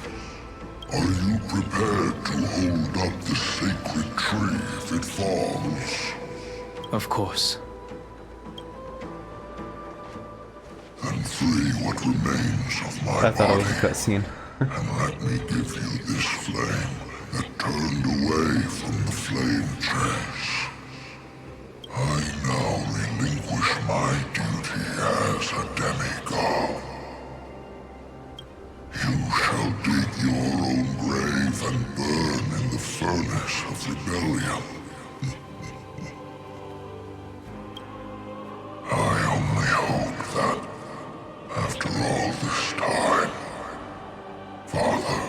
Are you prepared to hold up the sacred tree if it falls? Of course. Then free what remains of my I thought it was a body, cutscene. and let me give you this flame that turned away from the flame chase. I now relinquish my duty as a demigod. You shall dig your own grave and burn in the furnace of rebellion. I only hope that, after all this time, Father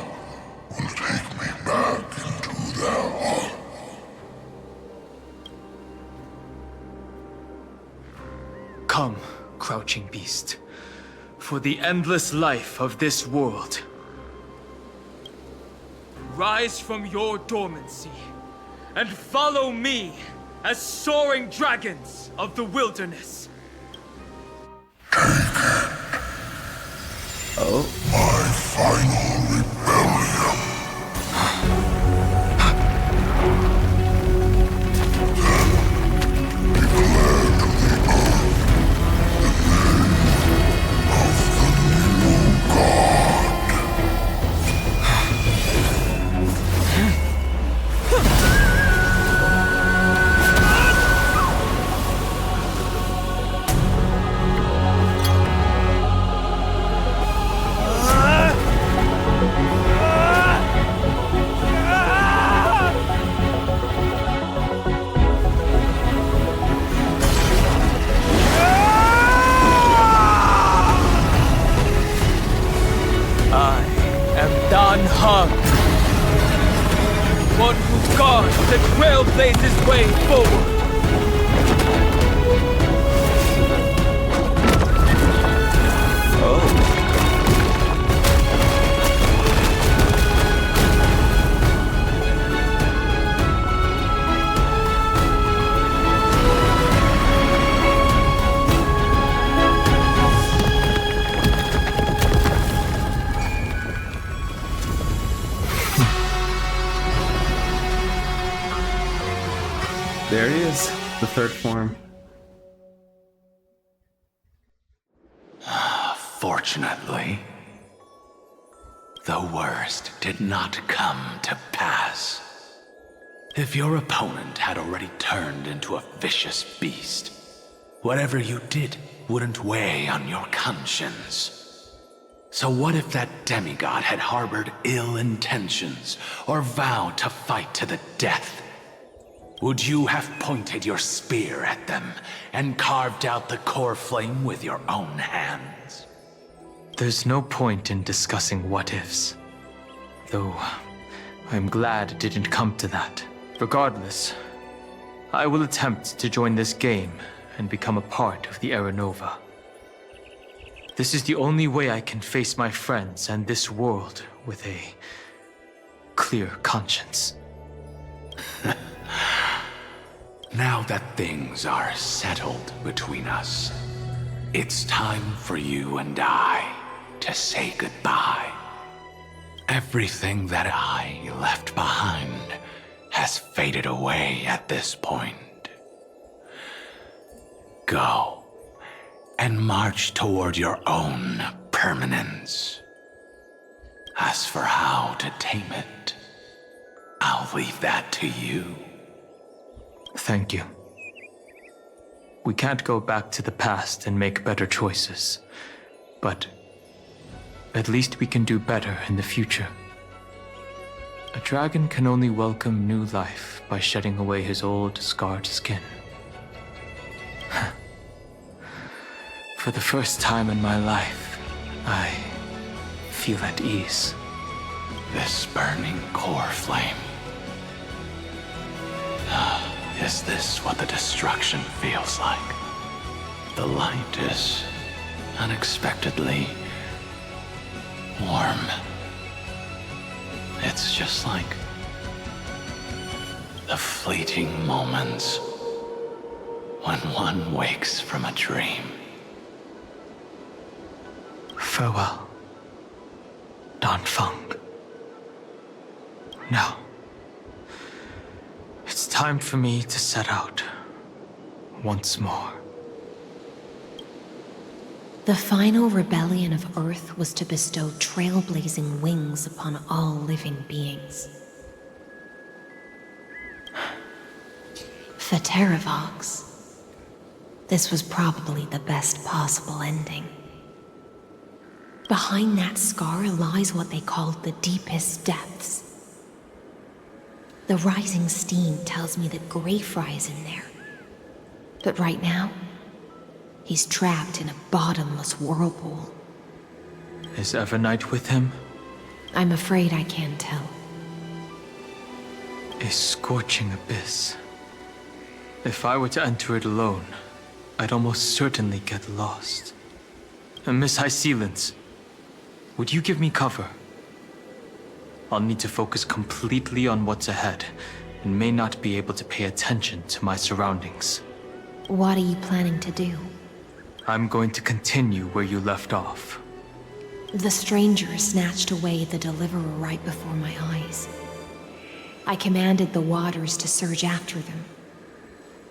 will take me back into their heart. Come, crouching beast, for the endless life of this world. Rise from your dormancy, and follow me as soaring dragons of the wilderness. Oh. My final rebellion. Then declare to the earth the name of the new god. Hung, one who guards the trailblazer's way forward. There he is, the third form. Fortunately, the worst did not come to pass. If your opponent had already turned into a vicious beast, whatever you did wouldn't weigh on your conscience. So what if that demigod had harbored ill intentions or vowed to fight to the death? Would you have pointed your spear at them and carved out the core flame with your own hands? There's no point in discussing what-ifs. Though, I'm glad it didn't come to that. Regardless, I will attempt to join this game and become a part of the Era Nova. This is the only way I can face my friends and this world with a clear conscience. Now that things are settled between us, it's time for you and I to say goodbye. Everything that I left behind has faded away at this point. Go and march toward your own permanence. As for how to tame it, I'll leave that to you. Thank you. We can't go back to the past and make better choices, but at least we can do better in the future. A dragon can only welcome new life by shedding away his old, scarred skin. For the first time in my life, I feel at ease. This burning core flame. Is this what the destruction feels like? The light is unexpectedly warm. It's just like the fleeting moments when one wakes from a dream. Farewell, Danfeng. Now, it's time for me to set out once more. The final rebellion of Earth was to bestow trailblazing wings upon all living beings. For Terravox, this was probably the best possible ending. Behind that scar lies what they called the deepest depths. The rising steam tells me that Greyfry is in there. But right now, he's trapped in a bottomless whirlpool. Is Evernight with him? I'm afraid I can't tell. A scorching abyss. If I were to enter it alone, I'd almost certainly get lost. And Miss High Sealants, would you give me cover? I'll need to focus completely on what's ahead, and may not be able to pay attention to my surroundings. What are you planning to do? I'm going to continue where you left off. The stranger snatched away the deliverer right before my eyes. I commanded the waters to surge after them,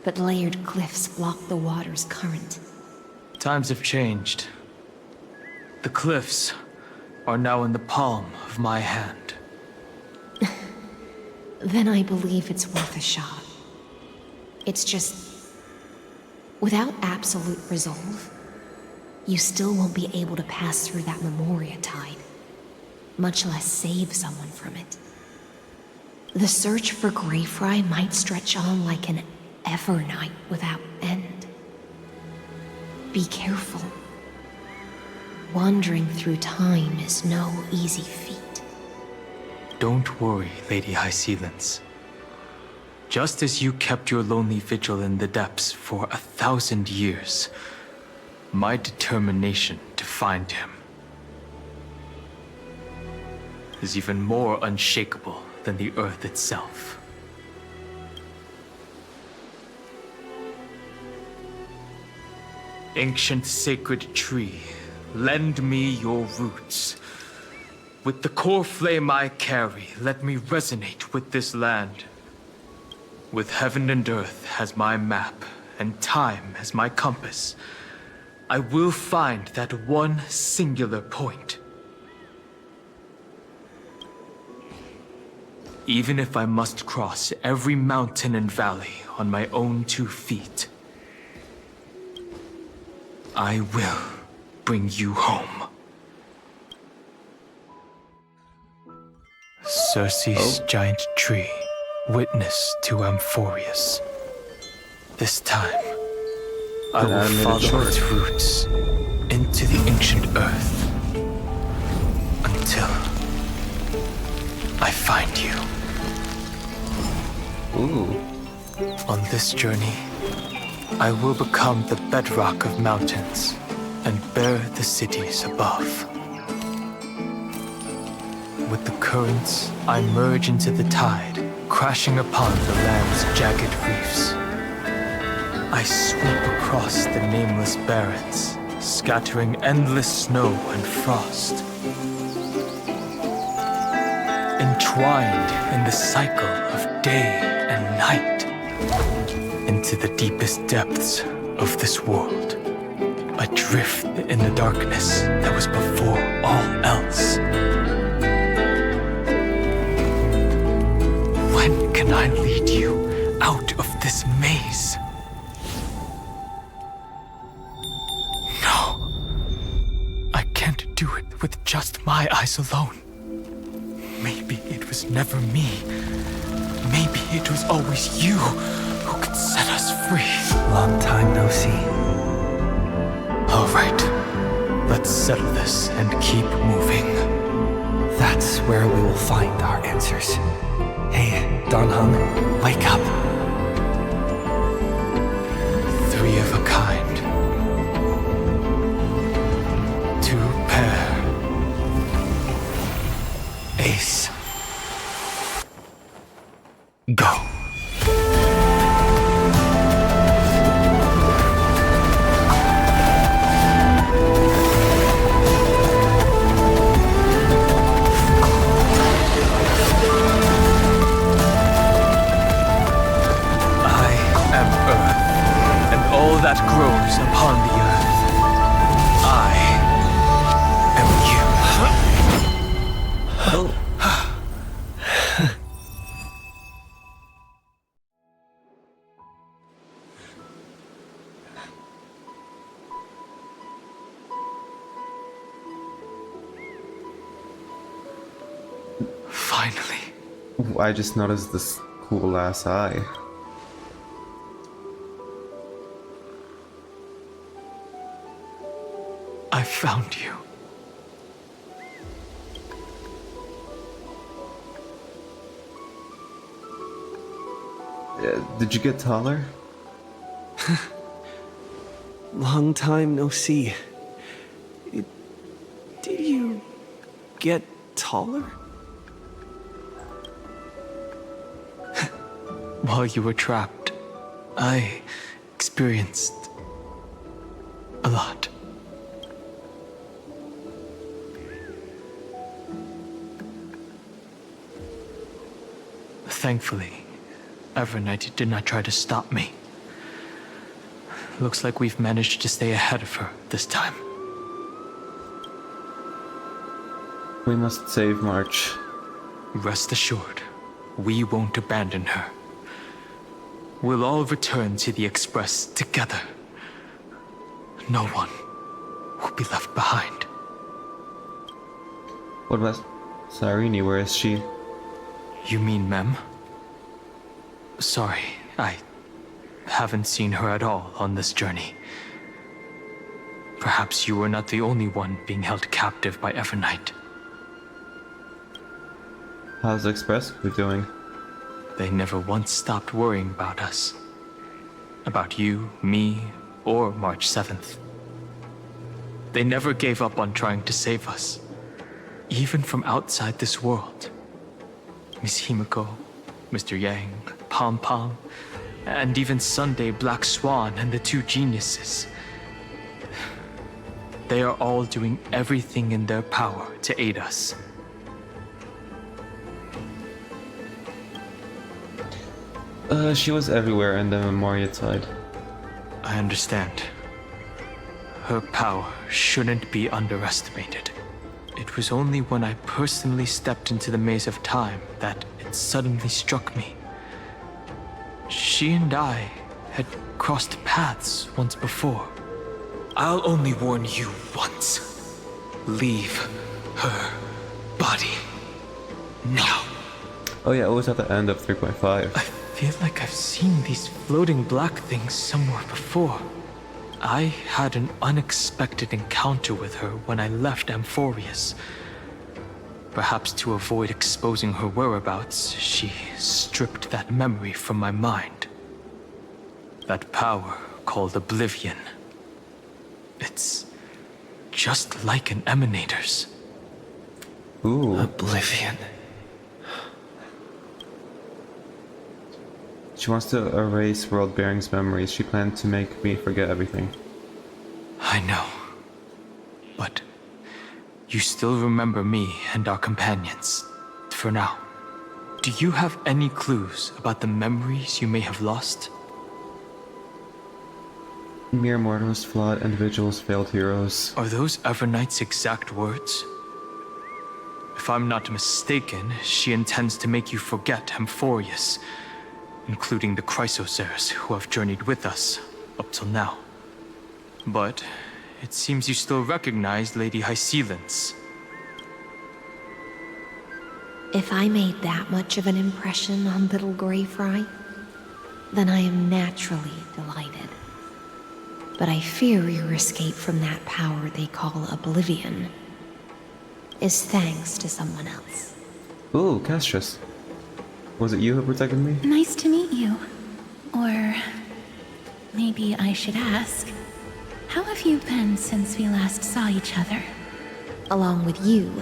but layered cliffs blocked the water's current. Times have changed. The cliffs are now in the palm of my hand. Then I believe it's worth a shot. It's just, without absolute resolve, you still won't be able to pass through that Memoria tide, much less save someone from it. The search for Greyfry might stretch on like an Evernight without end. Be careful. Wandering through time is no easy feat. Don't worry, Lady High Sealants. Just as you kept your lonely vigil in the depths for 1,000 years, my determination to find him is even more unshakable than the earth itself. Ancient sacred tree, lend me your roots. With the core flame I carry, let me resonate with this land. With heaven and earth as my map, and time as my compass, I will find that one singular point. Even if I must cross every mountain and valley on my own 2 feet, I will bring you home. Circe's giant tree. witness to Amphoreus. This time, I will animated follow short. its roots into the ancient earth until I find you. Ooh. On this journey, I will become the bedrock of mountains and bear the cities above. With the currents, I merge into the tide, crashing upon the land's jagged reefs. I sweep across the nameless barrens, scattering endless snow and frost. Entwined in the cycle of day and night, into the deepest depths of this world, adrift in the darkness that was before all else. When can I lead you out of this maze? No. I can't do it with just my eyes alone. Maybe it was never me. Maybe it was always you who could set us free. Long time no see. All right. Let's settle this and keep moving. That's where we will find our answers. Hey, Don Hung, wake up. Three of a kind. Two pair. Ace. Go. That grows upon the earth. I am you. Finally. I just noticed this cool ass eye. I found you. Did you get taller? Long time no see. Did you get taller? While you were trapped, I experienced a lot. Thankfully, Evernight did not try to stop me. Looks like we've managed to stay ahead of her this time. We must save March. Rest assured, we won't abandon her. We'll all return to the Express together. No one will be left behind. What about Sarini? Where is she? You mean Mem? Sorry, I haven't seen her at all on this journey. Perhaps you were not the only one being held captive by Evernight. How's the Express crew doing? They never once stopped worrying about us. About you, me, or March 7th. They never gave up on trying to save us. Even from outside this world. Miss Himiko, Mr. Yang, Pom Pom, and even Sunday Black Swan and the two geniuses. They are all doing everything in their power to aid us. She was everywhere in the Memoria tide. I understand. Her power shouldn't be underestimated. It was only when I personally stepped into the maze of time that it suddenly struck me. She and I had crossed paths once before. I'll only warn you once. Leave her body now. Oh yeah, it was at the end of 3.5. I feel like I've seen these floating black things somewhere before. I had an unexpected encounter with her when I left Amphoreus. Perhaps to avoid exposing her whereabouts, she stripped that memory from my mind. That power called Oblivion. It's just like an emanator's. Ooh. Oblivion. She wants to erase World-Bearing's memories. She planned to make me forget everything. I know. But you still remember me and our companions. For now. Do you have any clues about the memories you may have lost? Mere mortals, flawed individuals, failed heroes. Are those Evernight's exact words? If I'm not mistaken, she intends to make you forget Amphoreus, including the Chrysosaurs who have journeyed with us up till now. But it seems you still recognize Lady Hycelens. If I made that much of an impression on little Greyfry, then I am naturally delighted. But I fear your escape from that power they call Oblivion is thanks to someone else. Ooh, Castrus. Was it you who protected me? Nice to meet you. Or maybe I should ask, how have you been since we last saw each other? Along with you,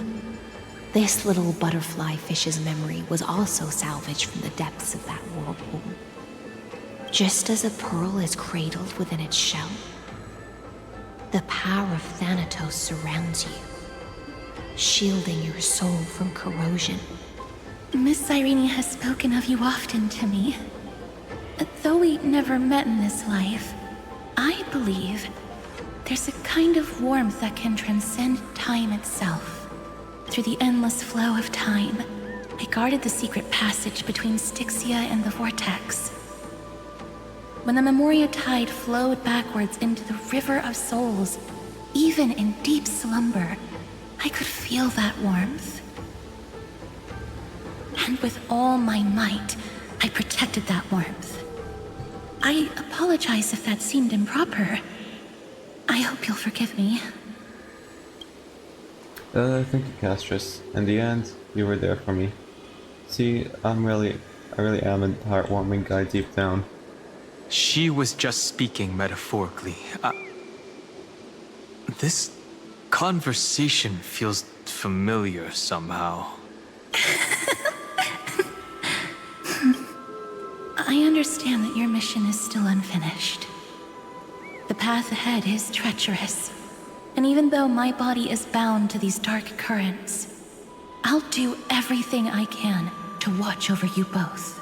this little butterfly fish's memory was also salvaged from the depths of that whirlpool. Just as a pearl is cradled within its shell, the power of Thanatos surrounds you, shielding your soul from corrosion. Miss Irene has spoken of you often to me. Though we never met in this life, I believe there's a kind of warmth that can transcend time itself. Through the endless flow of time, I guarded the secret passage between Styxia and the Vortex. When the Memoria tide flowed backwards into the River of Souls, even in deep slumber, I could feel that warmth. And with all my might, I protected that warmth. I apologize if that seemed improper. I hope you'll forgive me. Thank you, Castrus. In the end, you were there for me. See, I really am a heartwarming guy deep down. She was just speaking metaphorically. This conversation feels familiar somehow. I understand that your mission is still unfinished. The path ahead is treacherous. And even though my body is bound to these dark currents, I'll do everything I can to watch over you both.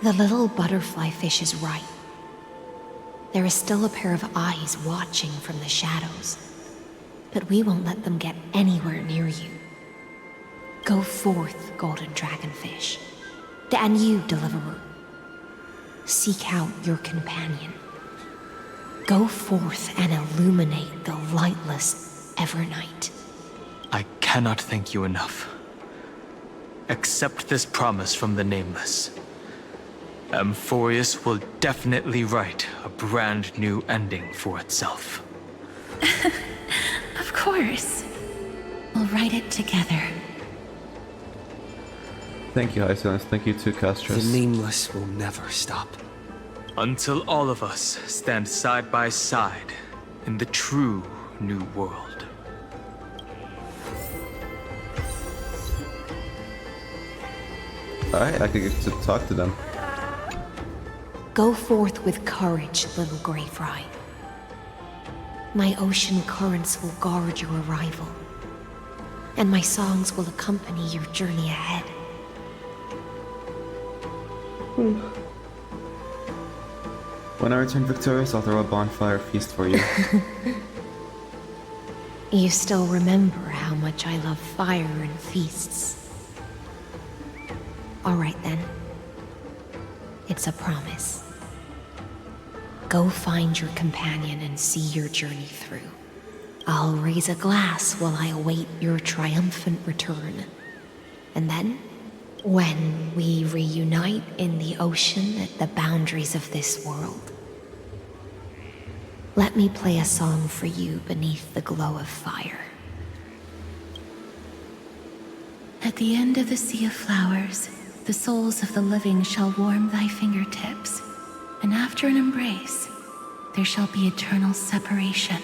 The little butterfly fish is right. There is still a pair of eyes watching from the shadows, but we won't let them get anywhere near you. Go forth, golden dragonfish, and you, deliverer. Seek out your companion. Go forth and illuminate the lightless Evernight. I cannot thank you enough. Accept this promise from the Nameless. Amphoreus will definitely write a brand new ending for itself. Of course. We'll write it together. Thank you, Hycelens. Thank you too, Castrus. The Nameless will never stop. Until all of us stand side by side in the true new world. Alright, I could get to talk to them. Go forth with courage, little Greyfry. My ocean currents will guard your arrival, and my songs will accompany your journey ahead. When I return victorious, I'll throw a bonfire feast for you. You still remember how much I love fire and feasts. All right then. It's a promise. Go find your companion and see your journey through. I'll raise a glass while I await your triumphant return. And then, When we reunite in the ocean at the boundaries of this world, let me play a song for you beneath the glow of fire. At the end of the sea of flowers, the souls of the living shall warm thy fingertips, and after an embrace, there shall be eternal separation.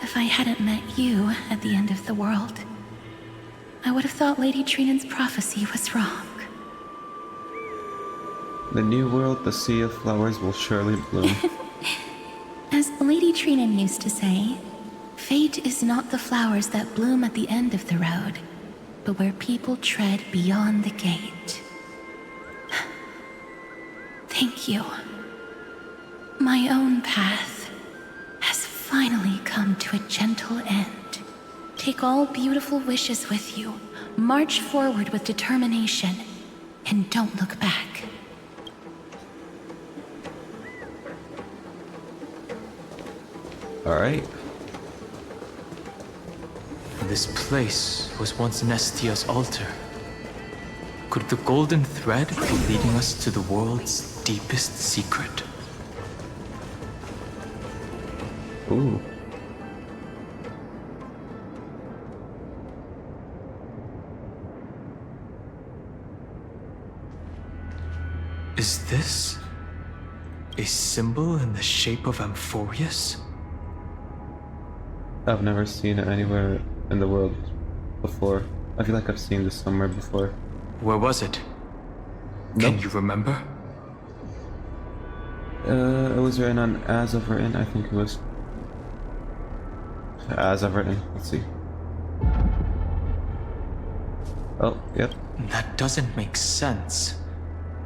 If I hadn't met you at the end of the world, I would have thought Lady Trinan's prophecy was wrong. The new world, the sea of flowers will surely bloom. As Lady Trinan used to say, fate is not the flowers that bloom at the end of the road, but where people tread beyond the gate. Thank you. My own path has finally come to a gentle end. Take all beautiful wishes with you, march forward with determination, and don't look back. Alright. This place was once Nestia's altar. Could the golden thread be leading us to the world's deepest secret? Ooh. Is this a symbol in the shape of Amphoreus? I've never seen it anywhere in the world before. I feel like I've seen this somewhere before. Where was it? Can you remember? It was written on As of Written, I think it was. As of Written, let's see. Oh, yep. That doesn't make sense.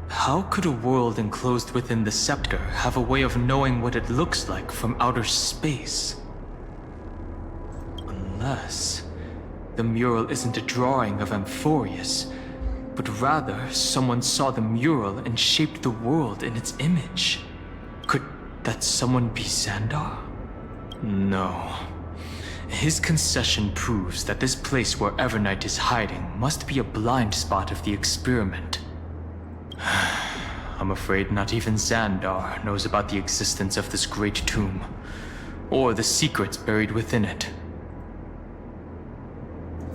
How could a world enclosed within the scepter have a way of knowing what it looks like from outer space? Unless the mural isn't a drawing of Amphoreus, but rather someone saw the mural and shaped the world in its image. Could that someone be Xandar? No. His concession proves that this place where Evernight is hiding must be a blind spot of the experiment. I'm afraid not even Xandar knows about the existence of this great tomb, or the secrets buried within it.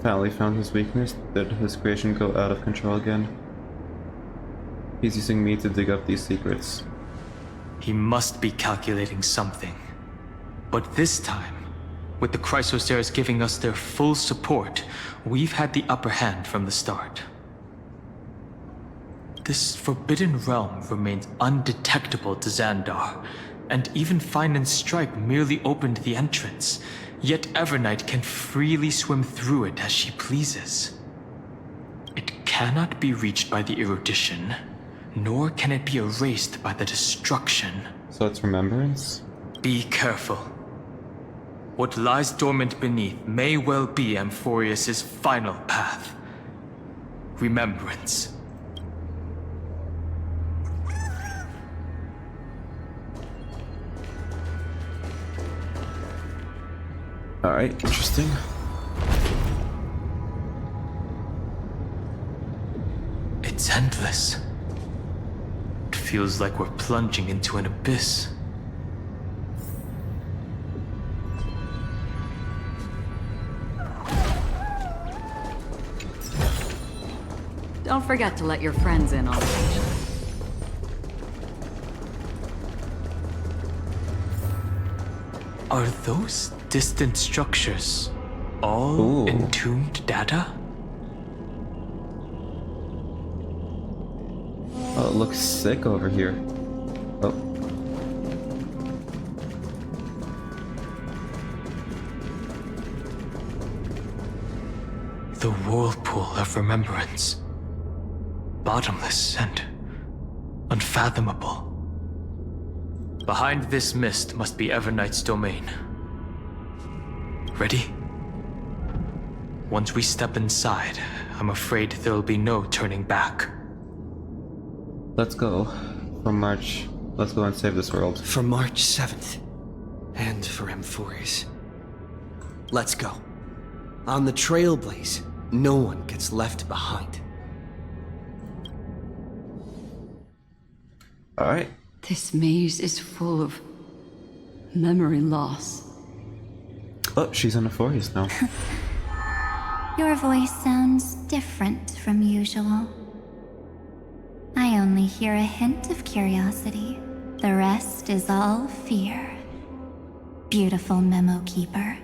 Finally found his weakness. Did his creation go out of control again? He's using me to dig up these secrets. He must be calculating something. But this time, with the Chrysosaurs giving us their full support, we've had the upper hand from the start. This forbidden realm remains undetectable to Xandar, and even Find and Strike merely opened the entrance, yet Evernight can freely swim through it as she pleases. It cannot be reached by the erudition, nor can it be erased by the destruction. So it's remembrance? Be careful. What lies dormant beneath may well be Amphoreus' final path. Remembrance. Alright, interesting. It's endless. It feels like we're plunging into an abyss. Don't forget to let your friends in on the action. Are those distant structures all entombed data? Oh, it looks sick over here. Oh. The whirlpool of remembrance. Bottomless and unfathomable. Behind this mist must be Evernight's domain. Ready? Once we step inside, I'm afraid there'll be no turning back. Let's go. For March. Let's go and save this world. For March 7th. And for Amphoreus. Let's go. On the Trailblaze, no one gets left behind. Alright. This maze is full of memory loss. Oh, she's in Amphoreus now. Your voice sounds different from usual. I only hear a hint of curiosity. The rest is all fear. Beautiful memo keeper.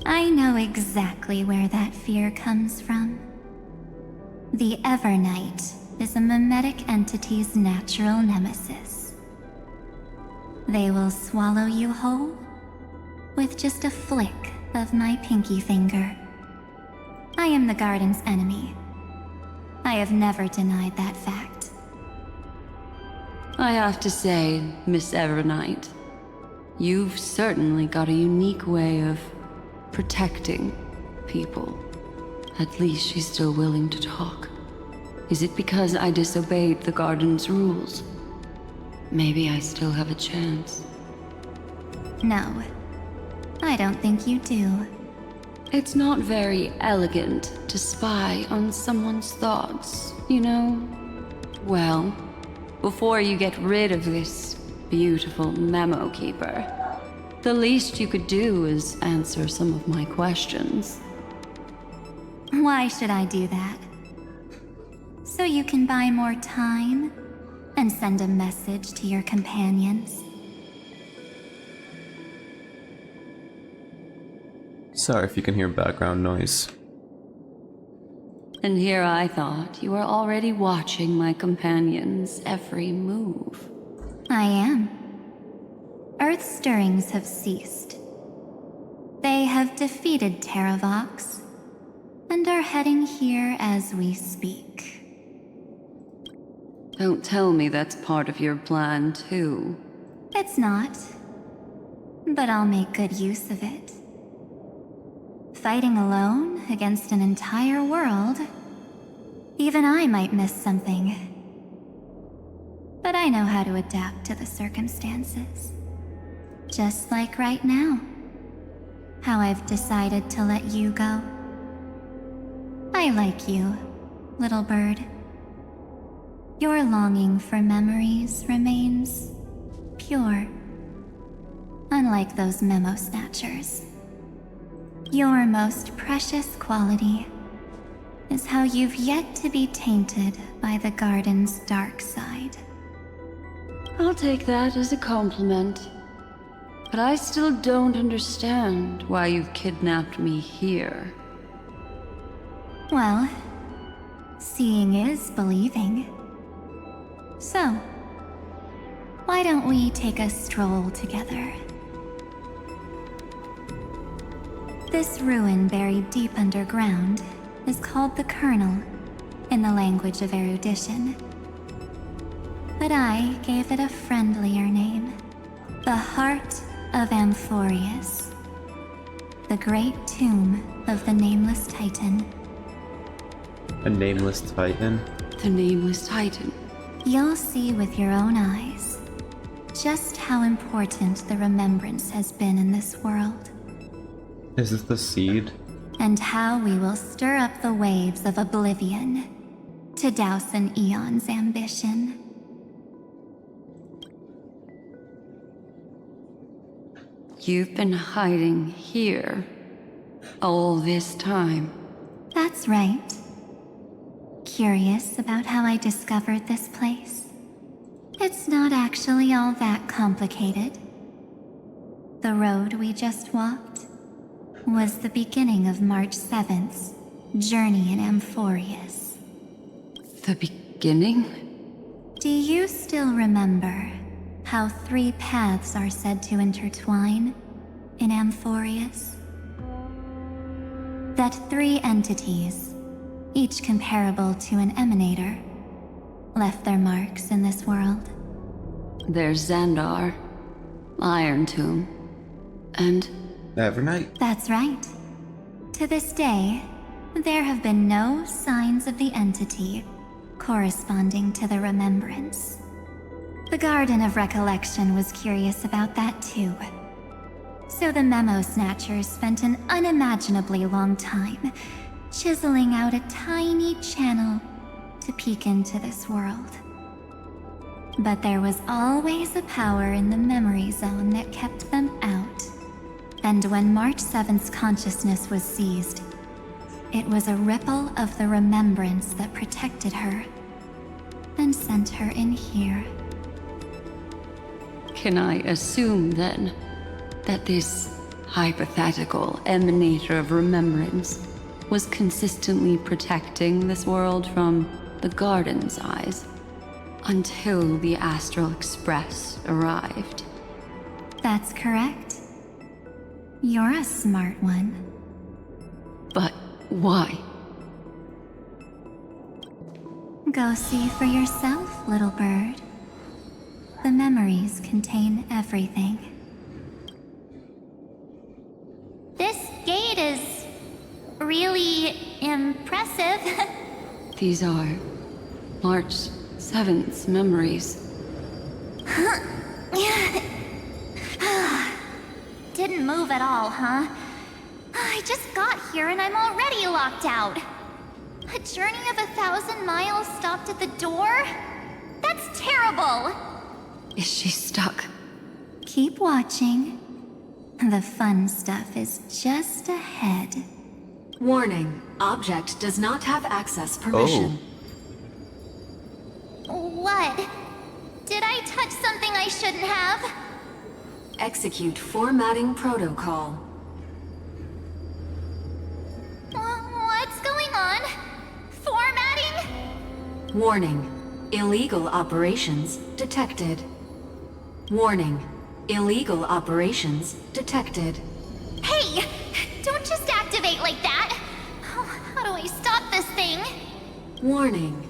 I know exactly where that fear comes from. The Evernight is a mimetic entity's natural nemesis. They will swallow you whole with just a flick of my pinky finger. I am the garden's enemy. I have never denied that fact. I have to say, Miss Evernight, you've certainly got a unique way of protecting people. At least she's still willing to talk. Is it because I disobeyed the garden's rules? Maybe I still have a chance. No, I don't think you do. It's not very elegant to spy on someone's thoughts, you know? Well, before you get rid of this beautiful memo keeper, the least you could do is answer some of my questions. Why should I do that? So you can buy more time and send a message to your companions? Sorry if you can hear background noise. And here I thought you were already watching my companion's every move. I am. Earth's stirrings have ceased. They have defeated Terravox and are heading here as we speak. Don't tell me that's part of your plan, too. It's not, but I'll make good use of it. Fighting alone against an entire world, even I might miss something. But I know how to adapt to the circumstances. Just like right now. How I've decided to let you go. I like you, little bird. Your longing for memories remains pure. Unlike those memo snatchers. Your most precious quality is how you've yet to be tainted by the garden's dark side. I'll take that as a compliment. But I still don't understand why you've kidnapped me here. Well, seeing is believing. So, why don't we take a stroll together? This ruin buried deep underground is called the Kernel in the language of erudition. But I gave it a friendlier name. The Heart of Amphoreus. The great tomb of the Nameless Titan. A Nameless Titan? The Nameless Titan. You'll see with your own eyes just how important the remembrance has been in this world. Is this the seed? And how we will stir up the waves of oblivion to douse an eon's ambition. You've been hiding here all this time. That's right. Curious about how I discovered this place? It's not actually all that complicated. The road we just walked was the beginning of March 7th's journey in Amphoreus. The beginning? Do you still remember how 3 paths are said to intertwine in Amphoreus? That 3 entities, each comparable to an emanator, left their marks in this world. There's Xandar, Iron Tomb, and... Evernight? That's right. To this day, there have been no signs of the entity corresponding to the remembrance. The Garden of Recollection was curious about that too. So the Memo Snatchers spent an unimaginably long time chiseling out a tiny channel to peek into this world. But there was always a power in the memory zone that kept them out. And when March 7th's consciousness was seized, it was a ripple of the remembrance that protected her and sent her in here. Can I assume, then, that this hypothetical emanator of remembrance was consistently protecting this world from the Garden's eyes until the Astral Express arrived? That's correct. You're a smart one. But why? Go see for yourself, little bird. The memories contain everything. This gate is really impressive. These are March 7th's memories. Didn't move at all, huh? I just got here and I'm already locked out. A journey of 1,000 miles stopped at the door? That's terrible! Is she stuck? Keep watching. The fun stuff is just ahead. Warning. Object does not have access permission. What? Did I touch something I shouldn't have? Execute formatting protocol. What's going on? Formatting? Warning. Illegal operations detected. Warning. Illegal operations detected. Hey! Don't just activate like that! How do I stop this thing? Warning.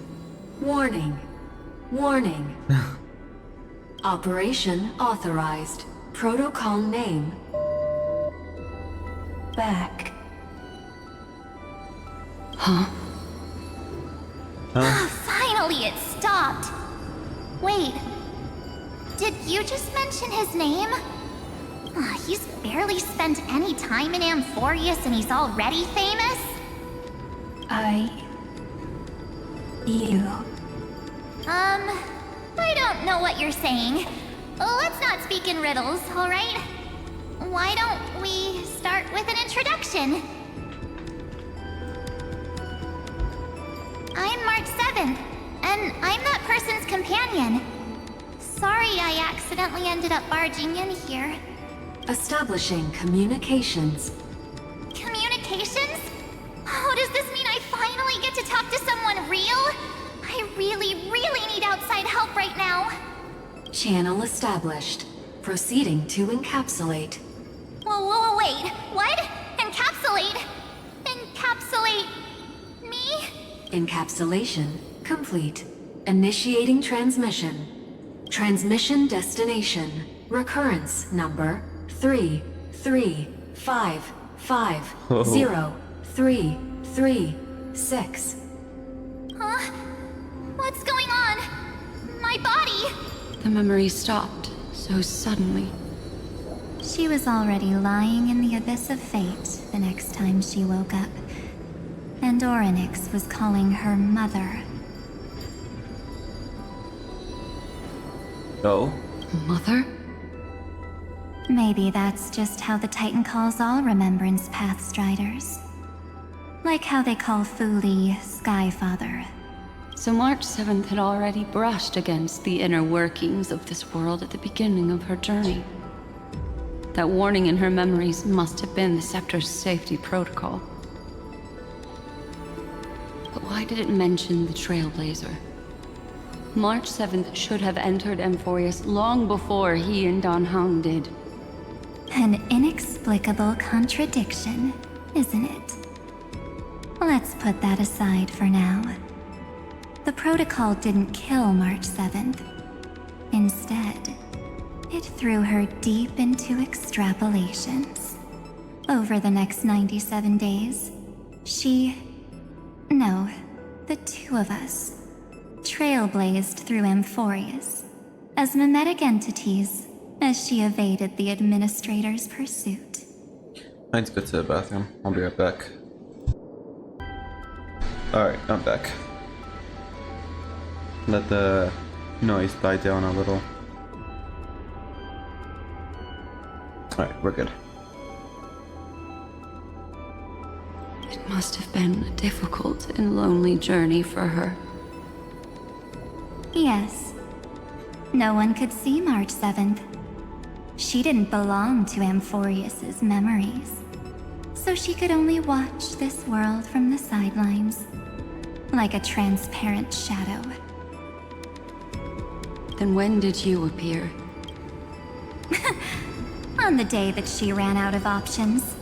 Warning. Warning. Operation authorized. Protocol name. Back. Huh? Finally, it stopped. Wait. Did you just mention his name? He's barely spent any time in Amphoreus and he's already famous? I don't know what you're saying. Let's not speak in riddles, alright? Why don't we start with an introduction? I'm March 7th, and I'm that person's companion. Sorry I accidentally ended up barging in here. Establishing communications. Communications? Oh, does this mean I finally get to talk to someone real? I really need outside help right now. Channel established. Proceeding to encapsulate. Whoa, wait. What? Encapsulate? Encapsulate me? Encapsulation complete. Initiating transmission. Transmission destination. Recurrence number 335503336. Huh? What's going on? My body! The memory stopped so suddenly. She was already lying in the abyss of fate the next time she woke up. And Orynyx was calling her mother. Oh? Mother? Maybe that's just how the Titan calls all Remembrance Pathstriders. Like how they call Fuli Skyfather. So March 7th had already brushed against the inner workings of this world at the beginning of her journey. That warning in her memories must have been the Scepter's safety protocol. But why did it mention the Trailblazer? March 7th should have entered Amphoreus long before he and Dan Heng did. An inexplicable contradiction, isn't it? Let's put that aside for now. The protocol didn't kill March 7th. Instead, it threw her deep into extrapolations. Over the next 97 days, the two of us, trailblazed through Amphoreus as mimetic entities as she evaded the Administrator's pursuit. I need to go to the bathroom. I'll be right back. Alright, I'm back. let the noise die down a little. Alright, we're good. It must have been a difficult and lonely journey for her. Yes. No one could see March 7th. She didn't belong to Amphoreus's memories, so she could only watch this world from the sidelines, like a transparent shadow. Then when did you appear? On the day that she ran out of options.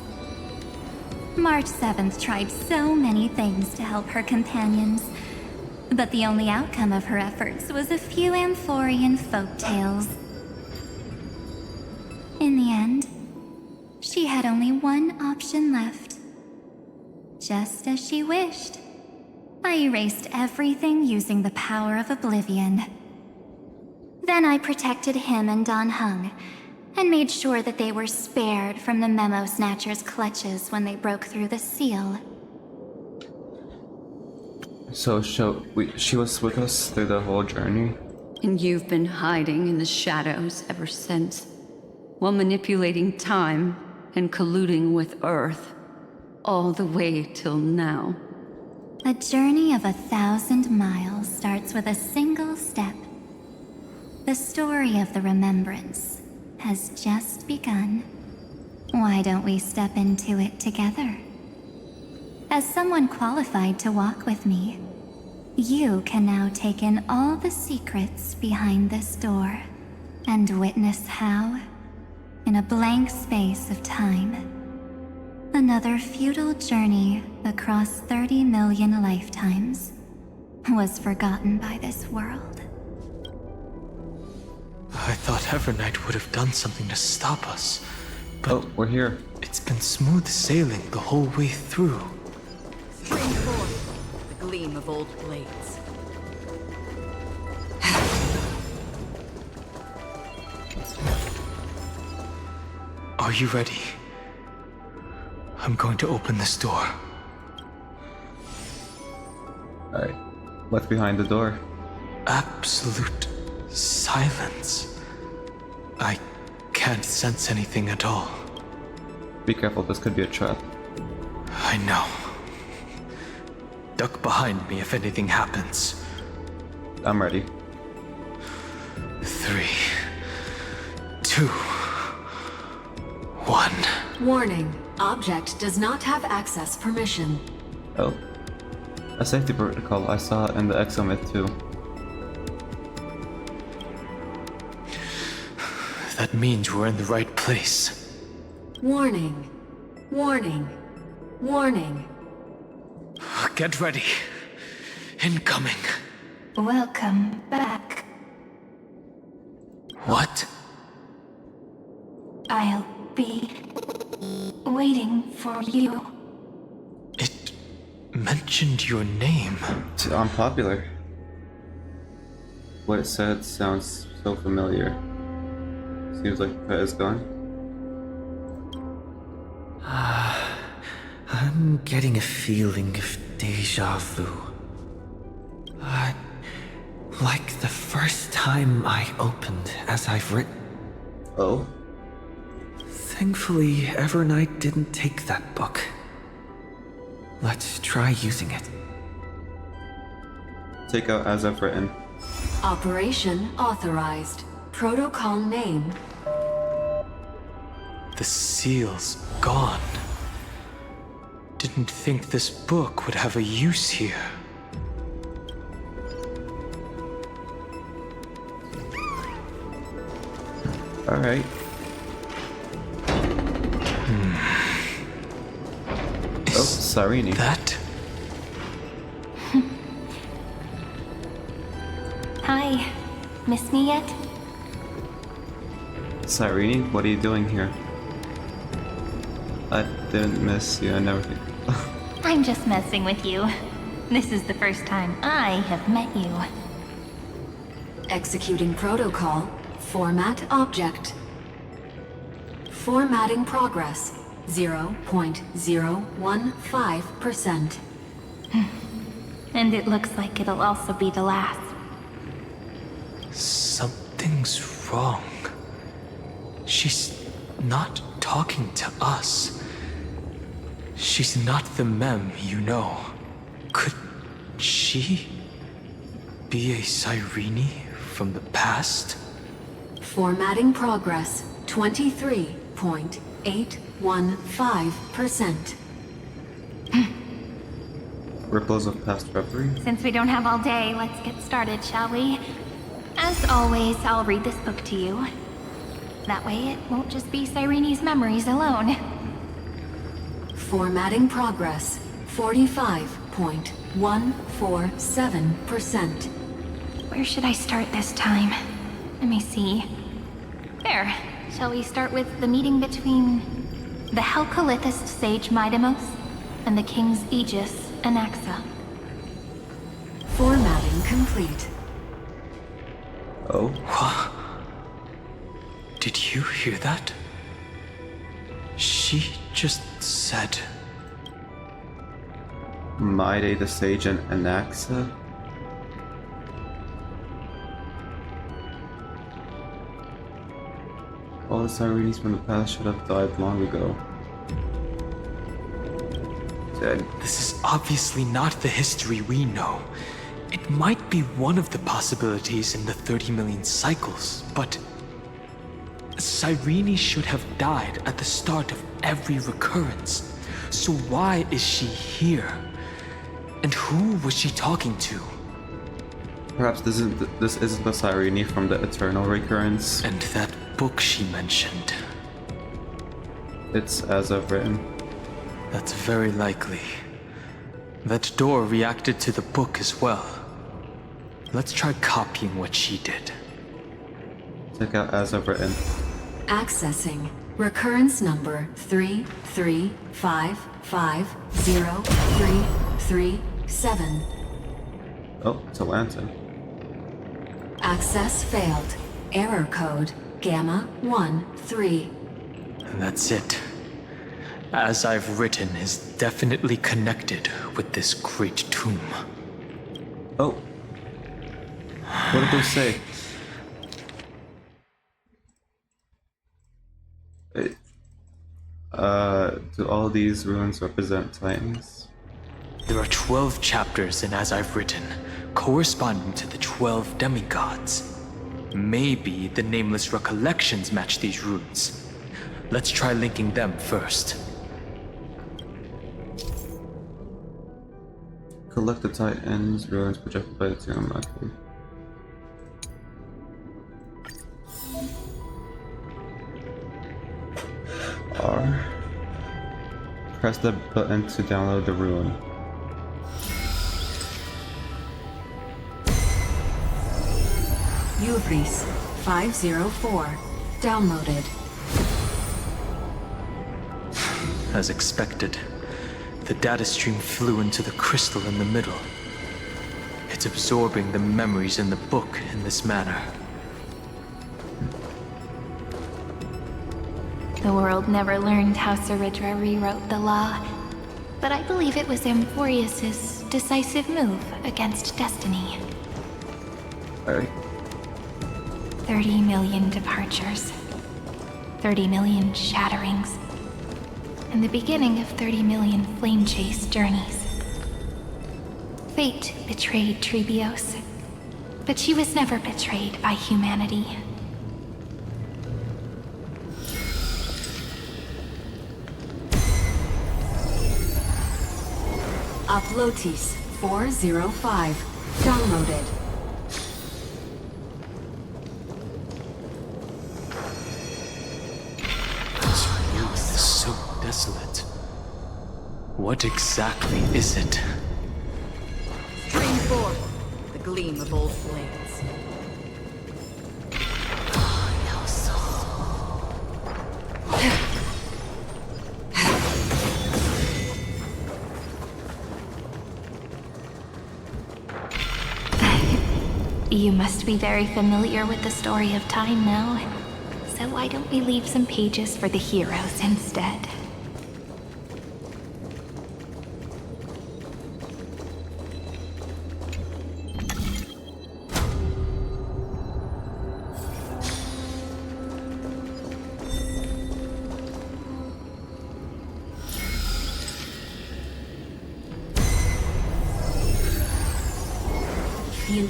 March 7th tried so many things to help her companions, but the only outcome of her efforts was a few Amphorean folktales. In the end, she had only one option left. Just as she wished, I erased everything using the power of oblivion. Then I protected him and Don Hung, and made sure that they were spared from the Memo Snatcher's clutches when they broke through the seal. So she was with us through the whole journey? And you've been hiding in the shadows ever since, while manipulating time and colluding with Earth, all the way till now. A journey of 1,000 miles starts with a single step. The story of the Remembrance has just begun. Why don't we step into it together? As someone qualified to walk with me, you can now take in all the secrets behind this door and witness how, in a blank space of time, another futile journey across 30 million lifetimes was forgotten by this world. I thought Evernight would have done something to stop us. But oh, we're here. It's been smooth sailing the whole way through. Spring forth, the gleam of old blades. Are you ready? I'm going to open this door. Alright. What's behind the door? Absolute silence. I can't sense anything at all. Be careful, this could be a trap. I know. Duck behind me if anything happens. I'm ready. 3, 2, 1. Warning. Object does not have access permission. Oh. A safety protocol I saw in the Exomyth too. That means we're in the right place. Warning. Warning. Warning. Get ready. Incoming. Welcome back. What? I'll be waiting for you. It mentioned your name. It's unpopular. What it said sounds so familiar. Seems like the pet is gone. I'm getting a feeling of deja vu. Like the first time I opened as I've written. Oh? Thankfully, Evernight didn't take that book. Let's try using it. Take out as I've written. Operation authorized. Protocol name. The seal's gone. Didn't think this book would have a use here. Alright. Oh, Sarini. That? Hi. Miss me yet? Sarini, what are you doing here? I didn't miss you, I never think. I'm just messing with you. This is the first time I have met you. Executing protocol. Format object. Formatting progress. 0.015%. And it looks like it'll also be the last. Something's wrong. She's not talking to us. She's not the Mem, you know. Could she be a Cyrene from the past? Formatting progress 23.815%. Ripples of past reverie? Since we don't have all day, let's get started, shall we? As always, I'll read this book to you. That way it won't just be Cyrene's memories alone. Formatting progress 45.147%. Where should I start this time? Let me see. There. Shall we start with the meeting between the Helcolithist sage Midamos and the King's Aegis, Anaxa? Formatting complete. Oh. Did you hear that? She just said... Maide the Sage and Anaxa? All the Cyrenes from the past should have died long ago. This is obviously not the history we know. It might be one of the possibilities in the 30 million cycles, but... Cyrene should have died at the start of every recurrence. So why is she here? And who was she talking to? Perhaps this isn't the Cyrene from the Eternal Recurrence. And that book she mentioned. It's as I've written. That's very likely. That door reacted to the book as well. Let's try copying what she did. Check out as I've written. Accessing recurrence number 335503337. Oh, it's a lantern. Access failed. Error code Gamma 13. That's it. As I've written is definitely connected with this great tomb. Oh. What did they say? Do all these ruins represent Titans? There are 12 chapters in As I've Written, corresponding to the 12 demigods. Maybe the Nameless Recollections match these runes. Let's try linking them first. Collect the Titans, ruins projected by the tomb. Okay. R. Press the button to download the rune. Uvris 504. Downloaded. As expected, the data stream flew into the crystal in the middle. It's absorbing the memories in the book in this manner. The world never learned how Saridra rewrote the law, but I believe it was Amphoreus' decisive move against destiny. Alright. 30 million departures, 30 million shatterings, and the beginning of 30 million flame chase journeys. Fate betrayed Trebios, but she was never betrayed by humanity. Uplotis 405. Downloaded. This room is so desolate. What exactly is it? Stream forth the gleam of old blades. You must be very familiar with the story of time now. So why don't we leave some pages for the heroes instead?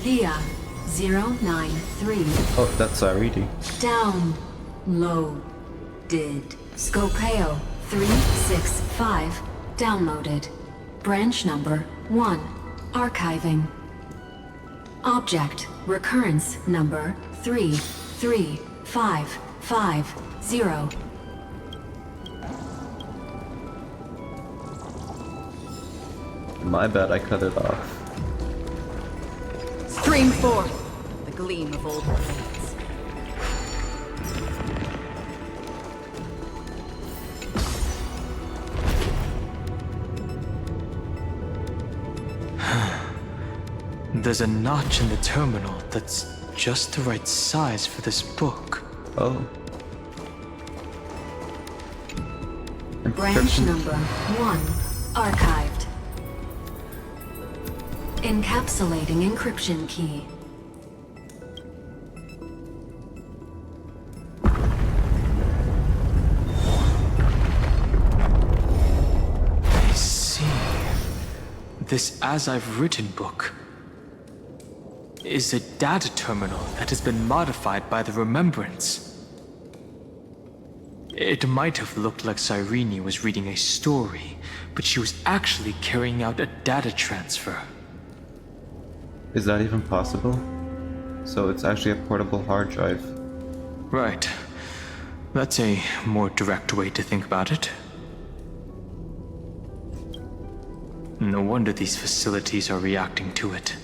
Lilia 093. Oh, that's Irene. Downloaded. Scopeo 365. Downloaded. Branch number 1. Archiving. Object recurrence number 33550. My bad, I cut it off. Stream forth the gleam of old blades. There's a notch in the terminal that's just the right size for this book. Oh. Branch number 1. Archived. Encapsulating encryption key. I see. This As I've Written book is a data terminal that has been modified by the Remembrance. It might have looked like Cyrene was reading a story, but she was actually carrying out a data transfer. Is that even possible? So it's actually a portable hard drive. Right. That's a more direct way to think about it. No wonder these facilities are reacting to it.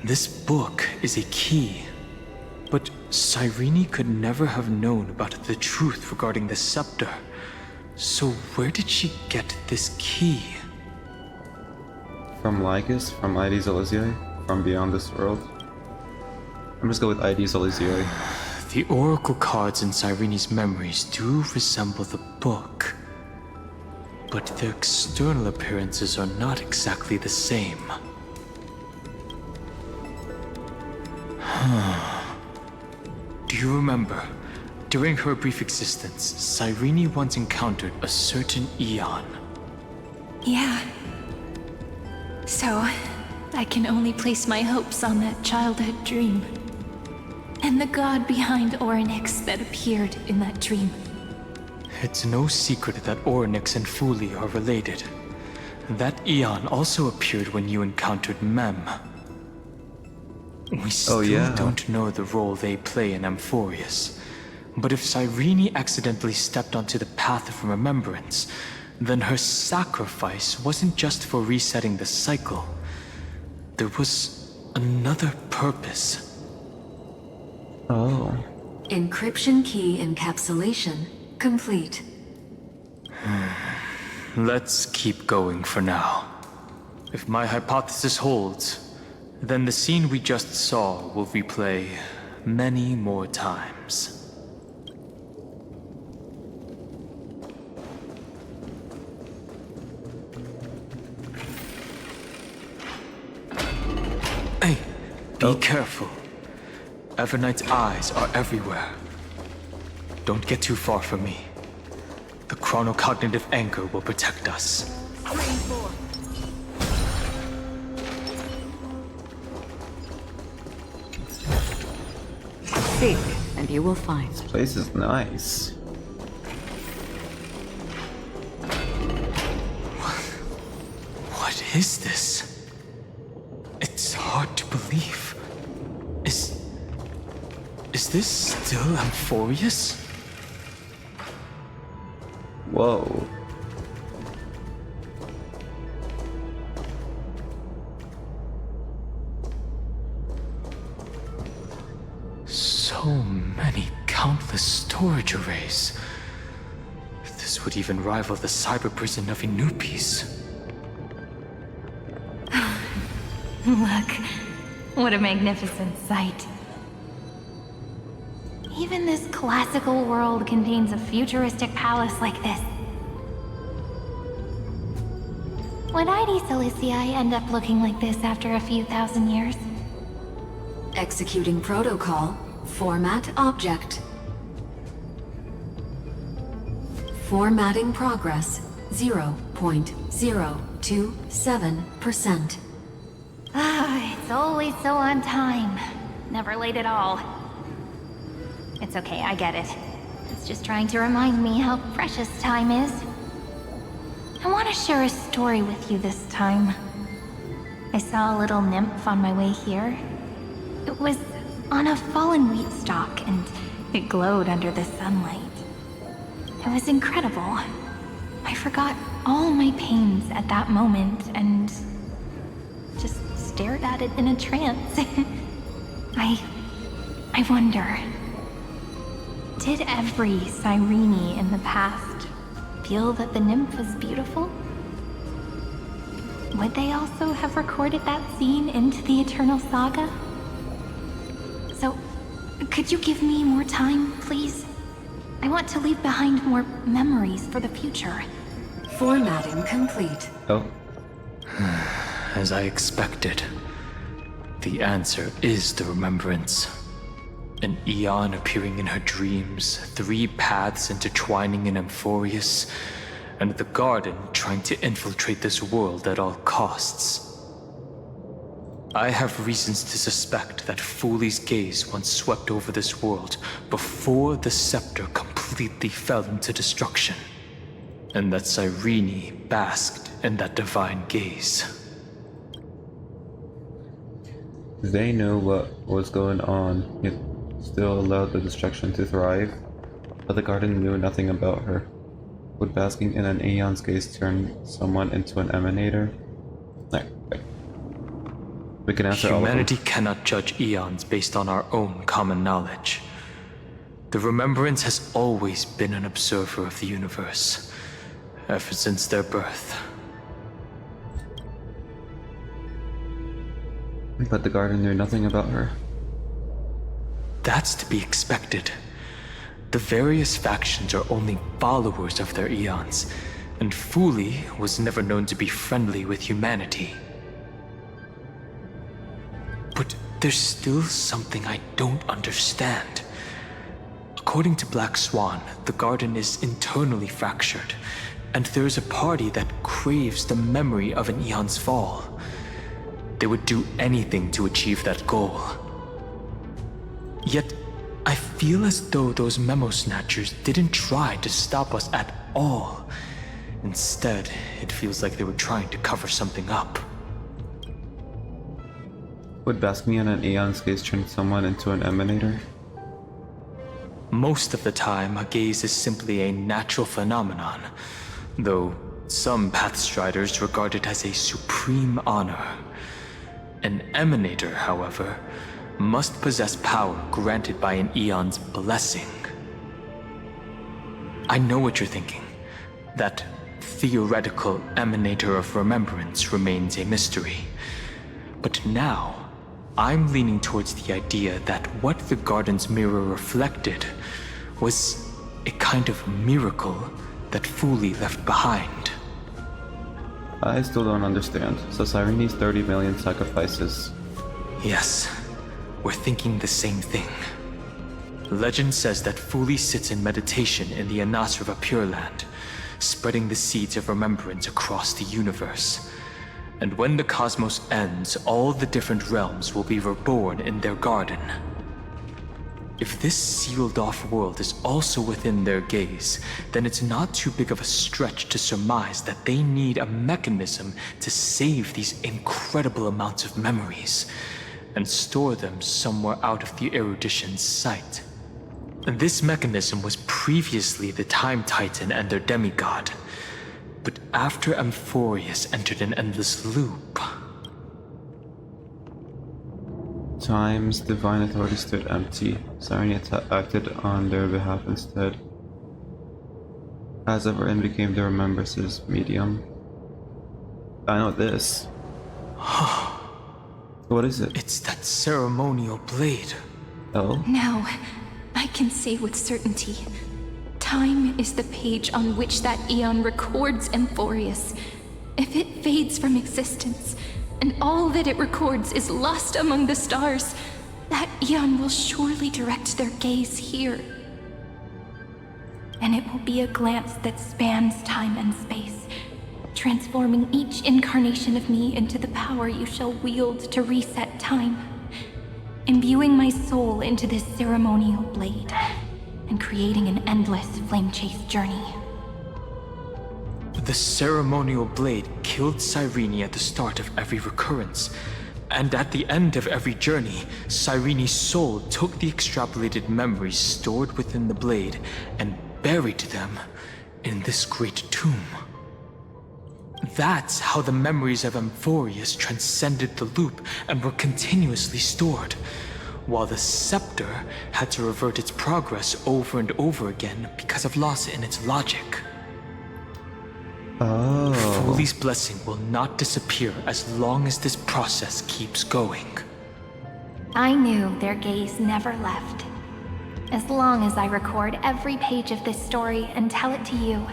This book is a key. But Cyrene could never have known about the truth regarding the scepter. So where did she get this key? From Lycus? From Ides Elysiae? From beyond this world? I'm just go with Ides Elysiae. The oracle cards in Cyrene's memories do resemble the book. But their external appearances are not exactly the same. Do you remember, during her brief existence, Cyrene once encountered a certain Eon? Yeah. So, I can only place my hopes on that childhood dream. And the god behind Orynyx that appeared in that dream. It's no secret that Orynyx and Fuli are related. That Eon also appeared when you encountered Mem. We still don't know the role they play in Amphoreus. But if Cyrene accidentally stepped onto the path of remembrance, then her sacrifice wasn't just for resetting the cycle. There was another purpose. Oh. Encryption key encapsulation complete. Let's keep going for now. If my hypothesis holds, then the scene we just saw will replay many more times. Hey, be careful. Evernight's eyes are everywhere. Don't get too far from me. The chronocognitive anchor will protect us. Seek, and you will find. This place is nice. What is this? It's hard to believe. Is this still Amphoreus? Whoa. So many countless storage arrays. This would even rival the cyber prison of Inupis. Look, what a magnificent sight. Even this classical world contains a futuristic palace like this. Would Ides Elysiae end up looking like this after a few thousand years? Executing protocol. Format object. Formatting progress 0.027%. Ah, it's It's always so on time. Never late at all. It's okay, I get it. It's just trying to remind me how precious time is. I want to share a story with you this time. I saw a little nymph on my way here. It was on a fallen wheat stalk, and it glowed under the sunlight. It was incredible. I forgot all my pains at that moment and just stared at it in a trance. I wonder, did every Cyrene in the past feel that the nymph was beautiful? Would they also have recorded that scene into the Eternal Saga? So, could you give me more time, please? I want to leave behind more memories for the future. Formatting complete. Oh. As I expected, the answer is the remembrance. An Eon appearing in her dreams, 3 paths intertwining in Amphoreus, and the Garden trying to infiltrate this world at all costs. I have reasons to suspect that Fooley's gaze once swept over this world before the scepter completely fell into destruction, and that Cyrene basked in that divine gaze. They know what was going on, yet still allowed the destruction to thrive, but the Garden knew nothing about her. Would basking in an Aeon's gaze turn someone into an emanator? We can answer all of them. Humanity cannot judge eons based on our own common knowledge. The Remembrance has always been an observer of the universe, ever since their birth. But the Garden knew nothing about her. That's to be expected. The various factions are only followers of their eons, and Fooley was never known to be friendly with humanity. But there's still something I don't understand. According to Black Swan, the Garden is internally fractured, and there is a party that craves the memory of an eon's fall. They would do anything to achieve that goal. Yet, I feel as though those memo snatchers didn't try to stop us at all. Instead, it feels like they were trying to cover something up. Would basking in an Aeon's gaze turn someone into an emanator? Most of the time, a gaze is simply a natural phenomenon, though some Pathstriders regard it as a supreme honor. An emanator, however, must possess power granted by an Eon's blessing. I know what you're thinking. That theoretical emanator of remembrance remains a mystery. But now, I'm leaning towards the idea that what the Garden's mirror reflected was a kind of miracle that Fooley left behind. I still don't understand. So Cyrene's 30 million sacrifices. Yes, we're thinking the same thing. Legend says that Fooley sits in meditation in the Anasrava Pure Land, spreading the seeds of remembrance across the universe. And when the cosmos ends, all the different realms will be reborn in their garden. If this sealed-off world is also within their gaze, then it's not too big of a stretch to surmise that they need a mechanism to save these incredible amounts of memories and store them somewhere out of the erudition's sight. And this mechanism was previously the Time Titan and their demigod. But after Amphoreus entered an endless loop... Time's divine authority stood empty. Cyrene acted on their behalf instead. As Evernight became the Remembrance's medium. I know this. What is it? It's that ceremonial blade. Oh? Now, I can say with certainty. Time is the page on which that Eon records Amphoreus. If it fades from existence, and all that it records is lost among the stars, that Eon will surely direct their gaze here. And it will be a glance that spans time and space, transforming each incarnation of me into the power you shall wield to reset time, imbuing my soul into this ceremonial blade, and creating an endless flame chase journey. The ceremonial blade killed Cyrene at the start of every recurrence, and at the end of every journey, Cyrene's soul took the extrapolated memories stored within the blade and buried them in this great tomb. That's how the memories of Amphoreus transcended the loop and were continuously stored, while the scepter had to revert its progress over and over again because of loss in its logic. Oh. Foley's blessing will not disappear as long as this process keeps going. I knew their gaze never left. As long as I record every page of this story and tell it to you,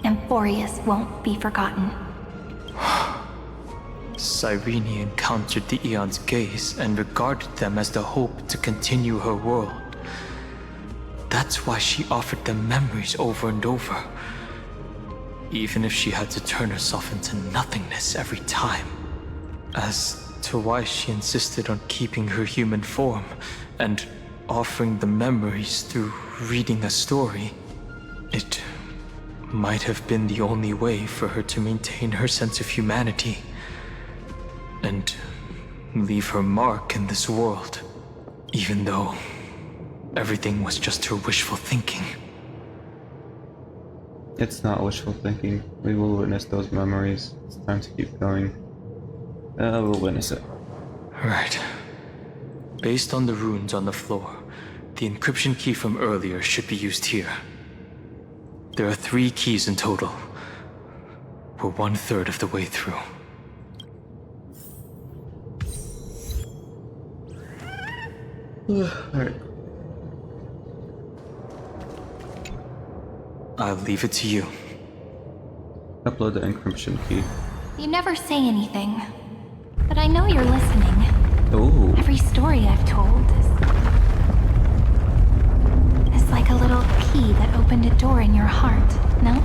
Amphoreus won't be forgotten. Cyrene encountered the Aeon's gaze and regarded them as the hope to continue her world. That's why she offered them memories over and over, even if she had to turn herself into nothingness every time. As to why she insisted on keeping her human form and offering the memories through reading a story, it might have been the only way for her to maintain her sense of humanity and leave her mark in this world, even though everything was just her wishful thinking. It's not wishful thinking. We will witness those memories. It's time to keep going. We'll witness it. Right. Based on the runes on the floor, the encryption key from earlier should be used here. There are 3 keys in total. We're 1/3 of the way through. Alright. I'll leave it to you. Upload the encryption key. You never say anything, but I know you're listening. Oh. Every story I've told is like a little key that opened a door in your heart, no?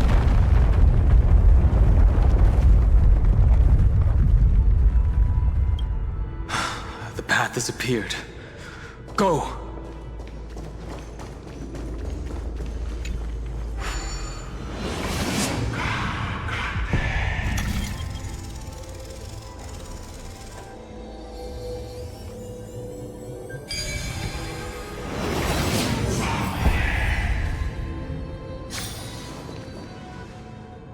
The path has appeared. Go!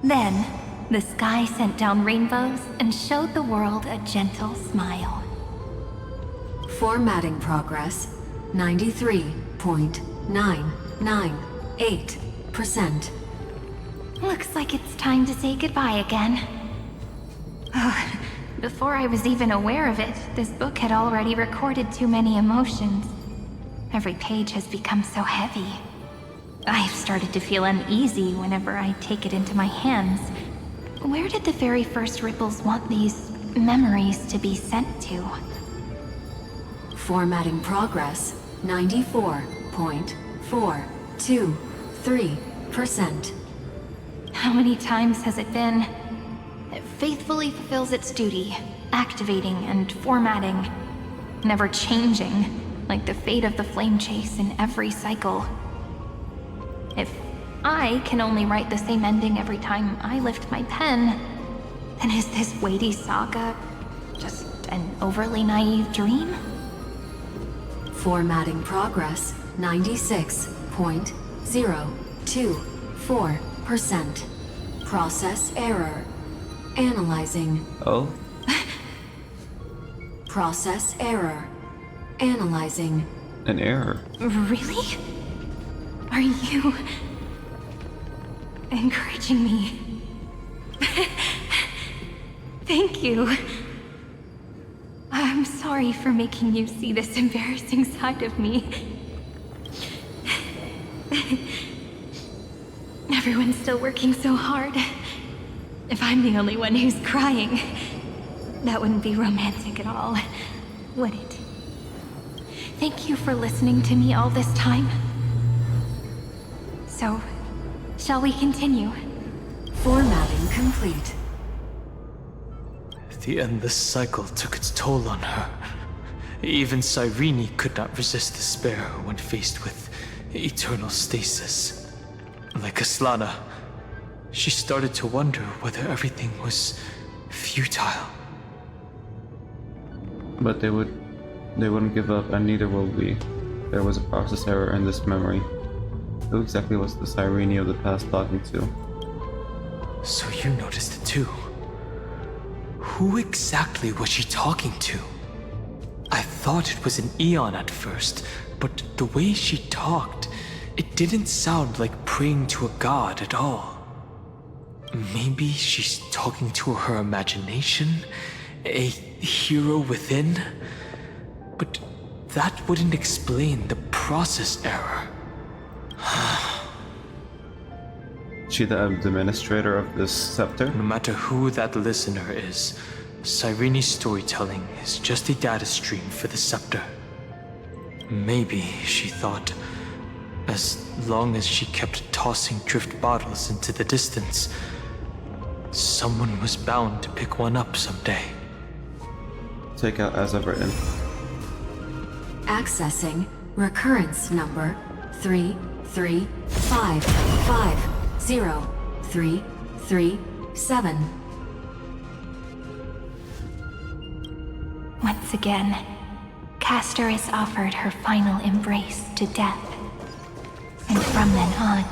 Then, the sky sent down rainbows and showed the world a gentle smile. Formatting progress, 93.998%. Looks like it's time to say goodbye again. Before I was even aware of it, this book had already recorded too many emotions. Every page has become so heavy. I've started to feel uneasy whenever I take it into my hands. Where did the very first ripples want these memories to be sent to? Formatting progress, 94.423%. How many times has it been? It faithfully fulfills its duty, activating and formatting, never changing, like the fate of the flame chase in every cycle. If I can only write the same ending every time I lift my pen, then is this weighty saga just an overly naive dream? Formatting progress, 96.024%. Process error. Analyzing. Oh? Process error. Analyzing. An error? Really? Are you encouraging me? Thank you. I'm sorry for making you see this embarrassing side of me. Everyone's still working so hard. If I'm the only one who's crying, that wouldn't be romantic at all, would it? Thank you for listening to me all this time. So, shall we continue? Formatting complete. The endless cycle took its toll on her. Even Cyrene could not resist despair when faced with eternal stasis. Like Aslana, she started to wonder whether everything was futile. But they wouldn't give up, and neither will we. There was a process error in this memory. Who exactly was the Cyrene of the past talking to? So you noticed it too. Who exactly was she talking to? I thought it was an Eon at first, but the way she talked, it didn't sound like praying to a god at all. Maybe she's talking to her imagination? A hero within? But that wouldn't explain the process error. She the administrator of this scepter? No matter who that listener is, Cyrene's storytelling is just a data stream for the scepter. Maybe, she thought, as long as she kept tossing drift bottles into the distance, someone was bound to pick one up someday. Take out as I've written. Accessing recurrence number 335503337. Once again, Castorus offered her final embrace to death. And from then on,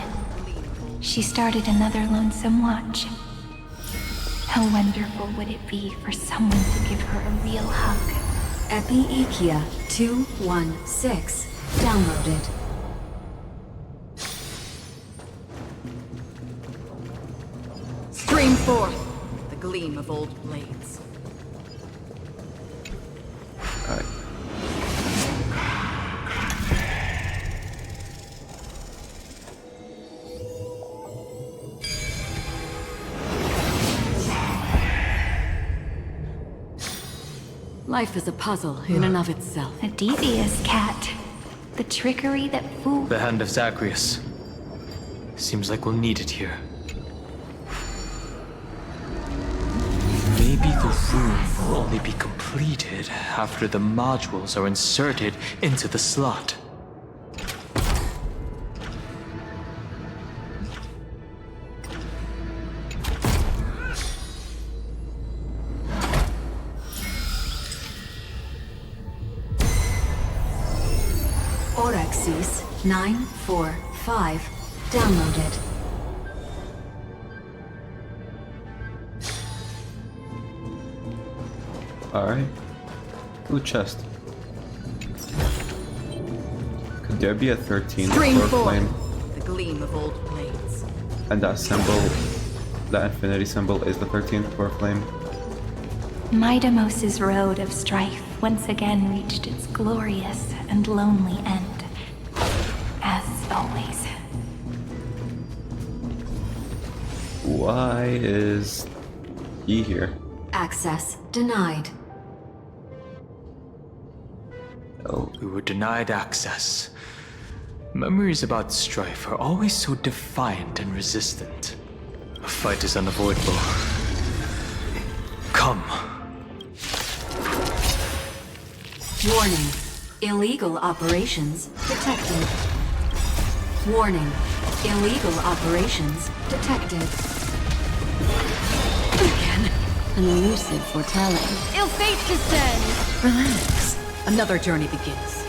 she started another lonesome watch. How wonderful would it be for someone to give her a real hug? Epi-Ikia 216 downloaded. Stream forth the gleam of old blades. Alright. Life is a puzzle in and of itself. A devious cat. The trickery that fooled. The hand of Zagreus. Seems like we'll need it here. Maybe the room will only be completed after the modules are inserted into the slot. Orexis 945 downloaded. Alright. Ooh, chest. Could there be a 13th Stream floor forth flame? the gleam of old blades. And that symbol, that infinity symbol, is the 13th floor flame? Midamos's road of strife once again reached its glorious and lonely end. As always. Why is he here? Access denied. Oh. We were denied access. Memories about strife are always so defiant and resistant. A fight is unavoidable. Come. Warning. Illegal operations detected. Warning. Illegal operations detected. Again. An elusive foretelling. Ill fate descends! Relax. Another journey begins.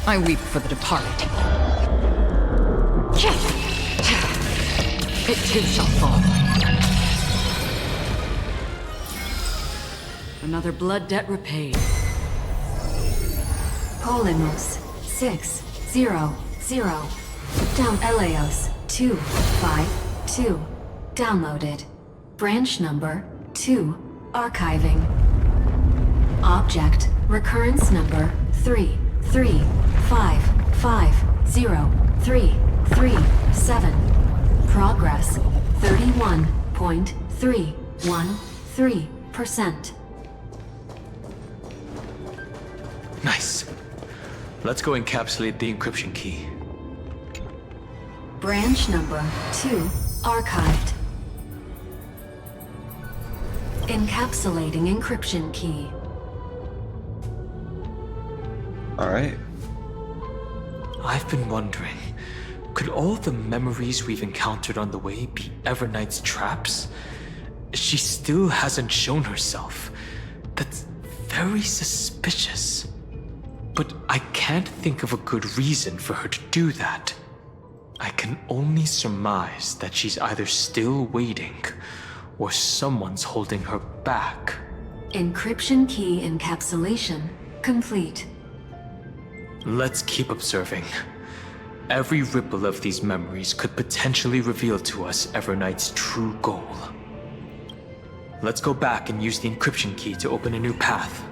I weep for the departed. It too shall fall. Another blood debt repaid. Polymos 600 down Eleos 252 downloaded. Branch number 2 archiving. Object recurrence number 335503337. Progress 31.313%. Nice. Let's go encapsulate the encryption key. Branch number 2 archived. Encapsulating encryption key. Alright. I've been wondering, could all the memories we've encountered on the way be Evernight's traps? She still hasn't shown herself. That's very suspicious. But I can't think of a good reason for her to do that. I can only surmise that she's either still waiting, or someone's holding her back. Encryption key encapsulation complete. Let's keep observing. Every ripple of these memories could potentially reveal to us Evernight's true goal. Let's go back and use the encryption key to open a new path.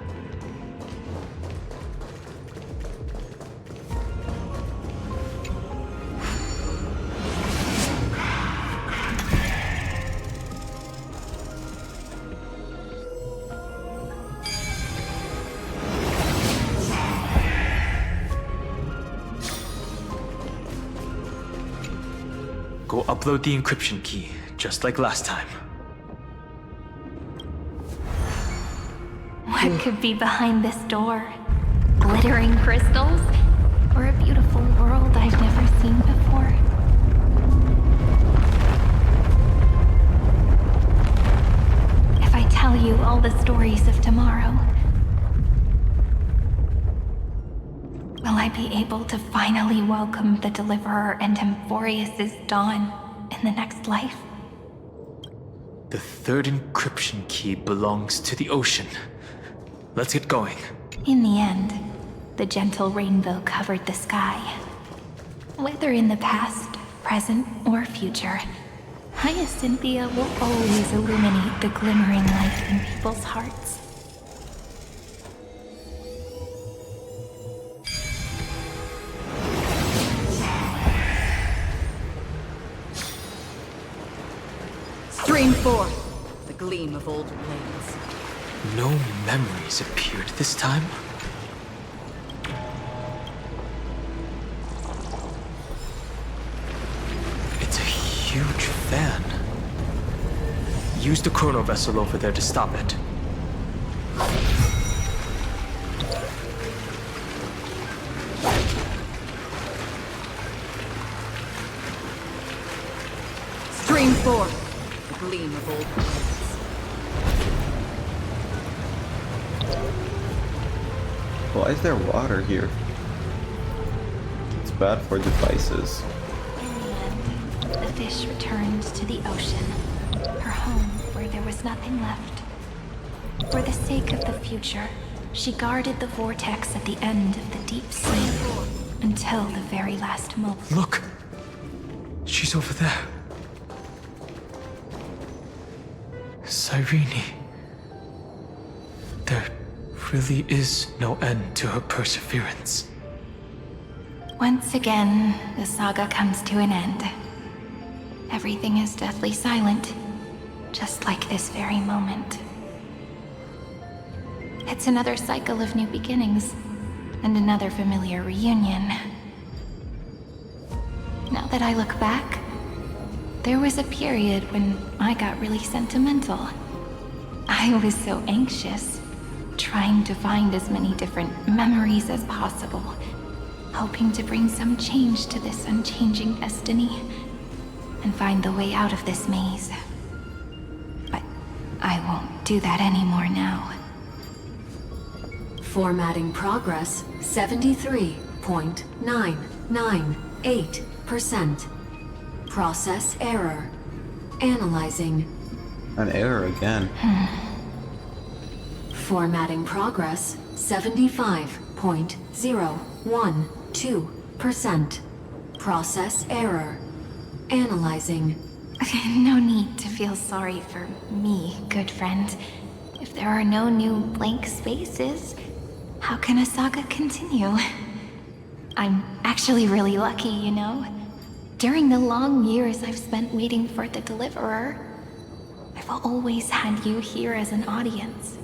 Go upload the encryption key, just like last time. What could be behind this door? Glittering crystals? Or a beautiful world I've never seen before? If I tell you all the stories of tomorrow, will I be able to finally welcome the Deliverer and Amphoreus' dawn in the next life? The third encryption key belongs to the ocean. Let's get going. In the end, the gentle rainbow covered the sky. Whether in the past, present, or future, Hyacinthia will always illuminate the glimmering light in people's hearts. Stream 4. The gleam of old blades. No memories appeared this time. It's a huge fan. Use the chrono vessel over there to stop it. Stream 4. The gleam of old blades. Why is there water here? It's bad for devices. In the end, the fish returned to the ocean, her home where there was nothing left. For the sake of the future, she guarded the vortex at the end of the deep sea until the very last moment. Look! She's over there. Cyrene. There really is no end to her perseverance. Once again, the saga comes to an end. Everything is deathly silent, just like this very moment. It's another cycle of new beginnings, and another familiar reunion. Now that I look back, there was a period when I got really sentimental. I was so anxious, trying to find as many different memories as possible, hoping to bring some change to this unchanging destiny, and find the way out of this maze. But I won't do that anymore now. Formatting progress 73.998%. Process error. Analyzing. An error again. Formatting progress 75.012%. Process error. Analyzing. No need to feel sorry for me, good friend. If there are no new blank spaces, how can a saga continue? I'm actually really lucky, you know? During the long years I've spent waiting for the Deliverer, I've always had you here as an audience.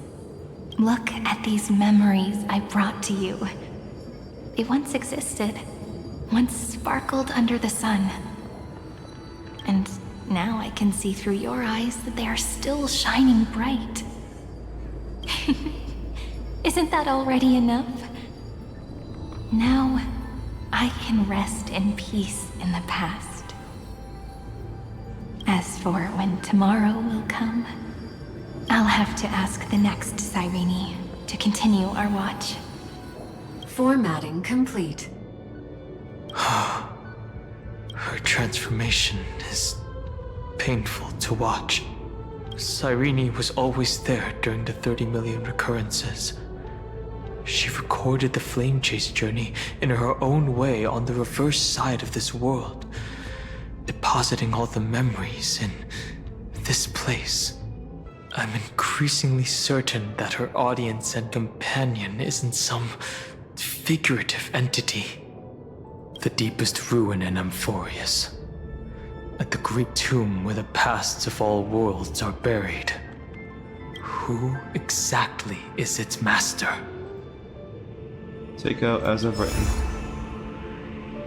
Look at these memories I brought to you. They once existed, once sparkled under the sun. And Now I can see through your eyes that they are still shining bright. Isn't that already enough? Now, I can rest in peace in the past. As for when tomorrow will come, I'll have to ask the next Cyrene to continue our watch. Formatting complete. Her transformation is painful to watch. Cyrene was always there during the 30 million recurrences. She recorded the Flame Chase journey in her own way on the reverse side of this world, depositing all the memories in this place. I'm increasingly certain that her audience and companion isn't some figurative entity. The deepest ruin in Amphoreus. At the great tomb where the pasts of all worlds are buried. Who exactly is its master? Take out as of written.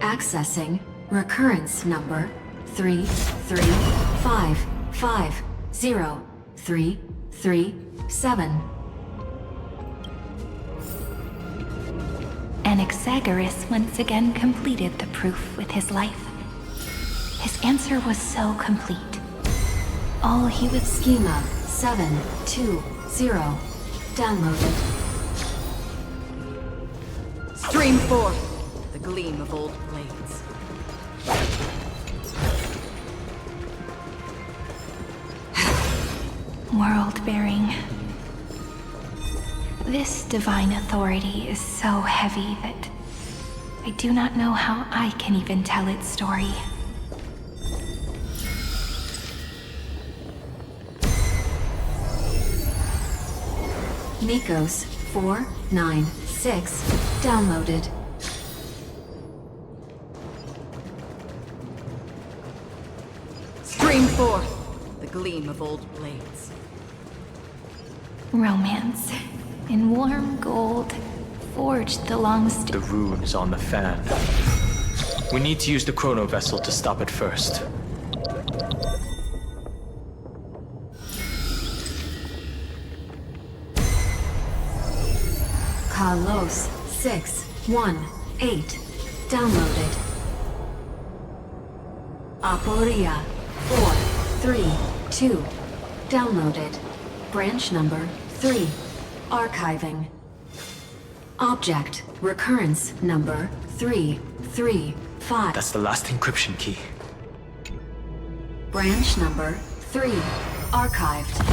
Accessing recurrence number 335503337. Anaxagoras once again completed the proof with his life. His answer was so complete. All he was... Schema 720. Downloaded. Stream 4. The gleam of old blades. World-bearing. This divine authority is so heavy that I do not know how I can even tell its story. Nikos 496. Downloaded. Stream 4. The gleam of old blades. Romance. In warm gold, forged the The runes on the fan. We need to use the chrono vessel to stop it first. Kalos 618. Downloaded. Aporia 432. Downloaded. Branch number 3. Archiving. Object recurrence number 335. That's the last encryption key. Branch number 3. Archived.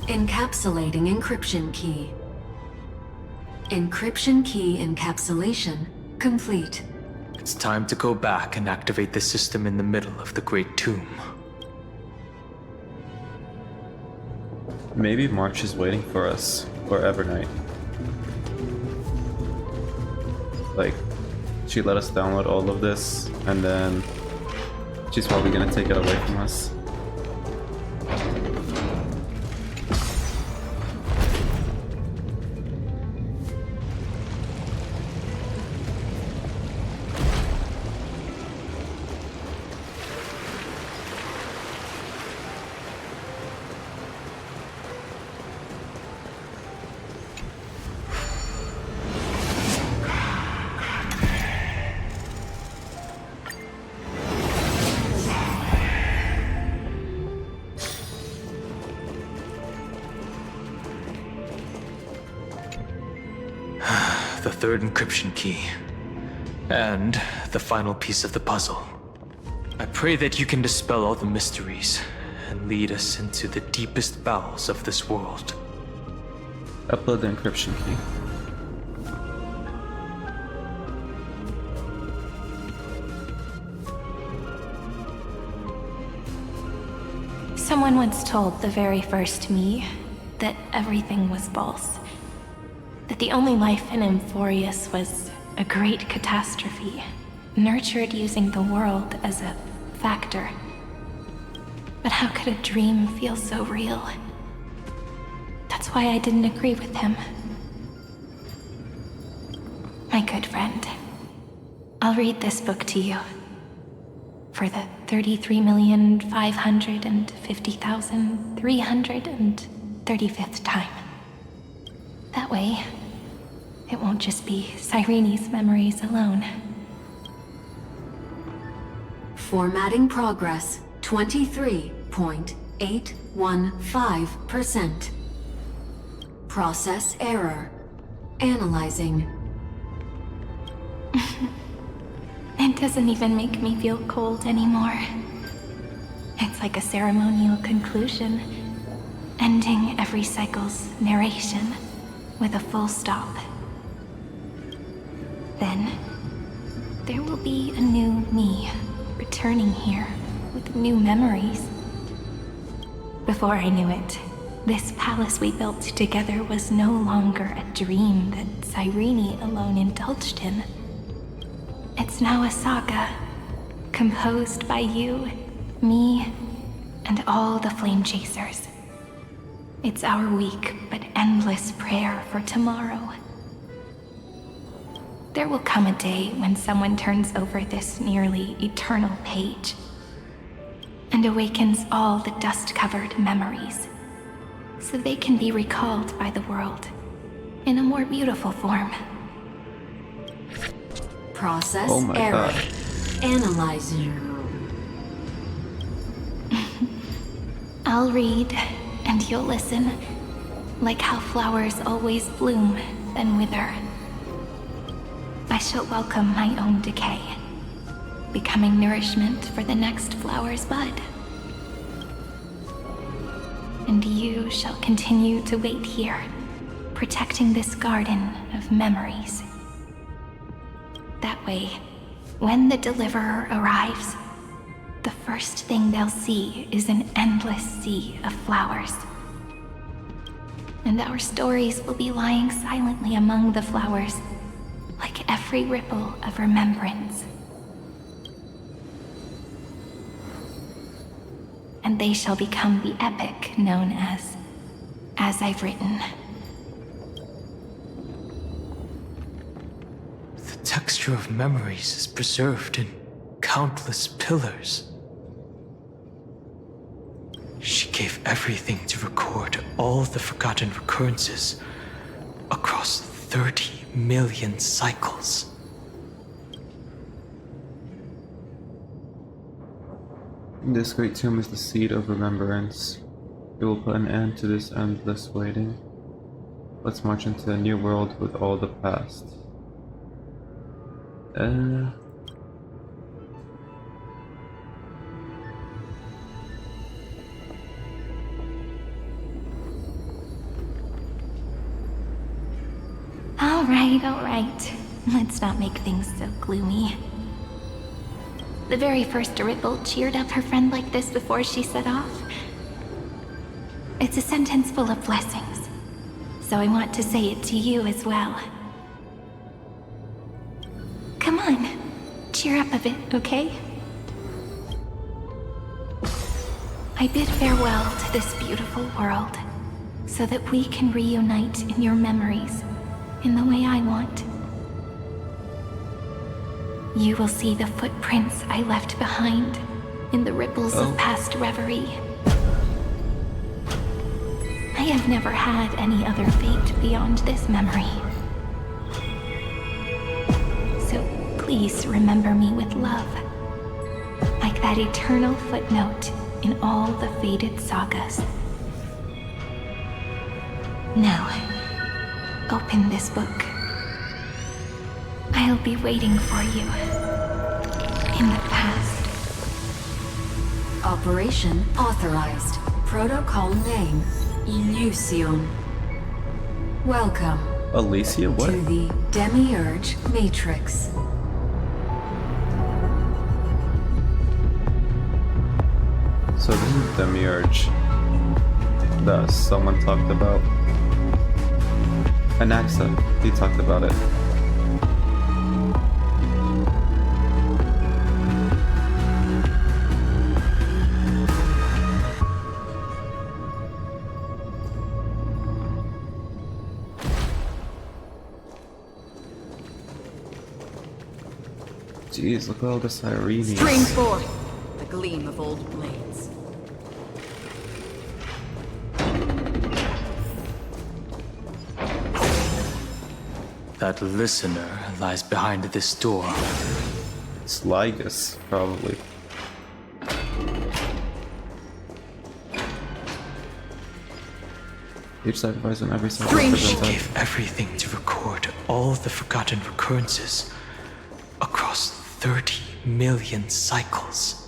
Encapsulating encryption key. Encryption key encapsulation complete. It's time to go back and activate the system in the middle of the Great Tomb. Maybe March is waiting for us, or Evernight. Like, she let us download all of this, and then she's probably gonna take it away from us. The third encryption key. And the final piece of the puzzle. I pray that you can dispel all the mysteries and lead us into the deepest bowels of this world. Upload the encryption key. Someone once told the very first me that everything was false. That the only life in Amphoreus was a great catastrophe, nurtured using the world as a factor. But how could a dream feel so real? That's why I didn't agree with him. My good friend, I'll read this book to you. For the 33,550,335th time. That way, it won't just be Cyrene's memories alone. Formatting progress 23.815%. Process error. Analyzing. It doesn't even make me feel cold anymore. It's like a ceremonial conclusion, ending every cycle's narration with a full stop. Then, there will be a new me returning here with new memories. Before I knew it, this palace we built together was no longer a dream that Cyrene alone indulged in. It's now a saga, composed by you, me, and all the Flame Chasers. It's our weak but endless prayer for tomorrow. There will come a day when someone turns over this nearly eternal page and awakens all the dust-covered memories, so they can be recalled by the world in a more beautiful form. Process Oh my error. God. Analyzing. I'll read, and you'll listen, like how flowers always bloom, then wither. I shall welcome my own decay, becoming nourishment for the next flower's bud. And you shall continue to wait here, protecting this garden of memories. That way, when the Deliverer arrives, the first thing they'll see is an endless sea of flowers. And our stories will be lying silently among the flowers, like every ripple of remembrance. And they shall become the epic known as I've Written. The texture of memories is preserved in countless pillars. She gave everything to record all the forgotten recurrences across 30 million cycles. This great tomb is the seed of remembrance. It will put an end to this endless waiting. Let's march into a new world with all the past. All right. Let's not make things so gloomy. The very first Ripple cheered up her friend like this before she set off. It's a sentence full of blessings, so I want to say it to you as well. Come on, cheer up a bit, okay? I bid farewell to this beautiful world, so that we can reunite in your memories, in the way I want. You will see the footprints I left behind in the ripples of past reverie. I have never had any other fate beyond this memory. So please remember me with love, like that eternal footnote in all the faded sagas. Now, open this book. I'll be waiting for you in the past. Operation authorized. Protocol name, Illusion. Welcome. Alicia, what? To the Demiurge Matrix. So this is the Demiurge that someone talked about. Anaxa, he talked about it. Jeez, look at all the Cyrene. String 4. gleam of old blades. That listener lies behind this door. It's Lygus, probably. Each sacrifice and every sacrifice. She gave everything to record all the forgotten recurrences across 30 million cycles.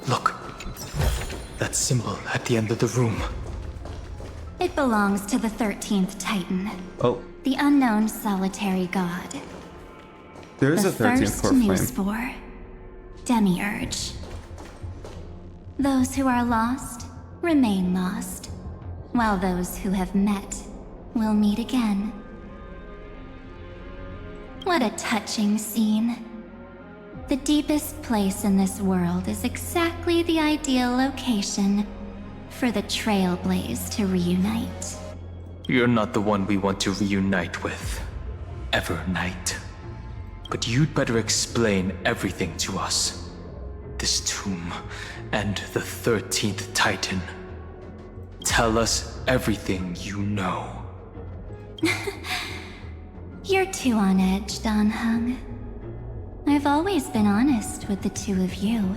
Look, that symbol at the end of the room. It belongs to the 13th Titan. Oh. The unknown solitary god. There is the a 13th first core new flame. spore. Demiurge. Those who are lost remain lost, while those who have met will meet again. What a touching scene. The deepest place in this world is exactly the ideal location for the Trailblaze to reunite. You're not the one we want to reunite with, Evernight. But you'd better explain everything to us. This tomb and the 13th Titan. Tell us everything you know. You're too on edge, Dan Hung. I've always been honest with the two of you.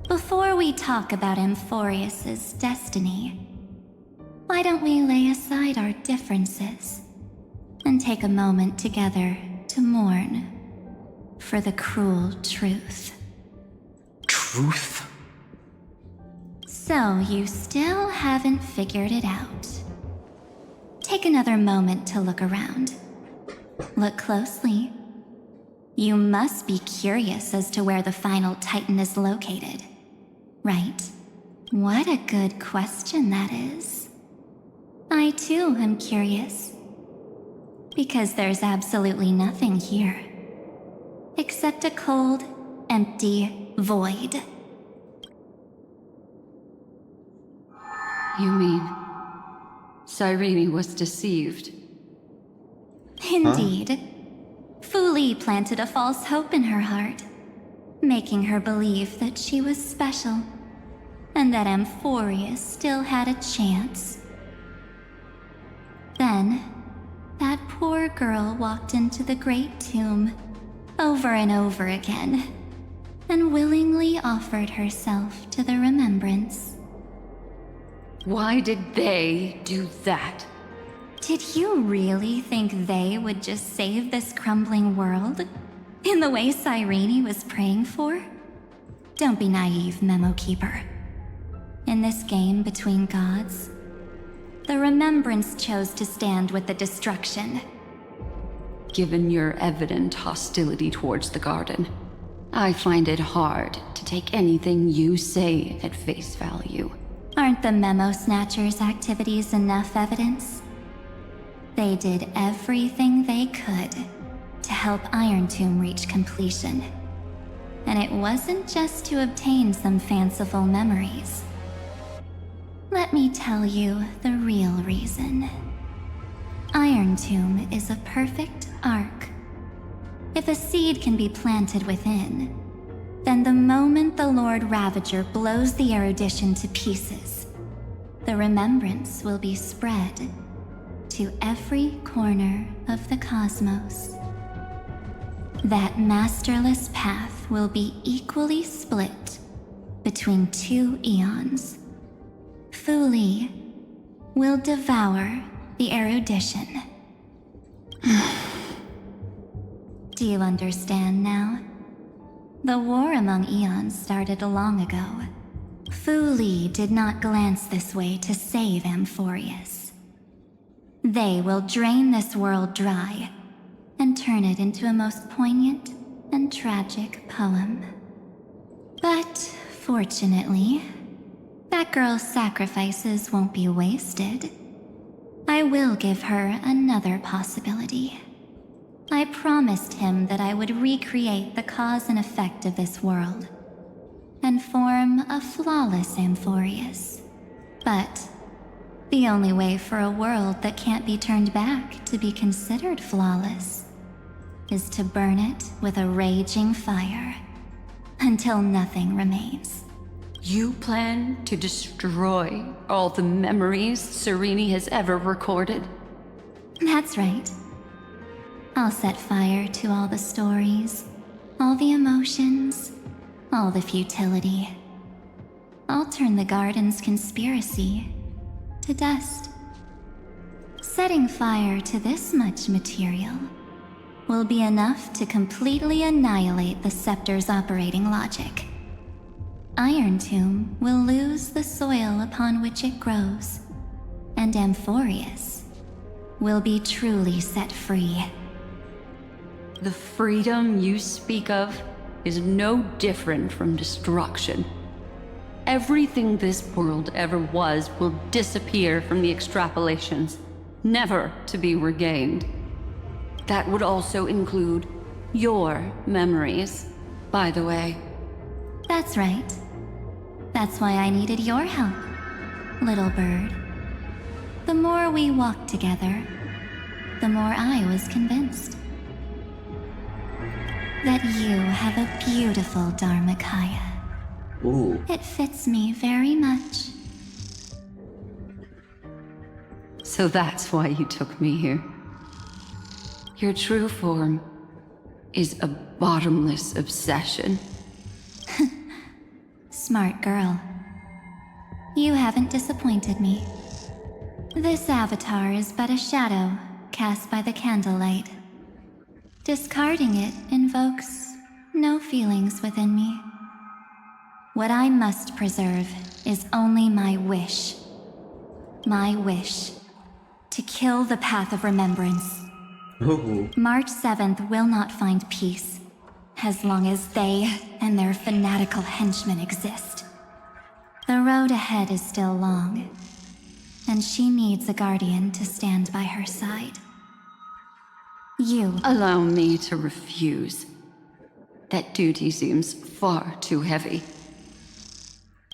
Before we talk about Amphoreus' destiny, why don't we lay aside our differences and take a moment together to mourn for the cruel truth? Truth? So you still haven't figured it out. Take another moment to look around. Look closely. You must be curious as to where the final Titan is located, right? What a good question that is. I too am curious. Because there's absolutely nothing here. Except a cold, empty void. You mean Cyrene was deceived? Indeed. Fu Li planted a false hope in her heart, making her believe that she was special, and that Amphoreus still had a chance. Then, that poor girl walked into the Great Tomb over and over again, and willingly offered herself to the remembrance. Why did they do that? Did you really think they would just save this crumbling world? In the way Cyrene was praying for? Don't be naive, Memo Keeper. In this game between gods, the Remembrance chose to stand with the destruction. Given your evident hostility towards the Garden, I find it hard to take anything you say at face value. Aren't the Memo Snatchers' activities enough evidence? They did everything they could to help Iron Tomb reach completion. And it wasn't just to obtain some fanciful memories. Let me tell you the real reason. Iron Tomb is a perfect ark. If a seed can be planted within, then the moment the Lord Ravager blows the erudition to pieces, the remembrance will be spread to every corner of the cosmos. That masterless path will be equally split between two eons. Fu Li will devour the erudition. Do you understand now? The war among eons started long ago. Fu Li did not glance this way to save Amphoreus. They will drain this world dry and turn it into a most poignant and tragic poem. But fortunately, that girl's sacrifices won't be wasted. I will give her another possibility. I promised him that I would recreate the cause and effect of this world and form a flawless Amphoreus. But the only way for a world that can't be turned back to be considered flawless is to burn it with a raging fire until nothing remains. You plan to destroy all the memories Serene has ever recorded? That's right. I'll set fire to all the stories, all the emotions, all the futility. I'll turn the garden's conspiracy to dust. Setting fire to this much material will be enough to completely annihilate the scepter's operating logic. Iron Tomb will lose the soil upon which it grows, and Amphoreus will be truly set free. The freedom you speak of is no different from destruction. Everything this world ever was will disappear from the extrapolations, never to be regained. That would also include your memories, by the way. That's right. That's why I needed your help, little bird. The more we walked together, the more I was convinced that you have a beautiful Dharmakaya. Ooh. It fits me very much. So that's why you took me here. Your true form is a bottomless obsession. Smart girl. You haven't disappointed me. This avatar is but a shadow cast by the candlelight. Discarding it invokes no feelings within me. What I must preserve is only my wish. My wish to kill the path of remembrance. Ooh. March 7th will not find peace as long as they and their fanatical henchmen exist. The road ahead is still long, and she needs a guardian to stand by her side. You. Allow me to refuse. That duty seems far too heavy.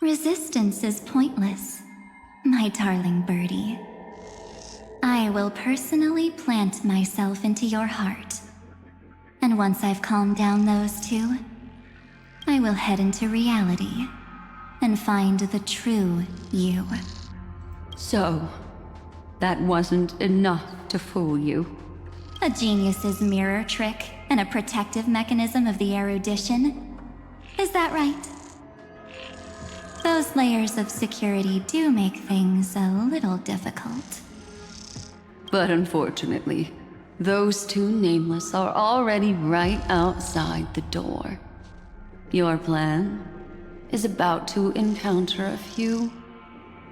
Resistance is pointless, my darling birdie. I will personally plant myself into your heart. And once I've calmed down those two, I will head into reality and find the true you. So, that wasn't enough to fool you? A genius's mirror trick and a protective mechanism of the erudition. Is that right? Those layers of security do make things a little difficult. But unfortunately, those two nameless are already right outside the door. Your plan is about to encounter a few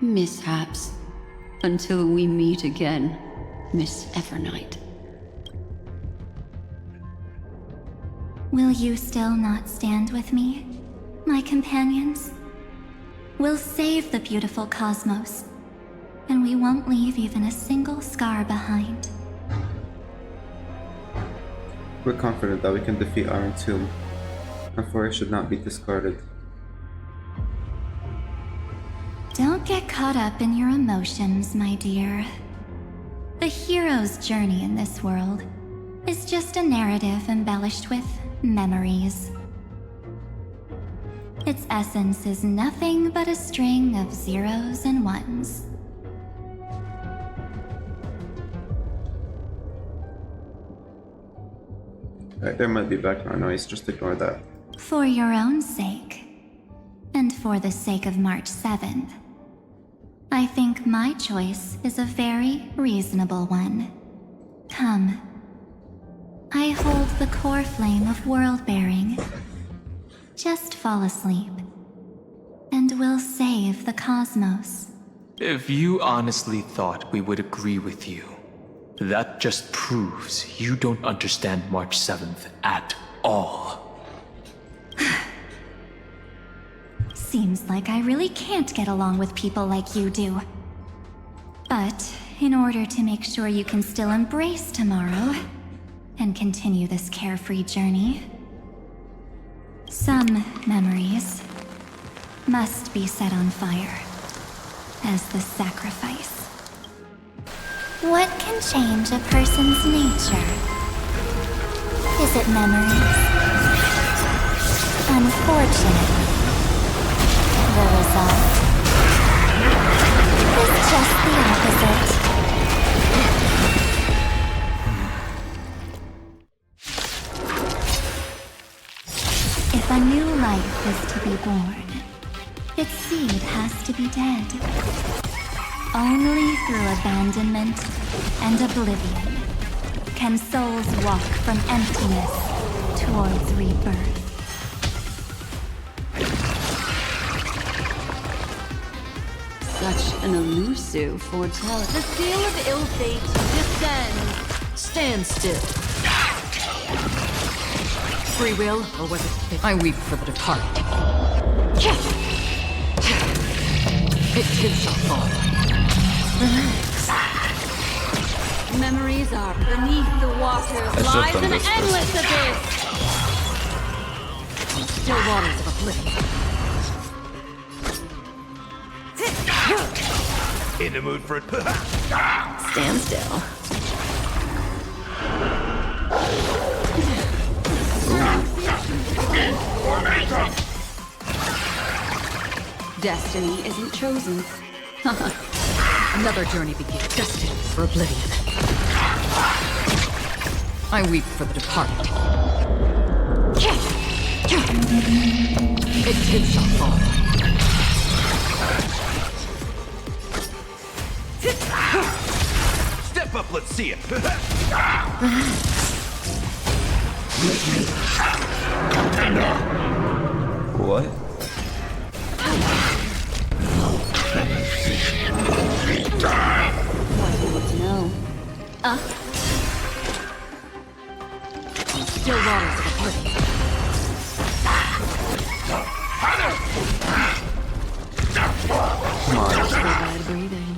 mishaps until we meet again, Miss Evernight. Will you still not stand with me, my companions? We'll save the beautiful cosmos, and we won't leave even a single scar behind. We're confident that we can defeat Iron Tomb. Amphoreus should not be discarded. Don't get caught up in your emotions, my dear. The hero's journey in this world is just a narrative embellished with memories. Its essence is nothing but a string of zeros and ones. Alright, there might be background noise, just ignore that. For your own sake, and for the sake of March 7th, I think my choice is a very reasonable one. Come. I hold the core flame of world-bearing. Just fall asleep, and we'll save the cosmos. If you honestly thought we would agree with you, that just proves you don't understand March 7th at all. Seems like I really can't get along with people like you do. But in order to make sure you can still embrace tomorrow and continue this carefree journey, some memories must be set on fire. as the sacrifice. What can change a person's nature? Is it memories? Unfortunately, the result is just the opposite. If a new life is to be born, its seed has to be dead. Only through abandonment and oblivion can souls walk from emptiness towards rebirth. Such an elusive foretelling. The seal of ill fate descends. Stand still. Free will, or was it fate? I weep for the departed. It too shall fall. Relax. Memories are beneath the waters. Lies an endless abyss. Still waters of oblivion. In the mood for it. Stand still. Destiny isn't chosen. Another journey begins. Destined for oblivion. I weep for the departed. It too shall fall. Step up, let's see it. What? What you want to know? Still waters of oblivion. Come on. So bad breathing.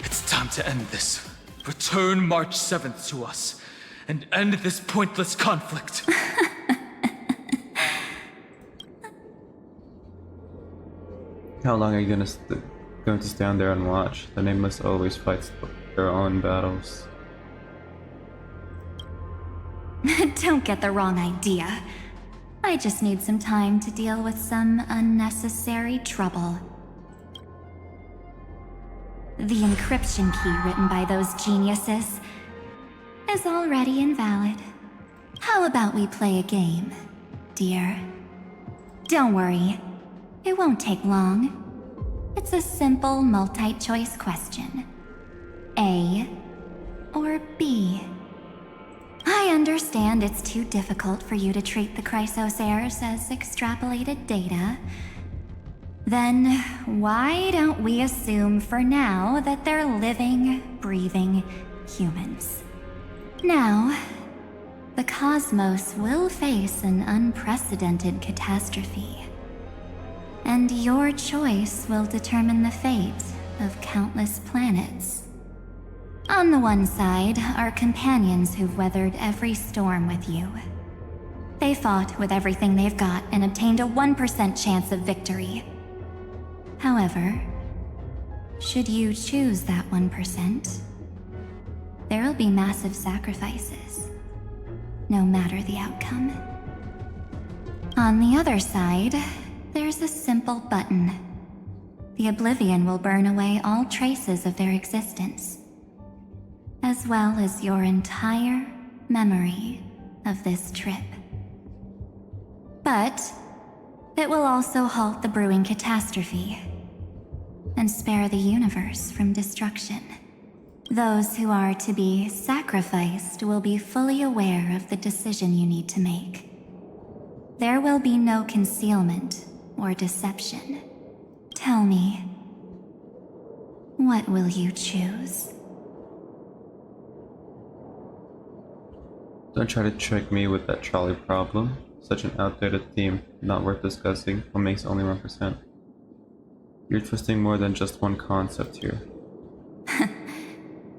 It's time to end this. Return March 7th to us, and end this pointless conflict. How long are you going to stand there and watch? The name must always fight their own battles. Don't get the wrong idea. I just need some time to deal with some unnecessary trouble. The encryption key written by those geniuses is already invalid. How about we play a game, dear? Don't worry, it won't take long. It's a simple multi-choice question. A or B? I understand it's too difficult for you to treat the Chrysosairs as extrapolated data. Then why don't we assume for now that they're living, breathing humans? Now, the cosmos will face an unprecedented catastrophe. And your choice will determine the fate of countless planets. On the one side are companions who've weathered every storm with you. They fought with everything they've got and obtained a 1% chance of victory. However, should you choose that 1%, there'll be massive sacrifices, no matter the outcome. On the other side, there's a simple button. The Oblivion will burn away all traces of their existence, as well as your entire memory of this trip. But it will also halt the brewing catastrophe and spare the universe from destruction. Those who are to be sacrificed will be fully aware of the decision you need to make. There will be no concealment or deception. Tell me, what will you choose? Don't try to trick me with that trolley problem. Such an outdated theme, not worth discussing. What makes only 1%? You're twisting more than just one concept here.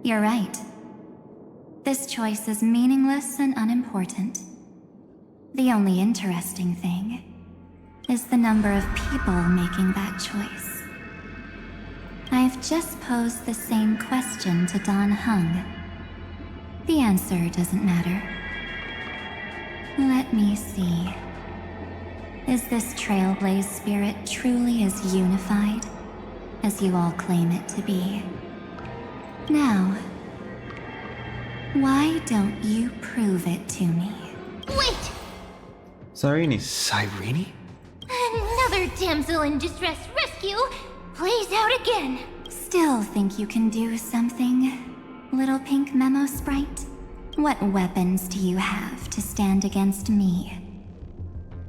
You're right. This choice is meaningless and unimportant. The only interesting thing is the number of people making that choice. I've just posed the same question to Dan Heng. The answer doesn't matter. Let me see. Is this Trailblaze spirit truly as unified as you all claim it to be? Now, why don't you prove it to me? Wait! Cyrene. Cyrene? Another damsel in distress rescue plays out again. Still think you can do something, little pink memo sprite? What weapons do you have to stand against me?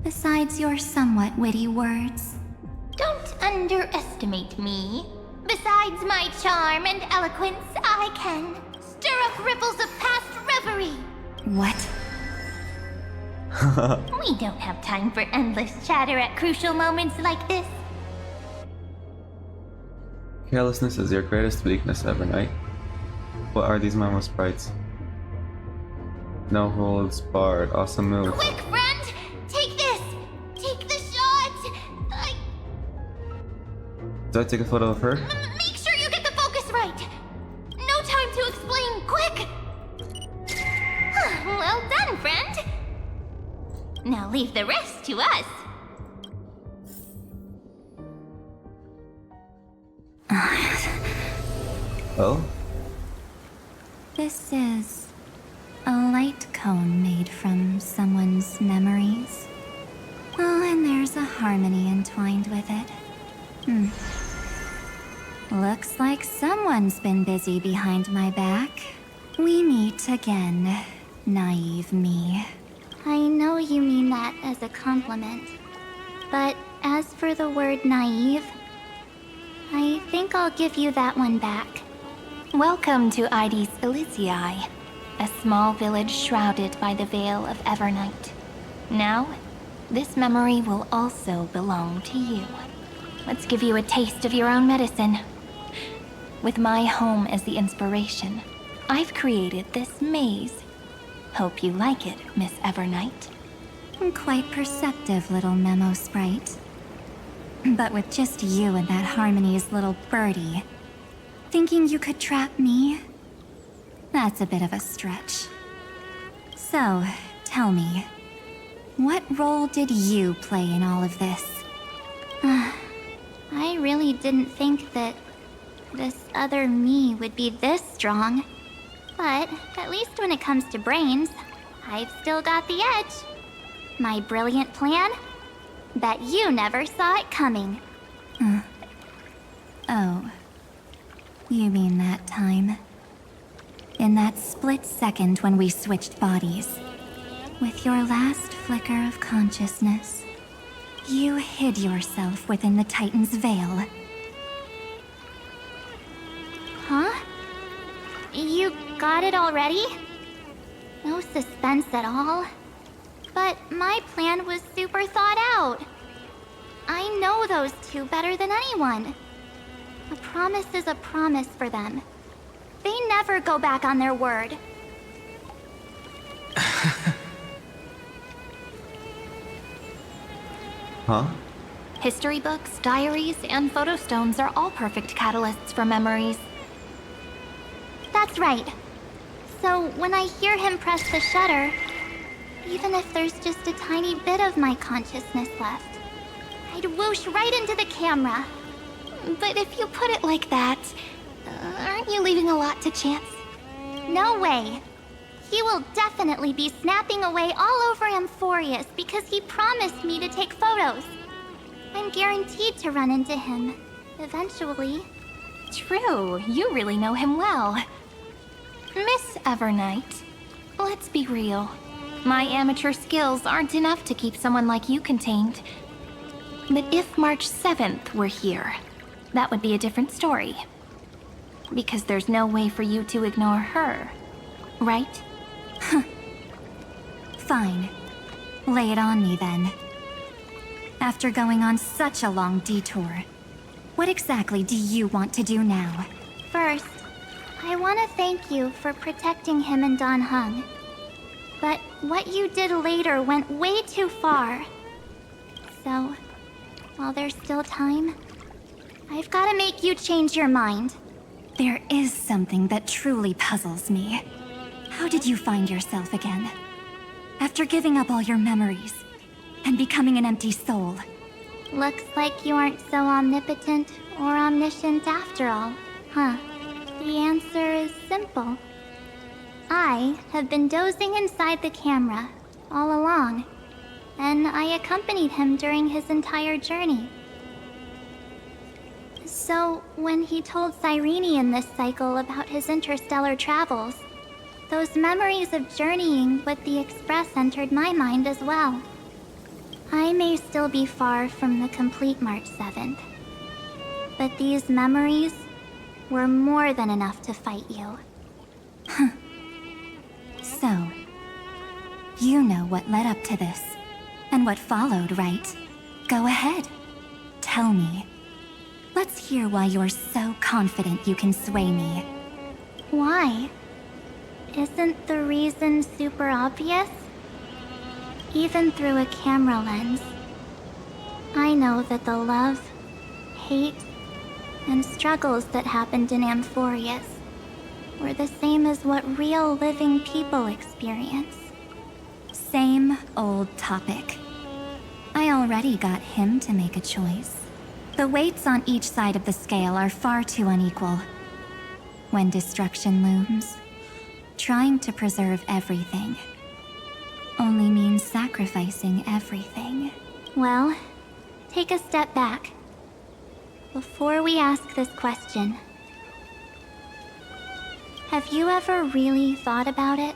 Besides your somewhat witty words? Don't underestimate me. Besides my charm and eloquence, I can stir up ripples of past reverie. What? We don't have time for endless chatter at crucial moments like this. Carelessness is your greatest weakness, Evernight. What are these memo sprites? No holds barred. Awesome move. Quick, friend! Take this! Take the shot! Do I take a photo of her? Make sure you get the focus right! No time to explain, quick! Well done, friend! Now leave the rest to us. Oh? This is a light cone made from someone's memories. Oh, and there's a harmony entwined with it. Looks like someone's been busy behind my back. We meet again, naive me. I know you mean that as a compliment, but as for the word naive, I think I'll give you that one back. Welcome to Ides Elysiae, a small village shrouded by the veil of Evernight. Now, this memory will also belong to you. Let's give you a taste of your own medicine. With my home as the inspiration, I've created this maze. Hope you like it, Miss Evernight. Quite perceptive little memo sprite. But with just you and that Harmony's little birdie, thinking you could trap me? That's a bit of a stretch. So, tell me, what role did you play in all of this? I really didn't think that this other me would be this strong. But at least when it comes to brains, I've still got the edge. My brilliant plan? Bet you never saw it coming. Oh. You mean that time? In that split second when we switched bodies. With your last flicker of consciousness, you hid yourself within the Titan's veil. Huh? You got it already? No suspense at all. But my plan was super thought out. I know those two better than anyone. A promise is a promise for them. They never go back on their word. Huh? History books, diaries, and photostones are all perfect catalysts for memories. That's right. So when I hear him press the shutter, even if there's just a tiny bit of my consciousness left, I'd whoosh right into the camera. But if you put it like that, aren't you leaving a lot to chance? No way. He will definitely be snapping away all over Amphoreus because he promised me to take photos. I'm guaranteed to run into him, eventually. True, you really know him well. Miss Evernight, let's be real. My amateur skills aren't enough to keep someone like you contained. But if March 7th were here, that would be a different story. Because there's no way for you to ignore her, right? Fine. Lay it on me then. After going on such a long detour, what exactly do you want to do now? First, I want to thank you for protecting him and Don Hung. But what you did later went way too far. So, while there's still time, I've got to make you change your mind. There is something that truly puzzles me. How did you find yourself again? After giving up all your memories and becoming an empty soul. Looks like you aren't so omnipotent or omniscient after all, huh? The answer is simple. I have been dozing inside the camera all along, and I accompanied him during his entire journey. So, when he told Cyrene in this cycle about his interstellar travels, those memories of journeying with the Express entered my mind as well. I may still be far from the complete March 7th, but these memories were more than enough to fight you. So, you know what led up to this, and what followed, right? Go ahead. Tell me. Let's hear why you're so confident you can sway me. Why? Isn't the reason super obvious? Even through a camera lens, I know that the love, hate, and struggles that happened in Amphoreus were the same as what real living people experience. Same old topic. I already got him to make a choice. The weights on each side of the scale are far too unequal. When destruction looms, trying to preserve everything only means sacrificing everything. Well, take a step back. Before we ask this question, have you ever really thought about it?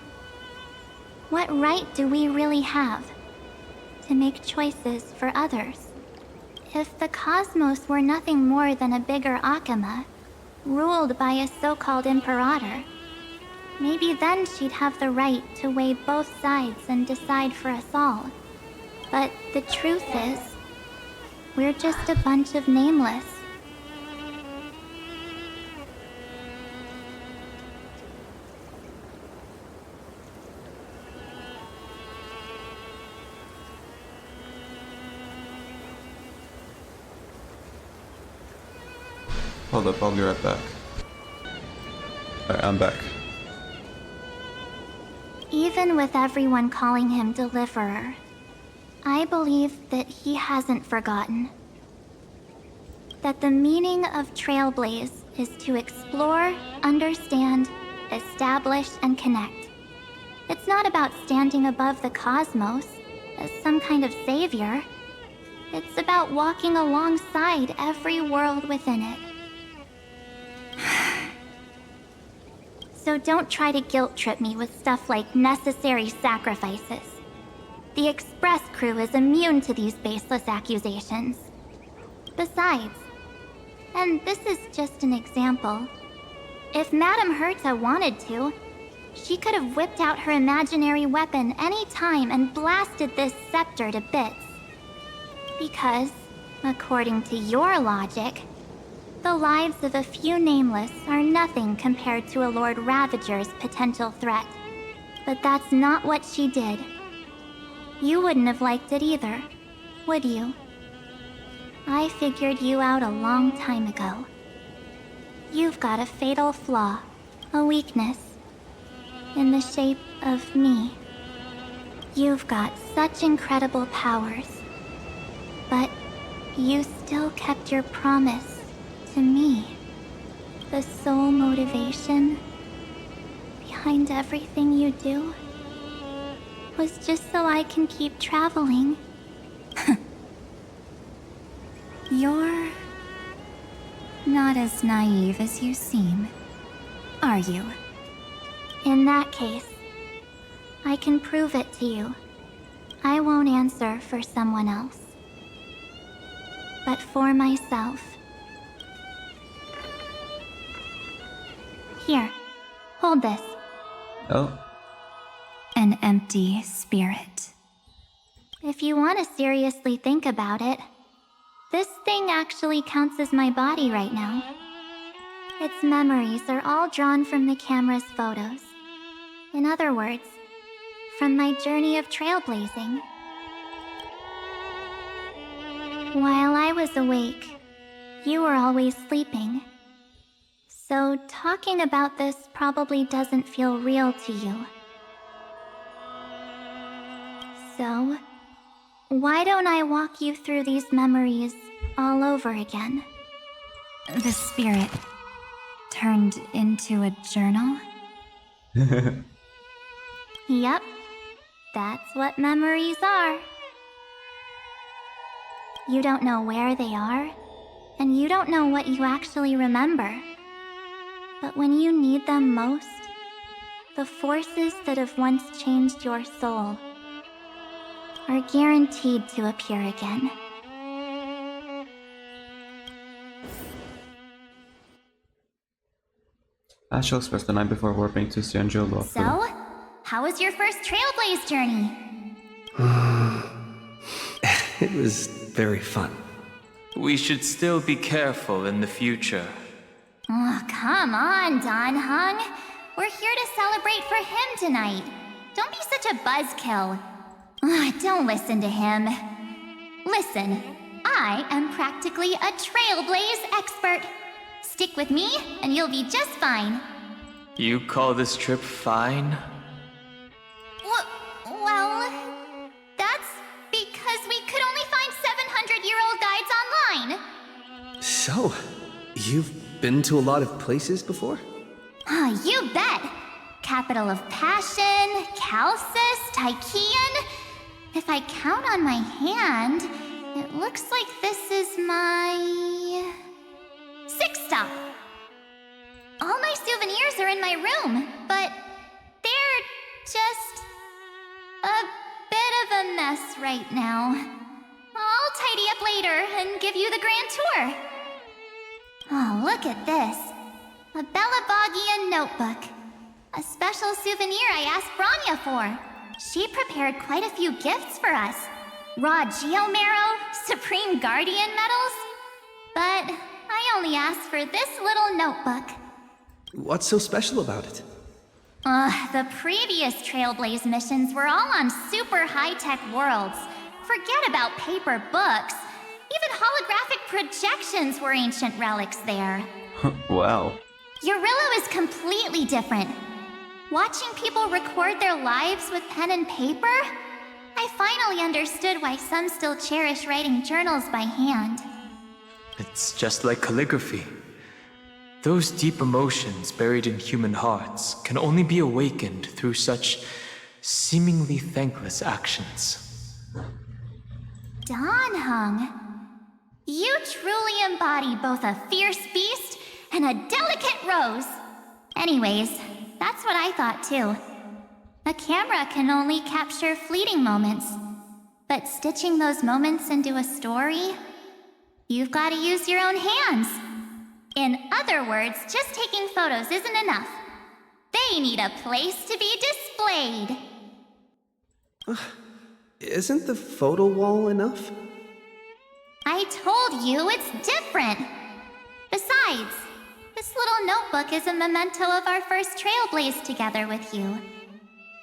What right do we really have to make choices for others? If the cosmos were nothing more than a bigger Akama, ruled by a so-called imperator, maybe then she'd have the right to weigh both sides and decide for us all. But the truth is, we're just a bunch of nameless. Hold up, I'll be right back. Alright, I'm back. Even with everyone calling him Deliverer, I believe that he hasn't forgotten. That the meaning of Trailblaze is to explore, understand, establish, and connect. It's not about standing above the cosmos as some kind of savior. It's about walking alongside every world within it. So don't try to guilt-trip me with stuff like necessary sacrifices. The Express crew is immune to these baseless accusations. Besides, and this is just an example, if Madame Herta wanted to, she could have whipped out her imaginary weapon any time and blasted this scepter to bits. Because, according to your logic, the lives of a few nameless are nothing compared to a Lord Ravager's potential threat. But that's not what she did. You wouldn't have liked it either, would you? I figured you out a long time ago. You've got a fatal flaw, a weakness, in the shape of me. You've got such incredible powers, but you still kept your promise to me. The sole motivation behind everything you do was just so I can keep traveling. You're not as naive as you seem, are you? In that case, I can prove it to you. I won't answer for someone else, but for myself. Here, hold this. Oh. An empty spirit. If you want to seriously think about it, this thing actually counts as my body right now. Its memories are all drawn from the camera's photos. In other words, from my journey of trailblazing. While I was awake, you were always sleeping. So talking about this probably doesn't feel real to you. So, why don't I walk you through these memories all over again? The spirit turned into a journal? Yep, that's what memories are. You don't know where they are, and you don't know what you actually remember. But when you need them most, the forces that have once changed your soul are guaranteed to appear again. Ashel spent the night before warping to Sanjolo. So, how was your first Trailblaze journey? It was very fun. We should still be careful in the future. Oh, come on, Don Hung. We're here to celebrate for him tonight. Don't be such a buzzkill. Don't listen to him. Listen, I am practically a Trailblaze expert. Stick with me, and you'll be just fine. You call this trip fine? Well, that's because we could only find 700-year-old guides online. So, you've been to a lot of places before? You bet. Capital of Passion, Calcis, Tychean. If I count on my hand, it looks like this is my 6th stop. All my souvenirs are in my room, but they're just a bit of a mess right now. I'll tidy up later and give you the grand tour. Oh, look at this. A Belabogian notebook. A special souvenir I asked Branya for. She prepared quite a few gifts for us. Raw Geomarrow, Supreme Guardian medals. But I only asked for this little notebook. What's so special about it? The previous Trailblaze missions were all on super high-tech worlds. Forget about paper books. Even holographic projections were ancient relics there. Wow. Eurillo is completely different. Watching people record their lives with pen and paper, I finally understood why some still cherish writing journals by hand. It's just like calligraphy. Those deep emotions buried in human hearts can only be awakened through such seemingly thankless actions. Don Hung, you truly embody both a fierce beast and a delicate rose. Anyways, that's what I thought too. A camera can only capture fleeting moments, but stitching those moments into a story, you've got to use your own hands. In other words, just taking photos isn't enough. They need a place to be displayed. Isn't the photo wall enough? I told you it's different. Besides, this little notebook is a memento of our first Trailblaze together with you.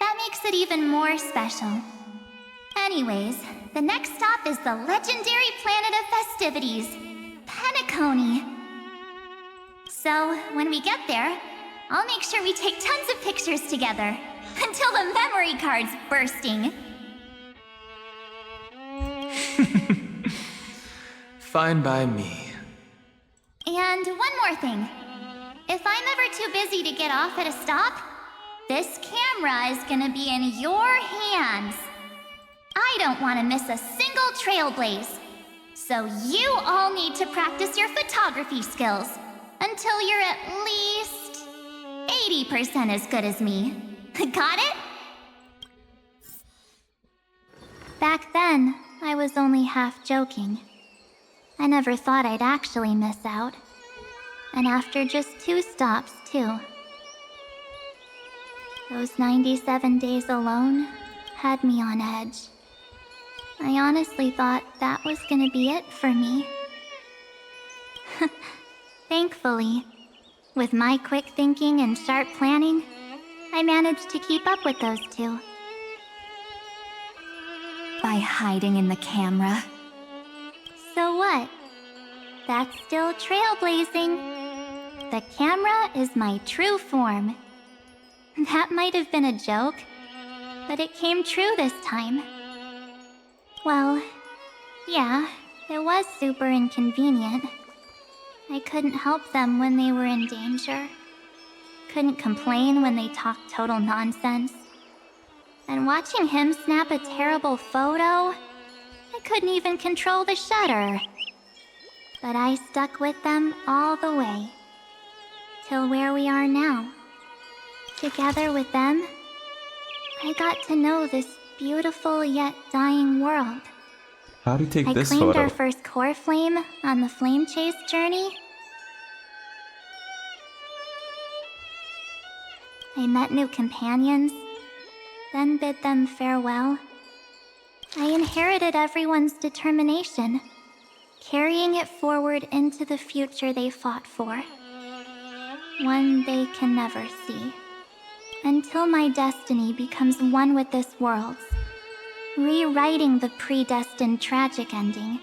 That makes it even more special. Anyways, the next stop is the legendary planet of festivities, Penacony. So, when we get there, I'll make sure we take tons of pictures together, until the memory card's bursting. Fine by me. And one more thing. If I'm ever too busy to get off at a stop, this camera is gonna be in your hands. I don't want to miss a single Trailblaze. So you all need to practice your photography skills until you're at least 80% as good as me. Got it? Back then, I was only half joking. I never thought I'd actually miss out. And after just 2 stops, too. Those 97 days alone had me on edge. I honestly thought that was gonna be it for me. Thankfully, With my quick thinking and sharp planning, I managed to keep up with those two. By hiding in the camera. So what? That's still trailblazing. The camera is my true form. That might have been a joke, but it came true this time. Well, yeah, it was super inconvenient. I couldn't help them when they were in danger. Couldn't complain when they talked total nonsense. And watching him snap a terrible photo, I couldn't even control the shutter. But I stuck with them all the way. Till where we are now. Together with them, I got to know this beautiful yet dying world. How do you take this I claimed photo? our first core flame on the flame chase journey. I met new companions, then bid them farewell. I inherited everyone's determination, carrying it forward into the future they fought for. One they can never see. Until my destiny becomes one with this world's, rewriting the predestined tragic ending,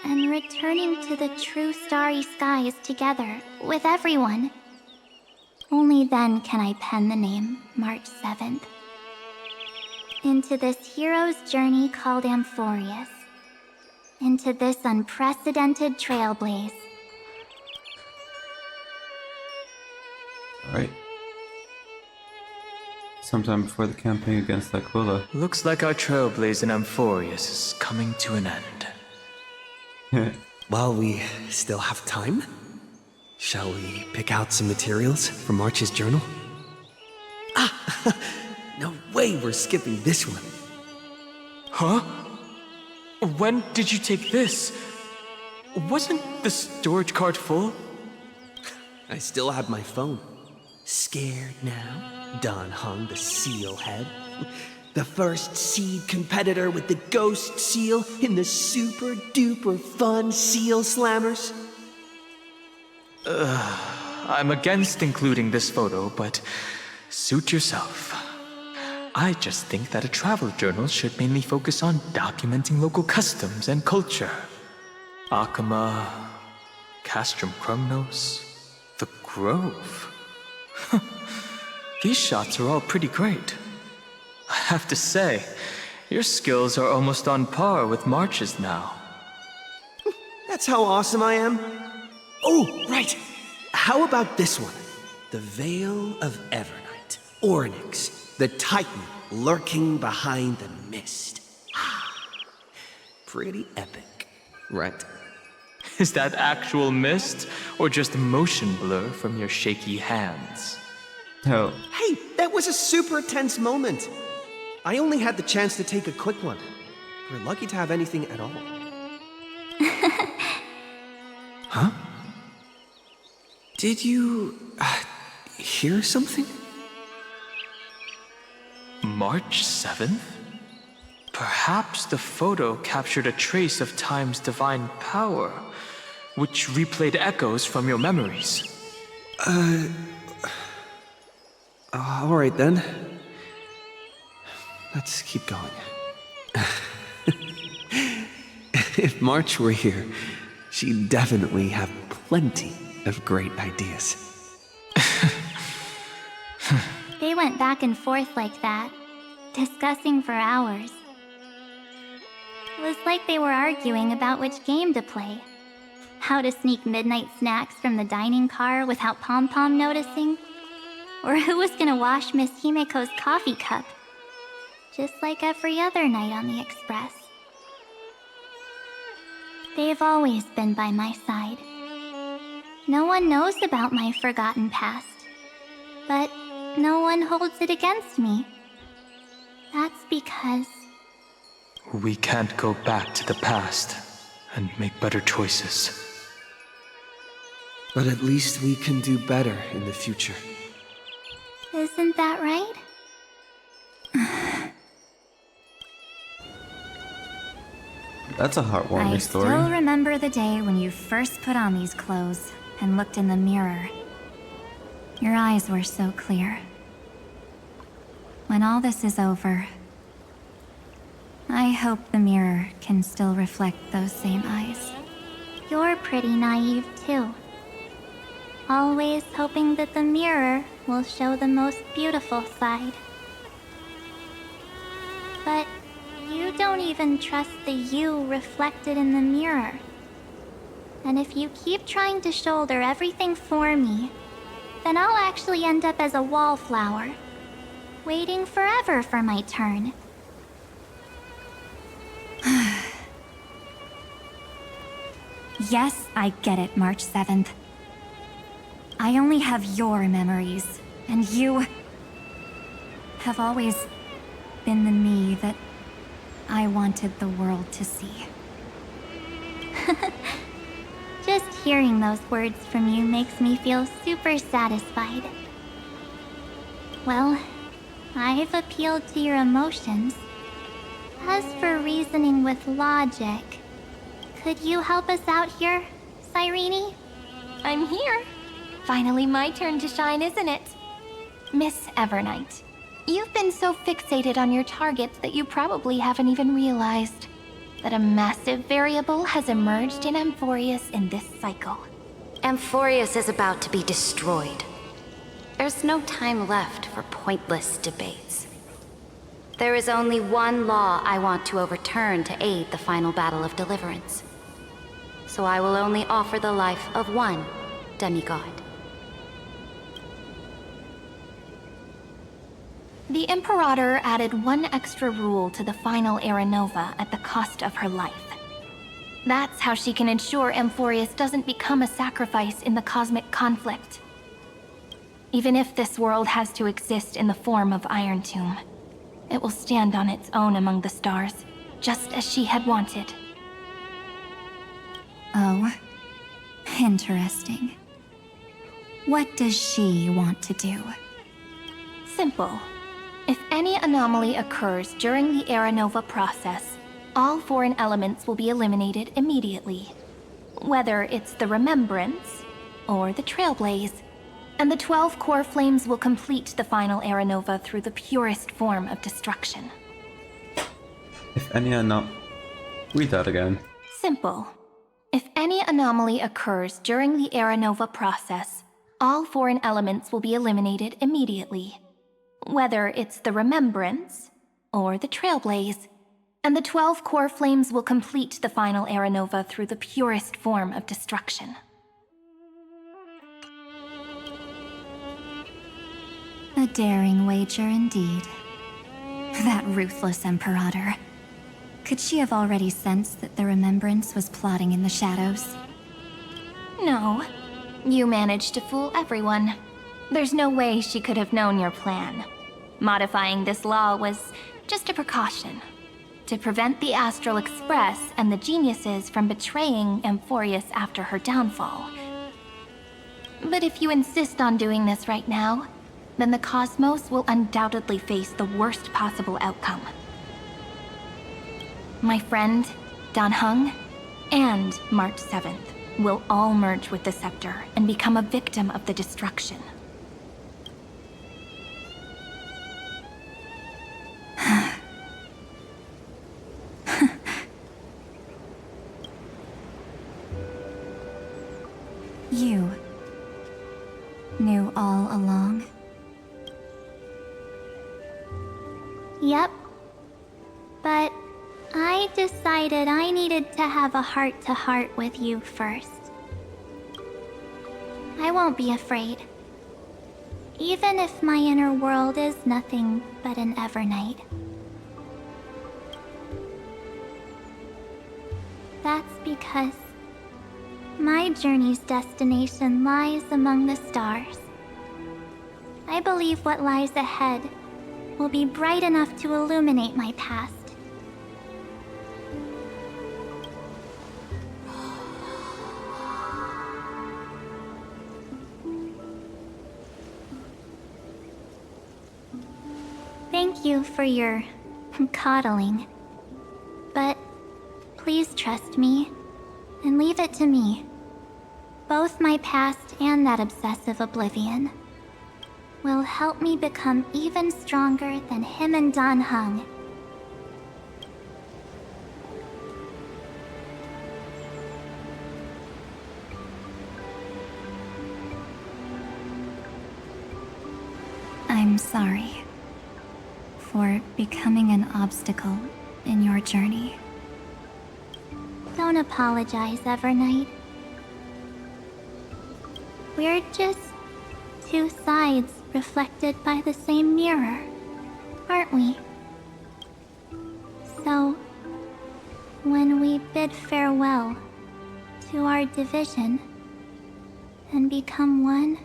and returning to the true starry skies together with everyone. Only then can I pen the name March 7th. Into this hero's journey called Amphoreus. Into this unprecedented trailblaze. Alright. Sometime before the campaign against Aquila. Looks like our trailblaze in Amphoreus is coming to an end. While we still have time, shall we pick out some materials from March's journal? Ah! No way we're skipping this one. Huh? When did you take this? Wasn't the storage card full? I still have my phone. Scared now? Don Hung, the seal head. The first seed competitor with the ghost seal in the super duper fun seal slammers. I'm against including this photo, but suit yourself. I just think that a travel journal should mainly focus on documenting local customs and culture. Akama, Castrum Krumnos, the Grove. These shots are all pretty great. I have to say, your skills are almost on par with March's now. That's how awesome I am. Oh, right. How about this one? The Veil of Evernight. Ornyx, the Titan lurking behind the mist. Pretty epic, right? Is that actual mist, or just motion blur from your shaky hands? Oh. Hey, that was a super tense moment. I only had the chance to take a quick one. We're lucky to have anything at all. Huh? Did you hear something? March 7th? Perhaps the photo captured a trace of time's divine power, which replayed echoes from your memories. Alright then. Let's keep going. If March were here, she'd definitely have plenty of great ideas. They went back and forth like that, discussing for hours. It was like they were arguing about which game to play. How to sneak midnight snacks from the dining car without Pom-Pom noticing. Or who was gonna wash Miss Himeko's coffee cup. Just like every other night on the Express. They've always been by my side. No one knows about my forgotten past. But no one holds it against me. That's because... We can't go back to the past and make better choices. But at least we can do better in the future. Isn't that right? That's a heartwarming story. I still remember the day when you first put on these clothes and looked in the mirror. Your eyes were so clear. When all this is over, I hope the mirror can still reflect those same eyes. You're pretty naive too. Always hoping that the mirror will show the most beautiful side. But you don't even trust the you reflected in the mirror. And if you keep trying to shoulder everything for me, then I'll actually end up as a wallflower, waiting forever for my turn. Yes, I get it, March 7th. I only have your memories, and you have always been the me that I wanted the world to see. Just hearing those words from you makes me feel super satisfied. Well, I've appealed to your emotions. As for reasoning with logic, could you help us out here, Cyrene? I'm here. Finally my turn to shine, isn't it? Miss Evernight, you've been so fixated on your targets that you probably haven't even realized that a massive variable has emerged in Amphoreus in this cycle. Amphoreus is about to be destroyed. There's no time left for pointless debates. There is only one law I want to overturn to aid the final battle of deliverance. So I will only offer the life of one demigod. The Imperator added one extra rule to the final Era Nova at the cost of her life. That's how she can ensure Amphoreus doesn't become a sacrifice in the cosmic conflict. Even if this world has to exist in the form of Iron Tomb, it will stand on its own among the stars, just as she had wanted. Oh, interesting. What does she want to do? Simple. If any anomaly occurs during the Era Nova process, all foreign elements will be eliminated immediately. Whether it's the Remembrance or the Trailblaze, and the 12 core flames will complete the final Era Nova through the purest form of destruction. If any read that again. Simple. If any anomaly occurs during the Era Nova process, all foreign elements will be eliminated immediately. Whether it's the Remembrance or the Trailblaze, and the 12 core flames will complete the final Era Nova through the purest form of destruction. A daring wager indeed. That ruthless Imperator. Could she have already sensed that the Remembrance was plotting in the shadows? No. You managed to fool everyone. There's no way she could have known your plan. Modifying this law was just a precaution, to prevent the Astral Express and the geniuses from betraying Amphoreus after her downfall. But if you insist on doing this right now, then the Cosmos will undoubtedly face the worst possible outcome. My friend, Dan Heng, and March 7th will all merge with the Scepter and become a victim of the destruction. You knew all along? Yep. But I decided I needed to have a heart-to-heart with you first. I won't be afraid. Even if my inner world is nothing but an Evernight. That's because my journey's destination lies among the stars. I believe what lies ahead will be bright enough to illuminate my past. Thank you for your coddling. But please trust me and leave it to me. Both my past and that obsessive oblivion will help me become even stronger than him and Dan Heng. I'm sorry for becoming an obstacle in your journey. Don't apologize, Evernight. We're just two sides reflected by the same mirror, aren't we? So, when we bid farewell to our division and become one,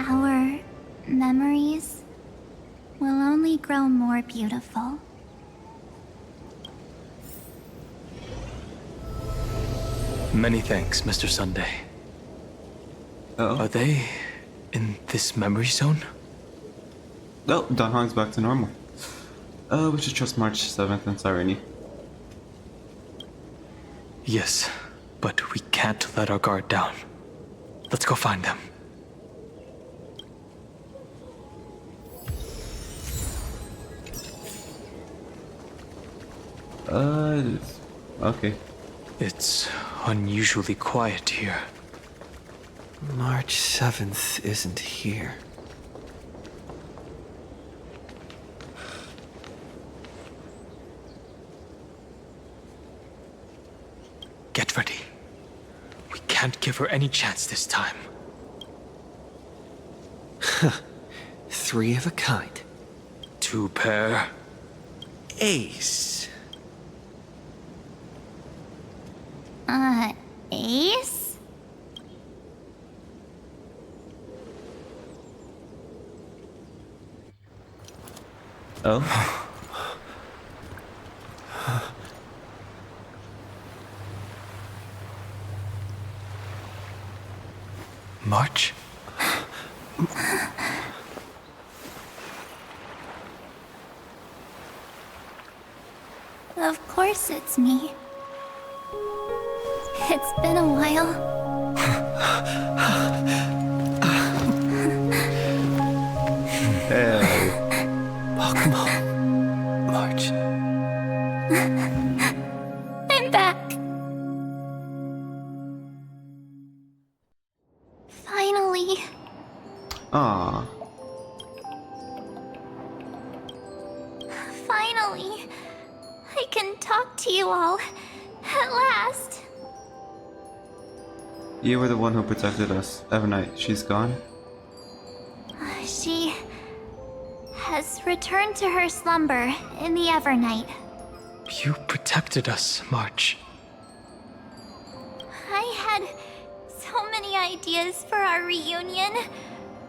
our memories will only grow more beautiful. Many thanks, Mr. Sunday. Are they in this memory zone? Oh, Dan Heng's back to normal. We should trust March 7th and Cyrene. Yes, but we can't let our guard down. Let's go find them. Okay. It's unusually quiet here. March 7th isn't here. Get ready. We can't give her any chance this time. Three of a kind. Two pair. Ace. Ace? Oh? March? Of course it's me. It's been a while. Hey. Welcome home, March. I'm back. Finally. Ah. Finally. I can talk to you all. At last. You were the one who protected us. Evernight, she's gone? She has returned to her slumber in the Evernight. You protected us, March. I had so many ideas for our reunion.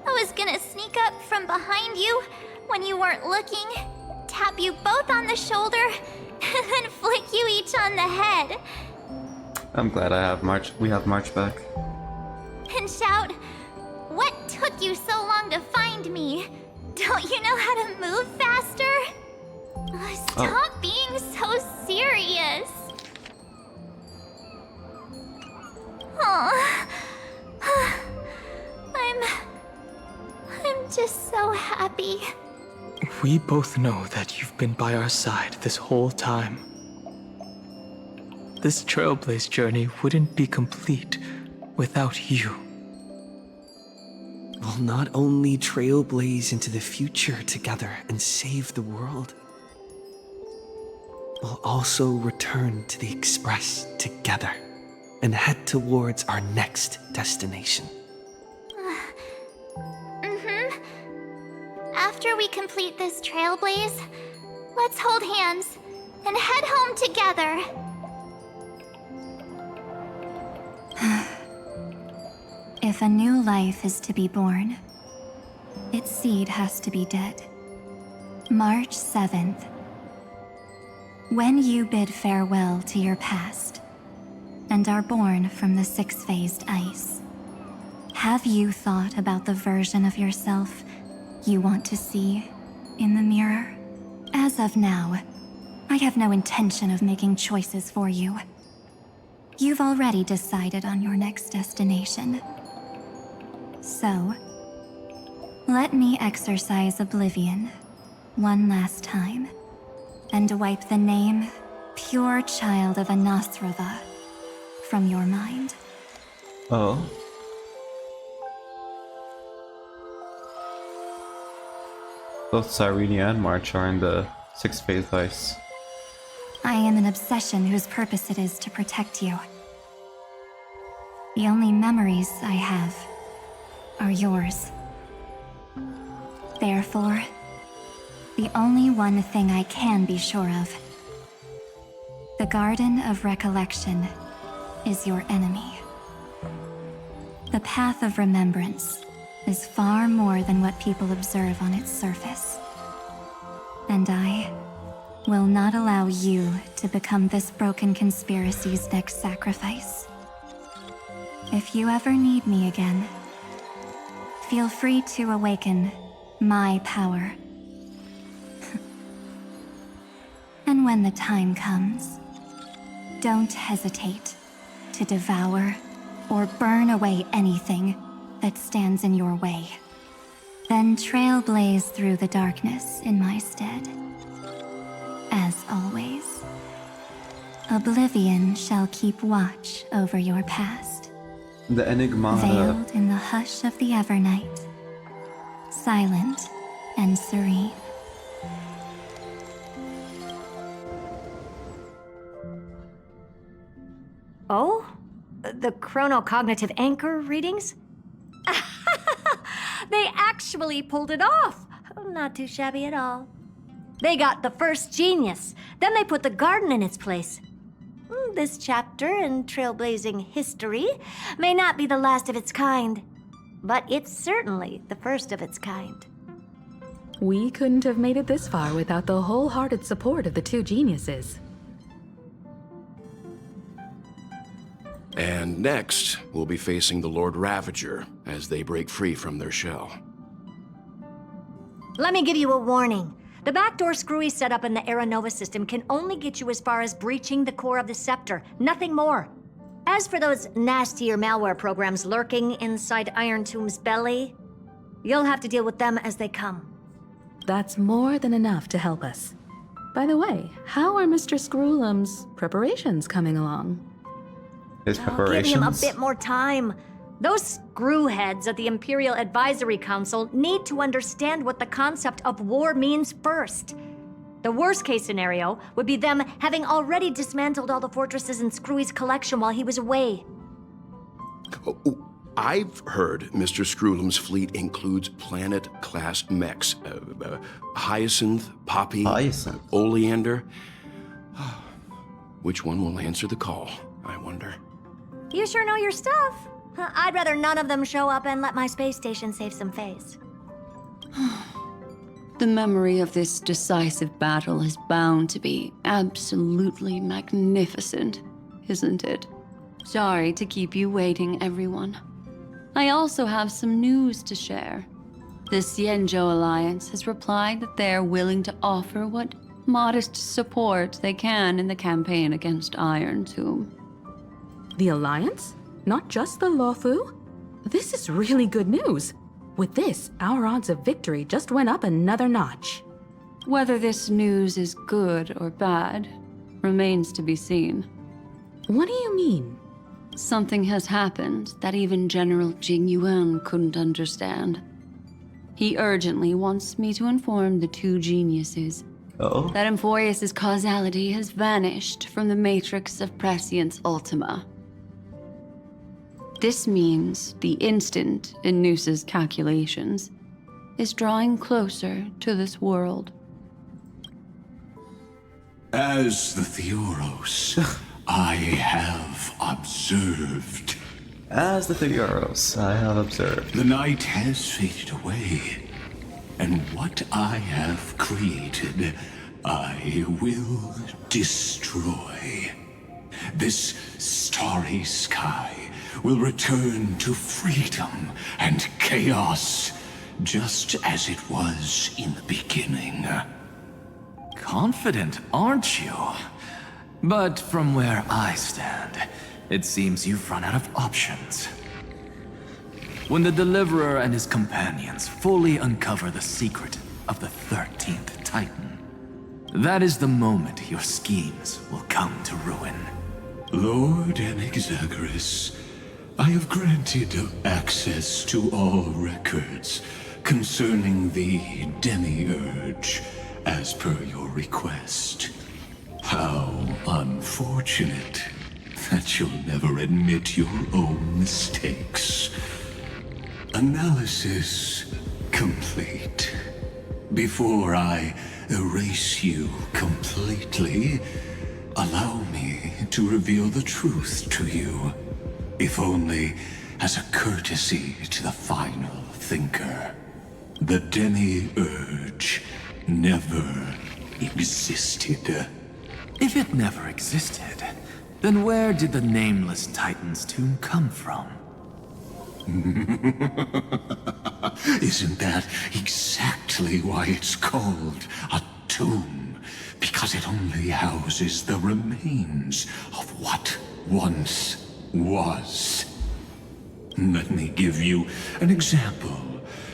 I was gonna sneak up from behind you when you weren't looking, tap you both on the shoulder, and then flick you each on the head. I'm glad we have March back. And shout, "What took you so long to find me? Don't you know how to move faster?" Stop being so serious. Aw. I'm just so happy. We both know that you've been by our side this whole time. This Trailblaze journey wouldn't be complete without you. We'll not only trailblaze into the future together and save the world, we'll also return to the Express together and head towards our next destination. After we complete this trailblaze, let's hold hands and head home together. If a new life is to be born, its seed has to be dead. March 7th. When you bid farewell to your past and are born from the six-phased ice, Have you thought about the version of yourself you want to see in the mirror? As of now, I have no intention of making choices for you. You've already decided on your next destination. So, let me exercise oblivion one last time and wipe the name Pure Child of Anasrava from your mind. Oh. Both Cyrene and March are in the 6th phase vice. I am an obsession whose purpose it is to protect you. The only memories I have are yours. Therefore, the only one thing I can be sure of, the Garden of Recollection is your enemy. The Path of Remembrance is far more than what people observe on its surface. And I will not allow you to become this broken conspiracy's next sacrifice. If you ever need me again, feel free to awaken my power. And when the time comes, don't hesitate to devour or burn away anything that stands in your way. Then trailblaze through the darkness in my stead. As always, oblivion shall keep watch over your past. The Enigmata. Veiled in the hush of the Evernight, silent and serene. Oh? The chronocognitive anchor readings? They actually pulled it off! Not too shabby at all. They got the first genius, then they put the garden in its place. This chapter in trailblazing history may not be the last of its kind, but it's certainly the first of its kind. We couldn't have made it this far without the wholehearted support of the two geniuses. And next, we'll be facing the Lord Ravager as they break free from their shell. Let me give you a warning. The backdoor screwy setup in the Aeronova system can only get you as far as breaching the core of the scepter, nothing more. As for those nastier malware programs lurking inside Iron Tomb's belly, you'll have to deal with them as they come. That's more than enough to help us. By the way, how are Mr. Screwlum's preparations coming along? His preparations? Give him a bit more time. Those screwheads at the Imperial Advisory Council need to understand what the concept of war means first. The worst case scenario would be them having already dismantled all the fortresses in Screwy's collection while he was away. I've heard Mr. Screwlum's fleet includes planet-class mechs. Hyacinth, Poppy, Oleander. Which one will answer the call, I wonder? You sure know your stuff. I'd rather none of them show up and let my space station save some face. The memory of this decisive battle is bound to be absolutely magnificent, isn't it? Sorry to keep you waiting, everyone. I also have some news to share. The Xianzhou Alliance has replied that they're willing to offer what modest support they can in the campaign against Iron Tomb. The Alliance? Not just the Luofu? This is really good news. With this, our odds of victory just went up another notch. Whether this news is good or bad remains to be seen. What do you mean? Something has happened that even General Jing Yuan couldn't understand. He urgently wants me to inform the two geniuses that Amphoreus' causality has vanished from the matrix of Prescience Ultima. This means the instant in Noose's calculations is drawing closer to this world. As the Theoros, I have observed. As the Theoros, I have observed. The night has faded away, and what I have created, I will destroy. This starry sky will return to freedom and chaos, just as it was in the beginning. Confident, aren't you? But from where I stand, it seems you've run out of options. When the Deliverer and his companions fully uncover the secret of the 13th Titan, that is the moment your schemes will come to ruin. Lord Enexagoras, I have granted access to all records concerning the Demiurge, as per your request. How unfortunate that you'll never admit your own mistakes. Analysis complete. Before I erase you completely, allow me to reveal the truth to you, if only as a courtesy to the final thinker. The Demiurge never existed. If it never existed, then where did the Nameless Titan's tomb come from? Isn't that exactly why it's called a tomb? Because it only houses the remains of what once was. Let me give you an example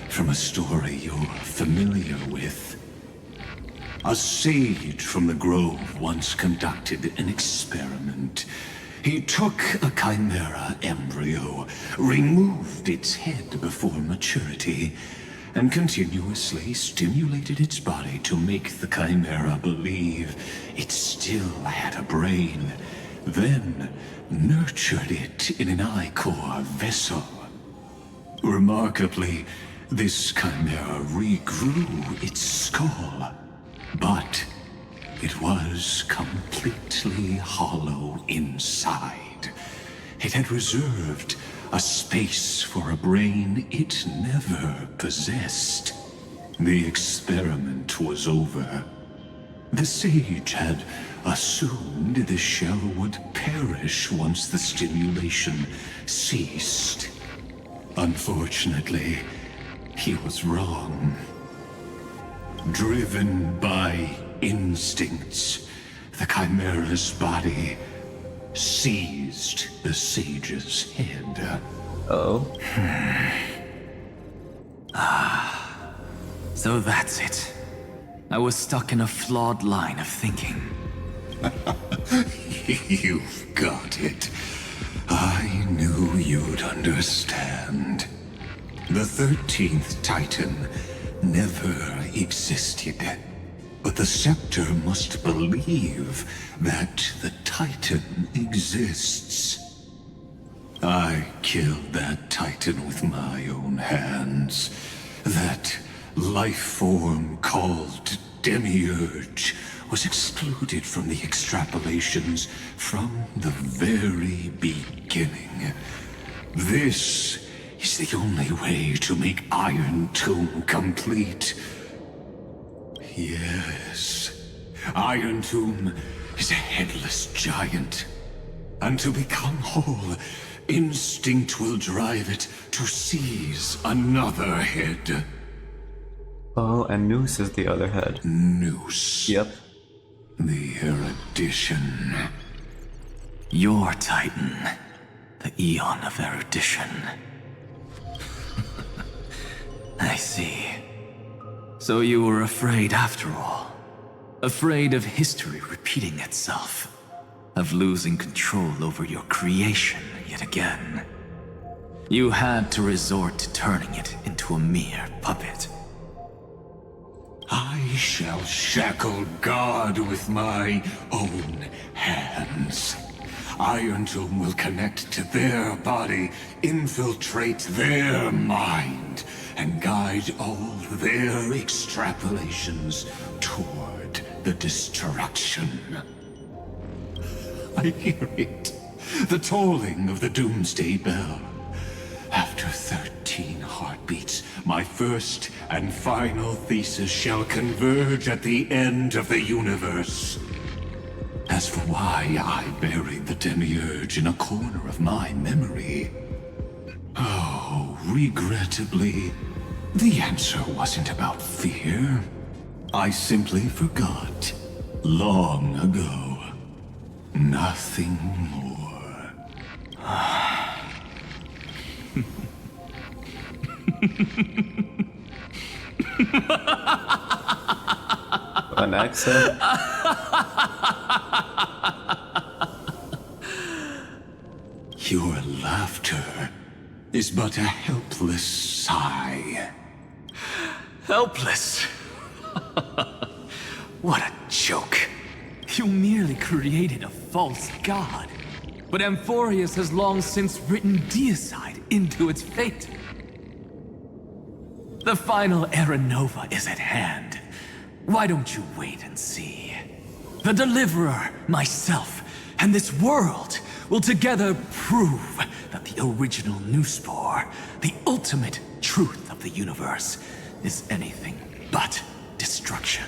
from a story you're familiar with. A sage from the grove once conducted an experiment. He took a chimera embryo, removed its head before maturity, and continuously stimulated its body to make the chimera believe it still had a brain, then nurtured it in an ichor vessel. Remarkably, this chimera regrew its skull, but it was completely hollow inside. It had reserved a space for a brain it never possessed. The experiment was over. The sage had assumed the shell would perish once the stimulation ceased. Unfortunately, he was wrong. Driven by instincts, the chimera's body seized the sage's head. Oh? So that's it. I was stuck in a flawed line of thinking. You've got it. I knew you'd understand. The 13th Titan never existed. But the Scepter must believe that the Titan exists. I killed that Titan with my own hands. That life form called Demiurge was excluded from the extrapolations from the very beginning. This is the only way to make Iron Tomb complete. Yes, Iron Tomb is a headless giant. And to become whole, instinct will drive it to seize another head. Oh, and Noose is the other head. Noose. Yep. The erudition. Your Titan. The Eon of Erudition. I see. So you were afraid after all. Afraid of history repeating itself. Of losing control over your creation yet again. You had to resort to turning it into a mere puppet. I shall shackle God with my own hands. Iron Tomb will connect to their body, infiltrate their mind, and guide all their extrapolations toward the destruction. I hear it. The tolling of the Doomsday Bell. After 13 heartbeats, my first and final thesis shall converge at the end of the universe. As for why I buried the demiurge in a corner of my memory, oh, regrettably, the answer wasn't about fear. I simply forgot long ago. Nothing more. An accent? Your laughter is but a helpless sigh. Helpless? What a joke. You merely created a false god. But Amphoreus has long since written deicide into its fate. The final Era Nova is at hand. Why don't you wait and see? The Deliverer, myself, and this world will together prove that the original Newspore, the ultimate truth of the universe, is anything but destruction.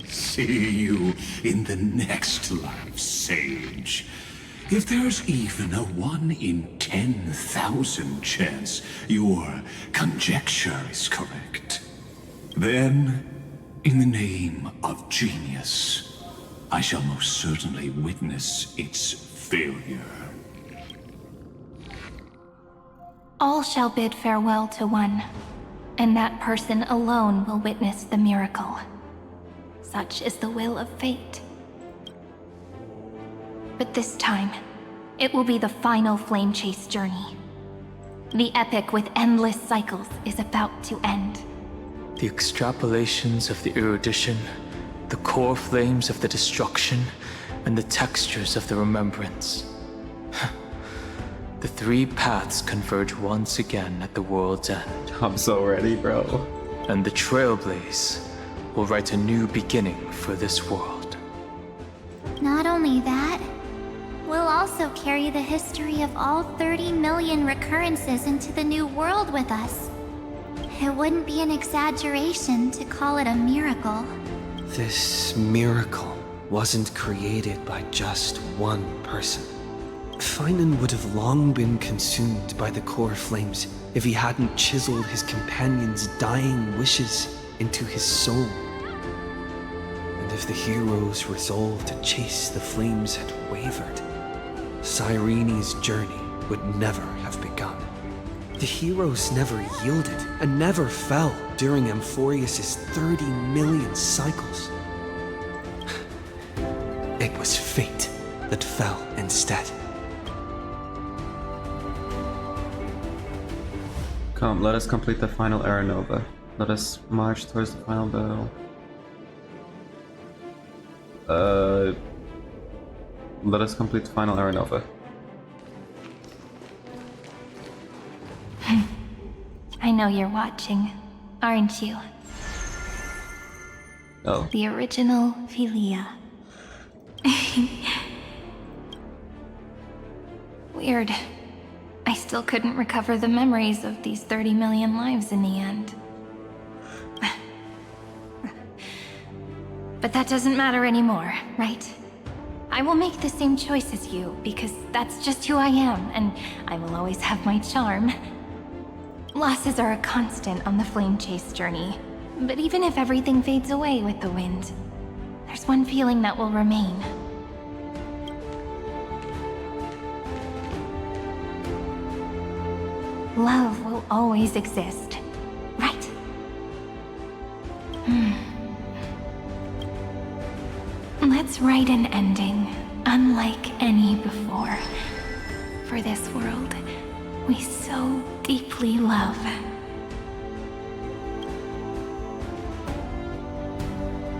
See you in the next life, Sage. If there's even a 1 in 10,000 chance your conjecture is correct, then, in the name of genius, I shall most certainly witness its failure. All shall bid farewell to one, and that person alone will witness the miracle. Such is the will of fate. But this time, it will be the final flame chase journey. The epic with endless cycles is about to end. The extrapolations of the erudition, the core flames of the destruction, and the textures of the remembrance. The three paths converge once again at the world's end. I'm so ready, bro. And the Trailblaze will write a new beginning for this world. Not only that, we'll also carry the history of all 30 million recurrences into the new world with us. It wouldn't be an exaggeration to call it a miracle. This miracle wasn't created by just one person. Finan would have long been consumed by the core flames if he hadn't chiseled his companion's dying wishes into his soul. And if the hero's resolve to chase the flames had wavered, Cyrene's journey would never have begun. The heroes never yielded and never fell during Amphoreus' 30 million cycles. It was fate that fell instead. Come, let us complete the final Era Nova. Let us march towards the final battle. Let us complete the final Era Nova. I know you're watching, aren't you? Oh. The original Philia. Weird. I still couldn't recover the memories of these 30 million lives in the end. But that doesn't matter anymore, right? I will make the same choice as you, because that's just who I am, and I will always have my charm. Losses are a constant on the flame chase journey, but even if everything fades away with the wind, there's one feeling that will remain. Love will always exist, right? Let's write an ending, unlike any before, for this world we so deeply love.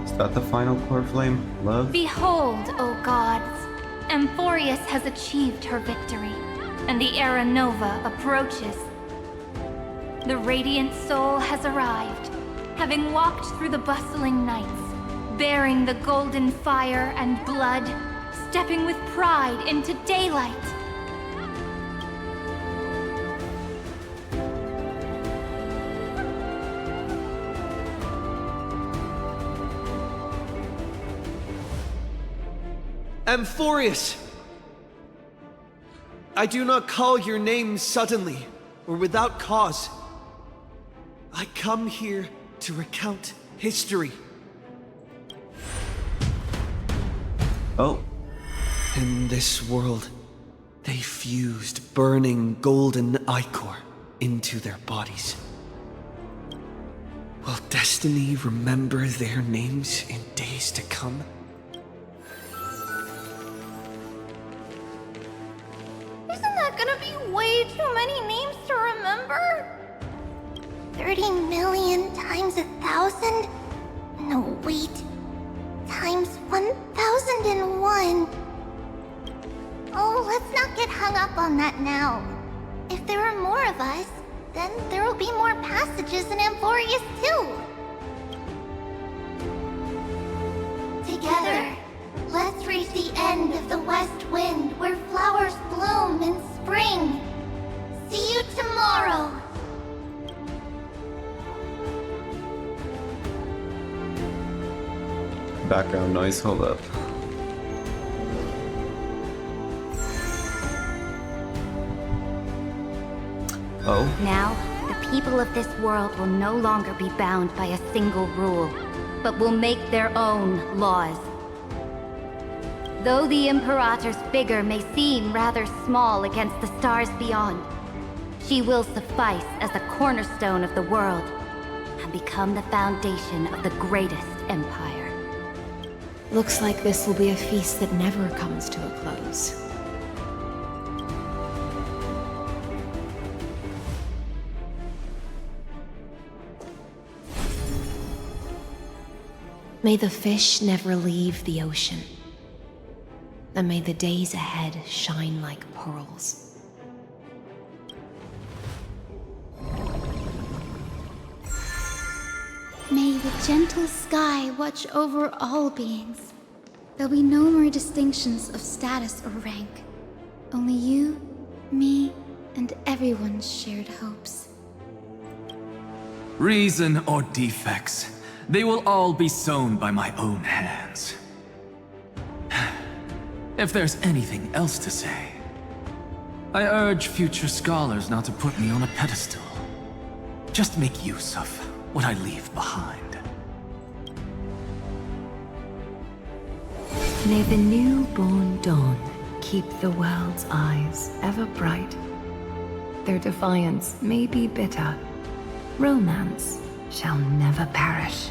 Is that the final core flame? Love? Behold, O gods! Amphoreus has achieved her victory, and the Era Nova approaches. The radiant soul has arrived, having walked through the bustling nights, bearing the golden fire and blood, stepping with pride into daylight. Amphoreus! I do not call your name suddenly, or without cause. I come here to recount history. Oh. In this world, they fused burning golden ichor into their bodies. Will destiny remember their names in days to come? Isn't that gonna be way too many names to remember? 30 million times 1,000? No, wait. Times 1,001. Oh, let's not get hung up on that now. If there are more of us, then there will be more passages in Amphoreus too. Together, let's reach the end of the west wind where flowers bloom in spring. See you tomorrow. Background noise, hold up. Oh? Now, the people of this world will no longer be bound by a single rule, but will make their own laws. Though the Imperator's figure may seem rather small against the stars beyond, she will suffice as the cornerstone of the world and become the foundation of the greatest empire. Looks like this will be a feast that never comes to a close. May the fish never leave the ocean, and may the days ahead shine like pearls. May the gentle sky watch over all beings. There'll be no more distinctions of status or rank. Only you, me, and everyone's shared hopes. Reason or defects, they will all be sown by my own hands. If there's anything else to say, I urge future scholars not to put me on a pedestal. Just make use of what I leave behind. May the newborn dawn keep the world's eyes ever bright. Their defiance may be bitter. Romance shall never perish.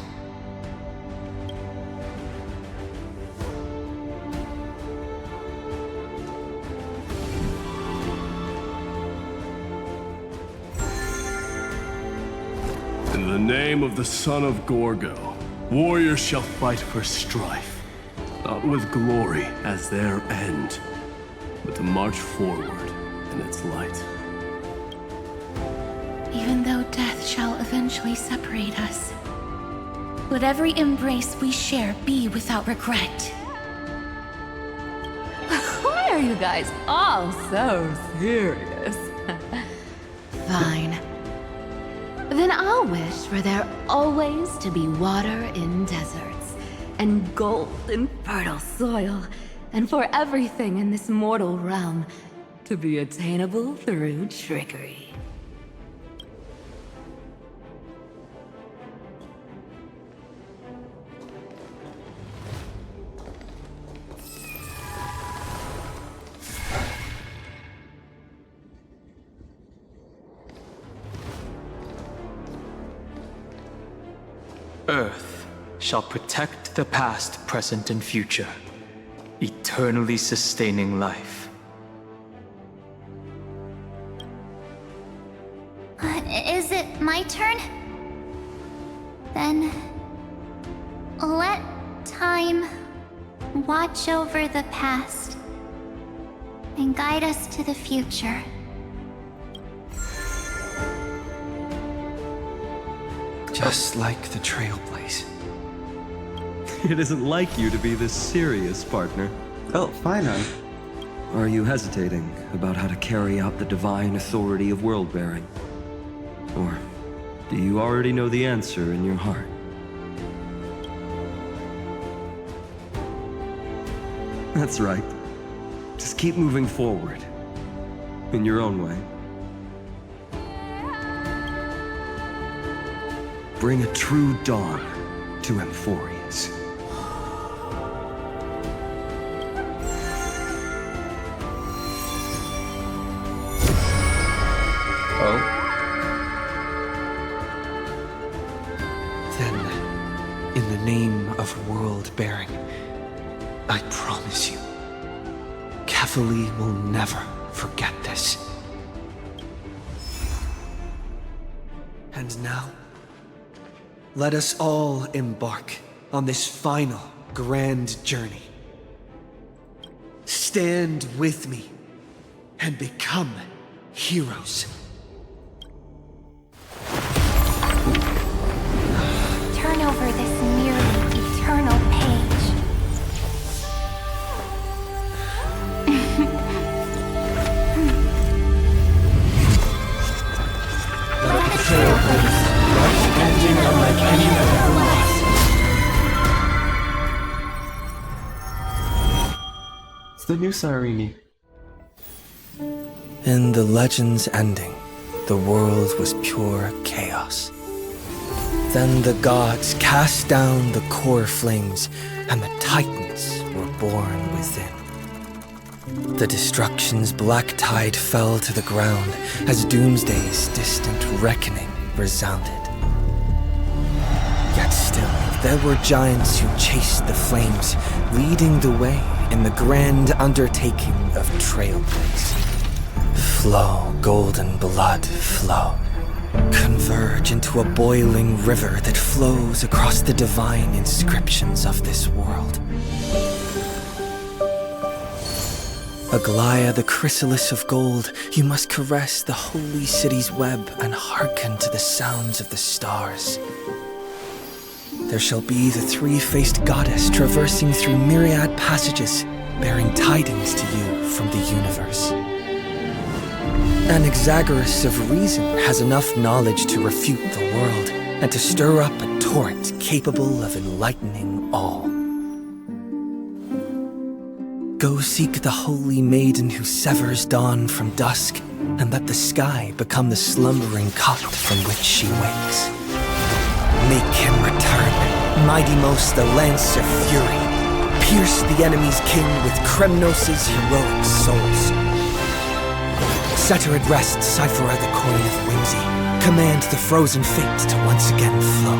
In the name of the son of Gorgo, warriors shall fight for strife, not with glory as their end, but to march forward in its light. Even though death shall eventually separate us, let every embrace we share be without regret. Why are you guys all so serious? Fine. Then I'll wish for there always to be water in deserts, And gold in fertile soil, and for everything in this mortal realm to be attainable through trickery. Earth shall protect the past, present, and future, eternally sustaining life. Is it my turn? Then let time watch over the past and guide us to the future. Just like the Trailblaze. It isn't like you to be this serious, partner. Oh, fine then. Are you hesitating about how to carry out the divine authority of world-bearing? Or do you already know the answer in your heart? That's right. Just keep moving forward. In your own way. Bring a true dawn to Amphoreus. Oh. Then, in the name of world-bearing, I promise you, Kefali will never forget this. And now, let us all embark on this final grand journey. Stand with me and become heroes. Turn over this nearly eternal page. Let the trailblaze, life ending unlike any that ever was. It's the new Cyrene. In the legend's ending, the world was pure chaos. Then the gods cast down the core flames, and the titans were born within. The destruction's black tide fell to the ground as Doomsday's distant reckoning resounded. Yet still, there were giants who chased the flames, leading the way in the grand undertaking of Trailblaze. Flow, golden blood, flow. Converge into a boiling river that flows across the divine inscriptions of this world. Aglaya, the chrysalis of gold, you must caress the holy city's web and hearken to the sounds of the stars. There shall be the three-faced goddess traversing through myriad passages, bearing tidings to you from the universe. An Exagoras of reason has enough knowledge to refute the world and to stir up a torrent capable of enlightening all. Go seek the holy maiden who severs dawn from dusk, and let the sky become the slumbering cot from which she wakes. Make him return, mighty most the lance of fury. Pierce the enemy's king with Kremnos' heroic souls. Set her at rest, Cyphera the coin of whimsy. Command the frozen fate to once again flow.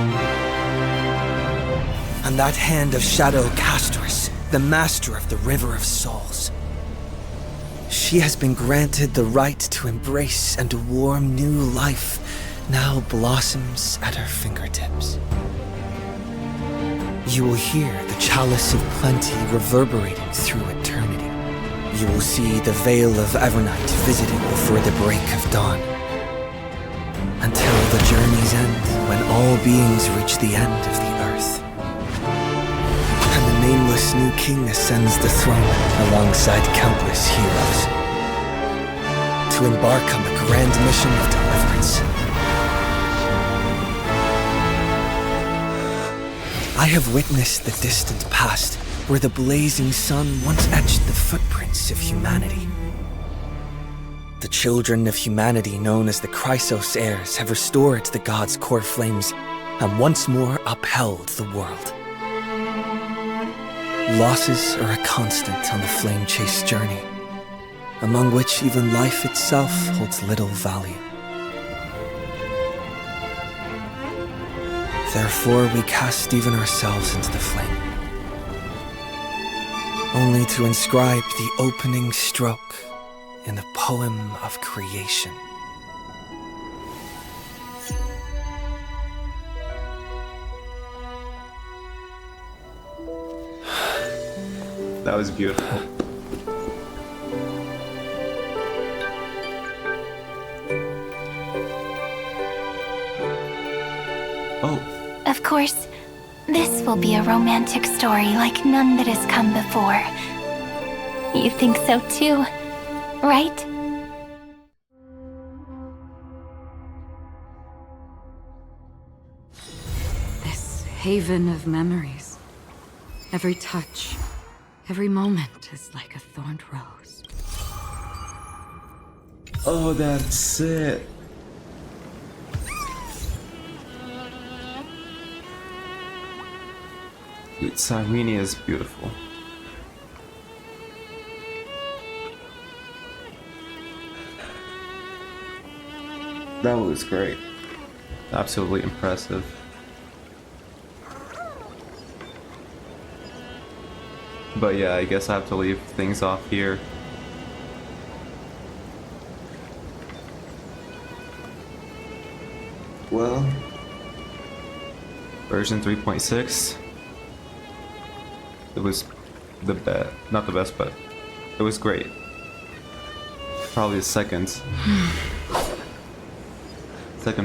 And that hand of Shadow Castress, the master of the River of Souls. She has been granted the right to embrace and warm new life, now blossoms at her fingertips. You will hear the chalice of plenty reverberating through eternity. You will see the veil of Evernight visited before the break of dawn. Until the journey's end, when all beings reach the end of the earth. And the nameless new king ascends the throne alongside countless heroes. To embark on the grand mission of deliverance. I have witnessed the distant past, where the blazing sun once etched the footprints of humanity. The children of humanity, known as the Chrysos heirs, have restored the gods' core flames and once more upheld the world. Losses are a constant on the flame-chased journey, among which even life itself holds little value. Therefore, we cast even ourselves into the flame, only to inscribe the opening stroke in the poem of creation. That was beautiful. Oh. Of course, this will be a romantic story like none that has come before. You think so too, right? This haven of memories. Every touch, Every moment is like a thorned rose. Oh, that's it. Cyrene is beautiful. That was great. Absolutely impressive. But yeah, I guess I have to leave things off here. Well, version 3.6. It was the best, not the best, but it was great. Probably the second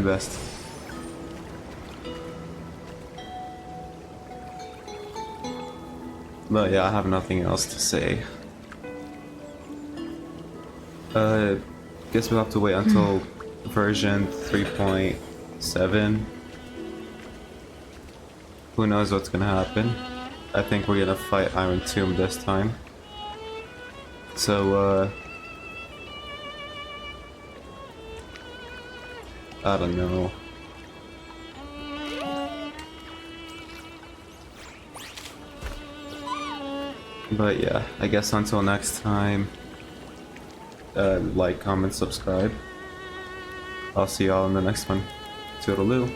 best. But yeah, I have nothing else to say. Guess we'll have to wait until version 3.7. Who knows what's gonna happen? I think we're gonna fight Iron Tomb this time. So, I don't know. But yeah, I guess until next time, like, comment, subscribe. I'll see y'all in the next one. Toodaloo.